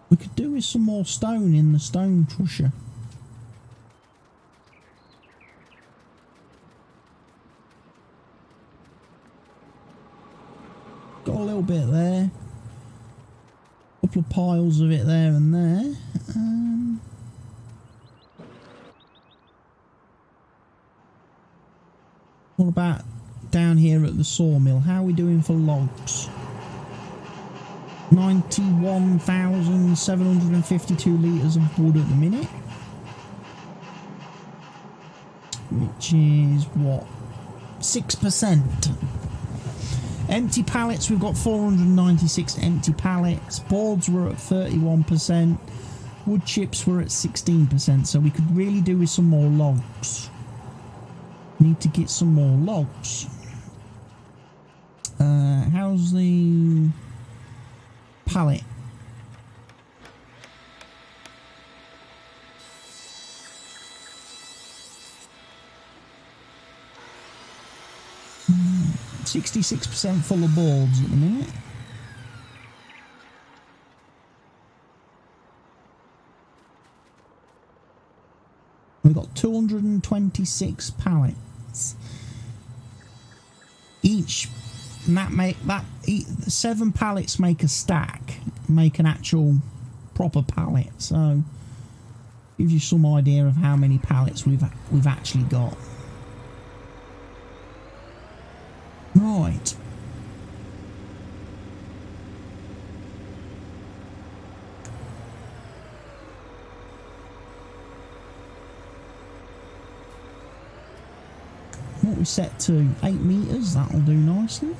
S1: We could do with some more stone in the stone crusher. Got a little bit there. A couple of piles of it there and there. What about down here at the sawmill? How are we doing for logs? 91,752 litres of wood at the minute. Which is what? 6%. Empty pallets, we've got 496 empty pallets. Boards were at 31%. Wood chips were at 16%. So we could really do with some more logs. Need to get some more logs. How's the pallet? 66% full of boards at the minute. We've got 226 pallets. Each, and that 7 pallets make a stack, make an actual proper pallet. So gives you some idea of how many pallets we've actually got. Right. What we set to 8 meters, that'll do nicely.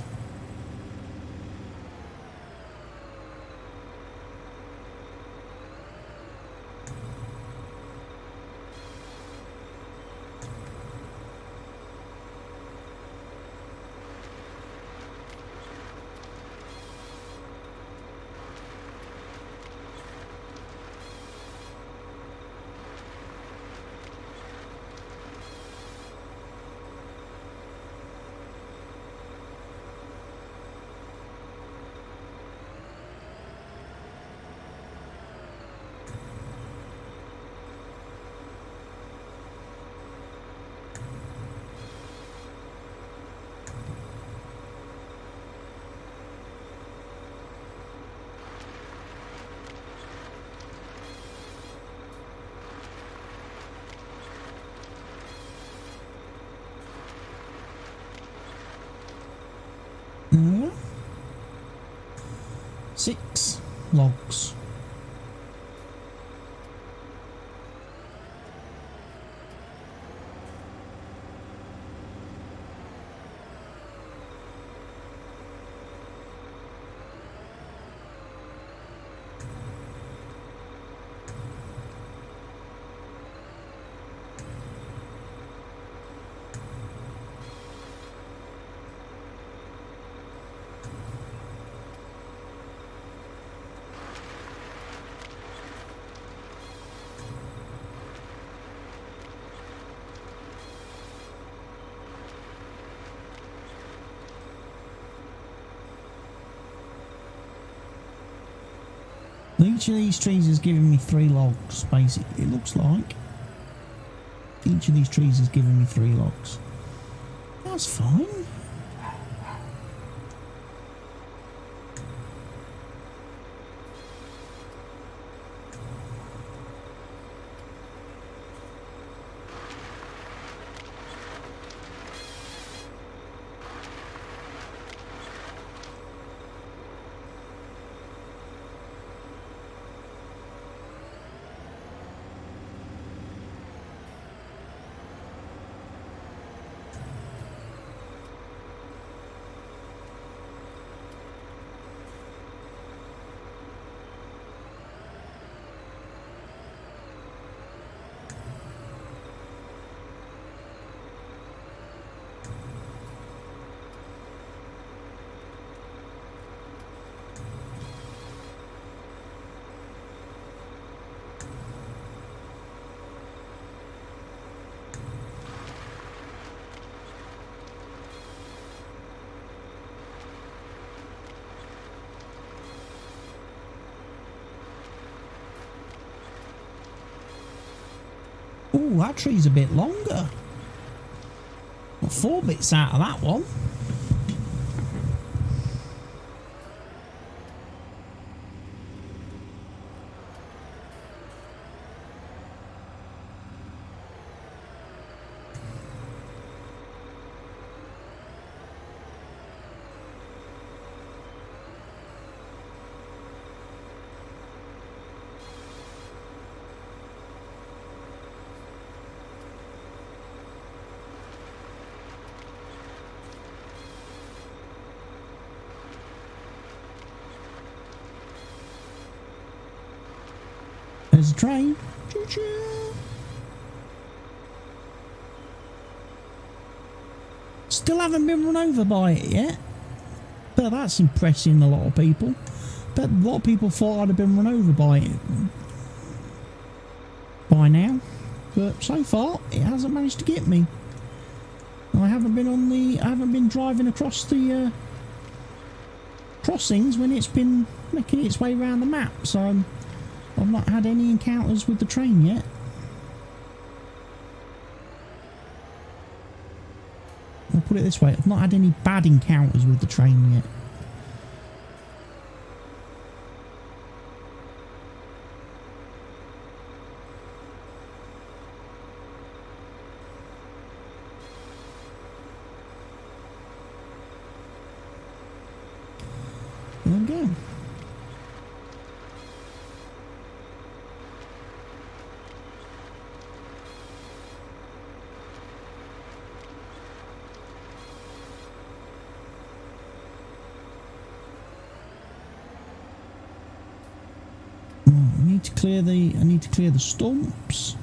S1: There we are. 6 logs. Each of these trees is giving me 3 logs, basically, it looks like. Each of these trees is giving me 3 logs. That's fine. Oh, that tree's a bit longer. Got 4 bits out of that one. There's a train. Choo-choo. Still haven't been run over by it yet. But that's impressing a lot of people. But a lot of people thought I'd have been run over by it by now. But so far, it hasn't managed to get me. I haven't been driving across the crossings when it's been making its way around the map, so I've not had any encounters with the train yet. I'll put it this way, I've not had any bad encounters with the train yet. There we go. I need to clear the stumps.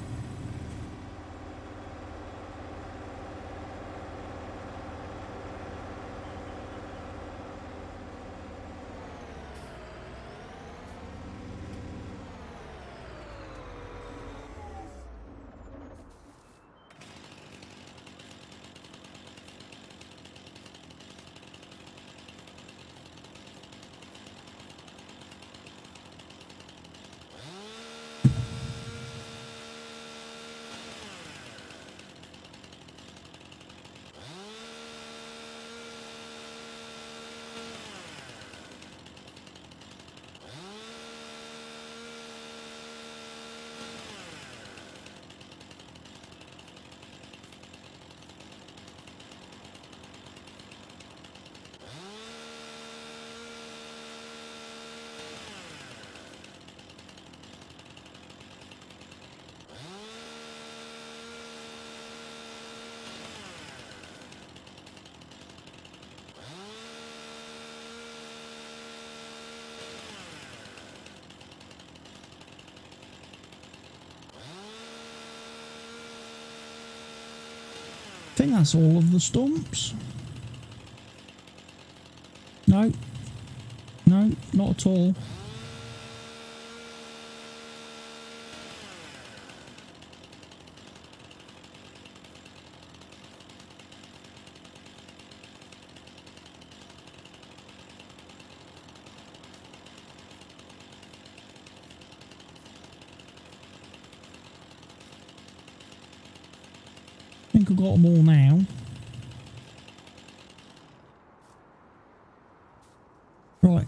S1: I think that's all of the stumps. No. No, not at all. I think I've got them all now. Right.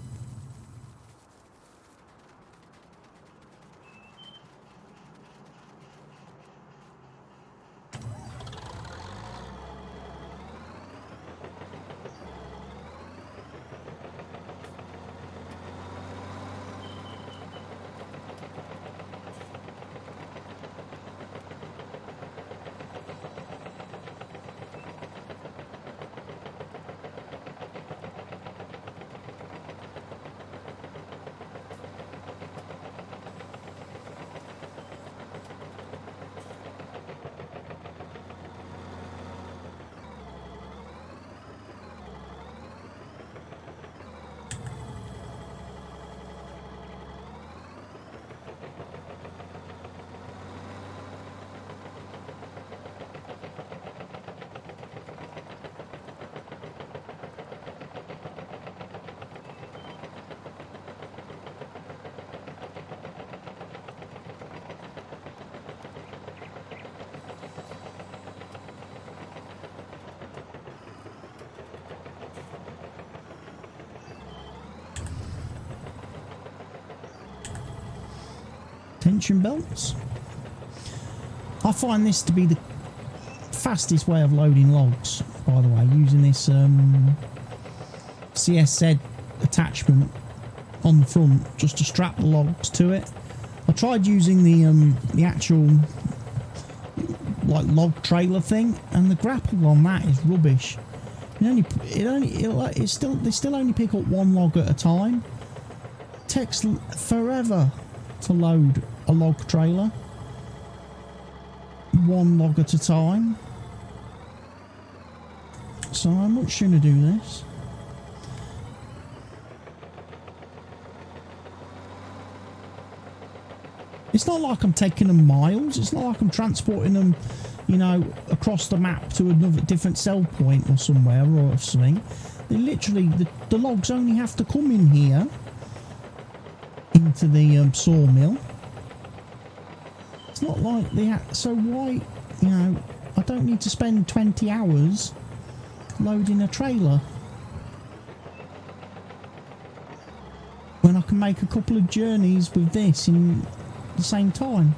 S1: Tension belts. I find this to be the fastest way of loading logs, by the way, using this CSZ attachment on the front just to strap the logs to it. I tried using the actual like log trailer thing, and the grapple on that is rubbish. They still only pick up one log at a time. It takes forever to load a log trailer, one log at a time. So I'm much going to do this. It's not like I'm taking them miles. It's not like I'm transporting them, you know, across the map to another different sell point or somewhere or something. They literally, the logs only have to come in here into the sawmill. It's not like so why, you know, I don't need to spend 20 hours loading a trailer when I can make a couple of journeys with this in the same time.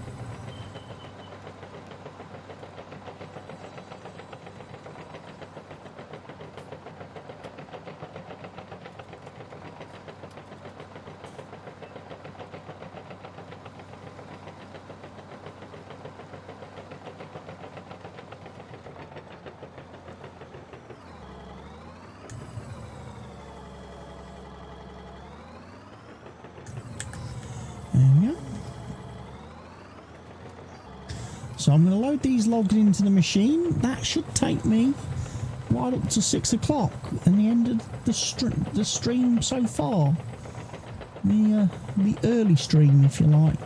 S1: So I'm going to load these logs into the machine. That should take me right up to 6 o'clock and the end of the stream so far. The early stream, if you like.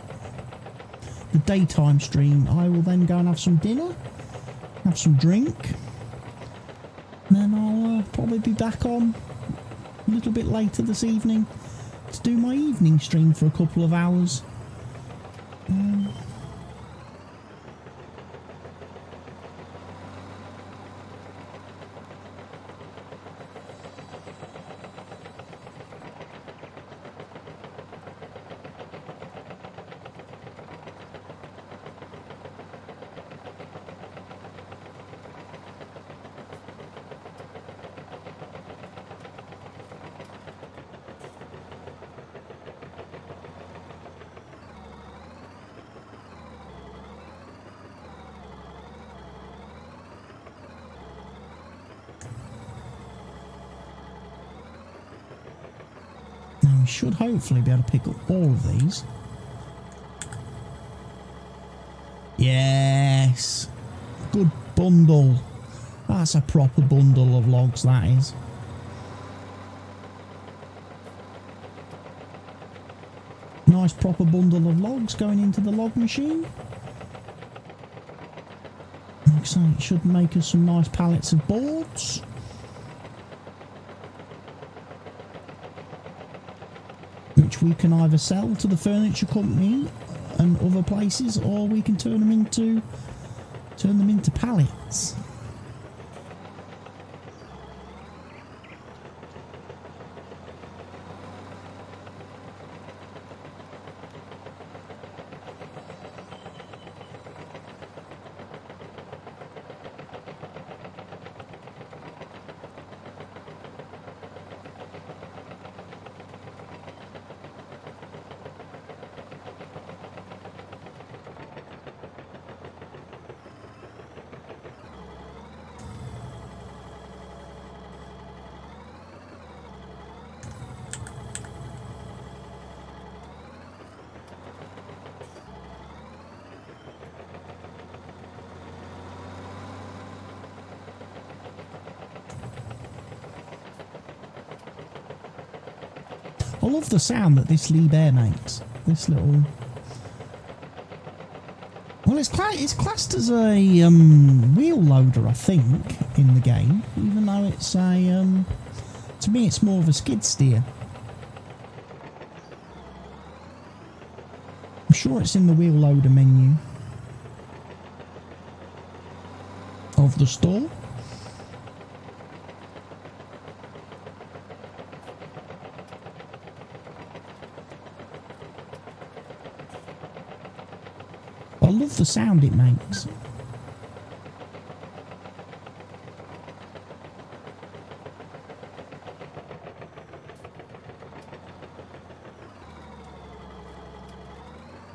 S1: The daytime stream. I will then go and have some dinner, have some drink, and then I'll probably be back on a little bit later this evening to do my evening stream for a couple of hours. We should hopefully be able to pick up all of these. Yes! Good bundle. That's a proper bundle of logs, that is. Nice proper bundle of logs going into the log machine. So it should make us some nice pallets of boards. Which we can either sell to the furniture company and other places, or we can turn them into pallets. I love the sound that this Lee Bear makes. This little... Well, it's classed as a wheel loader, I think, in the game. Even though it's a... to me, it's more of a skid steer. I'm sure it's in the wheel loader menu of the store. I love the sound it makes.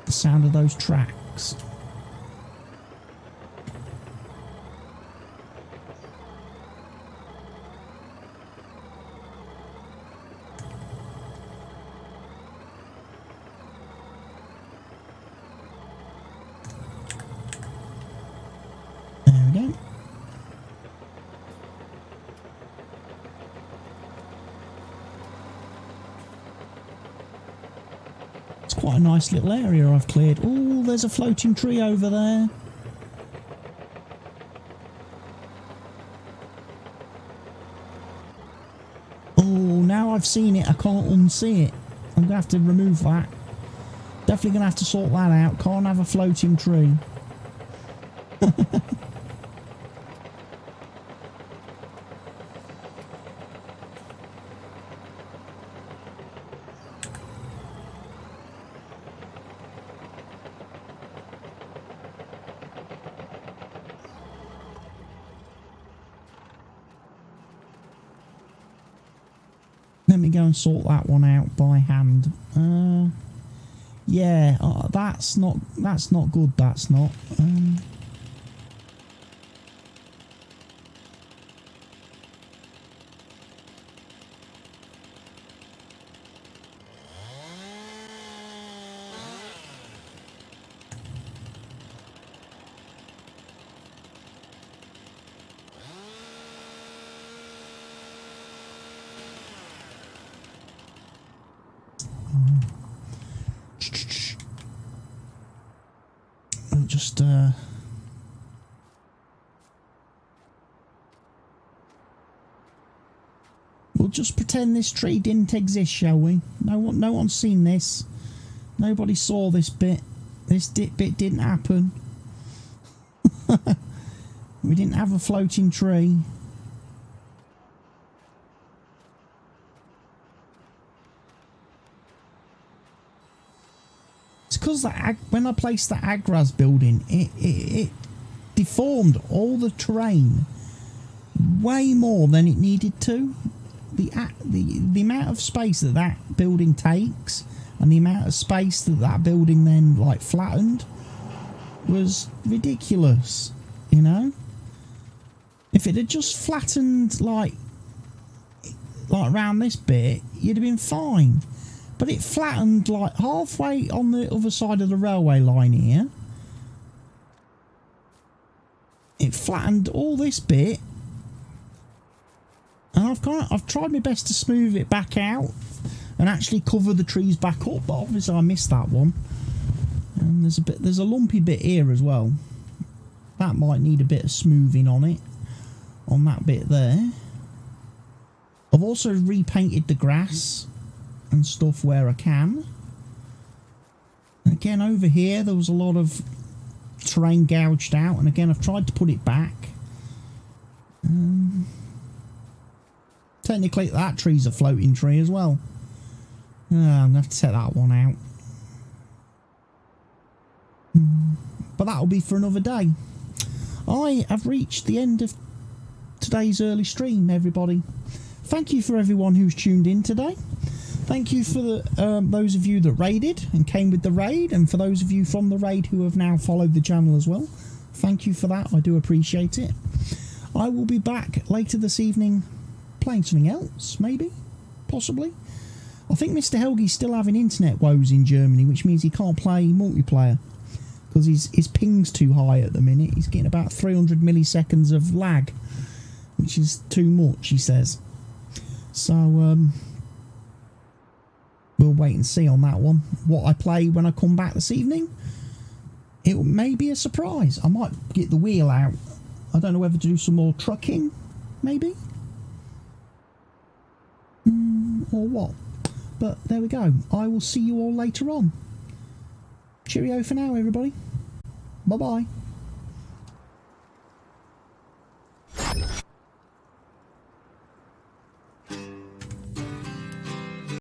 S1: The sound of those tracks. It's quite a nice little area I've cleared. Oh, there's a floating tree over there. Oh, now I've seen it. I can't unsee it. I'm going to have to remove that. Definitely going to have to sort that out. Can't have a floating tree. Let me go and sort that one out by hand. Yeah, that's not good. That's not. Just we'll just pretend this tree didn't exist, shall we? No one's seen this. Nobody saw this bit. This bit didn't happen. We didn't have a floating tree. Because when I placed the Agraz building, it deformed all the terrain way more than it needed to. The amount of space that building takes and the amount of space that building then like flattened was ridiculous, you know. If it had just flattened like around this bit, you'd have been fine. But it flattened like halfway on the other side of the railway line here. It flattened all this bit. And I've tried my best to smooth it back out and actually cover the trees back up, but obviously I missed that one. And there's a lumpy bit here as well. That might need a bit of smoothing on it. On that bit there. I've also repainted the grass and stuff where I can. And again, over here there was a lot of terrain gouged out, and again I've tried to put it back. Technically that tree's a floating tree as well. I'm gonna have to set that one out. But that'll be for another day. I have reached the end of today's early stream, everybody. Thank you for everyone who's tuned in today. Thank you for those of you that raided and came with the raid, and for those of you from the raid who have now followed the channel as well. Thank you for that. I do appreciate it. I will be back later this evening playing something else, maybe, possibly. I think Mr. Helgi's still having internet woes in Germany, which means he can't play multiplayer because his ping's too high at the minute. He's getting about 300 milliseconds of lag, which is too much, he says. So, we'll wait and see on that one. What I play when I come back this evening, it may be a surprise. I might get the wheel out. I don't know whether to do some more trucking, maybe, or what. But there we go. I will see you all later on. Cheerio for now, everybody. Bye-bye.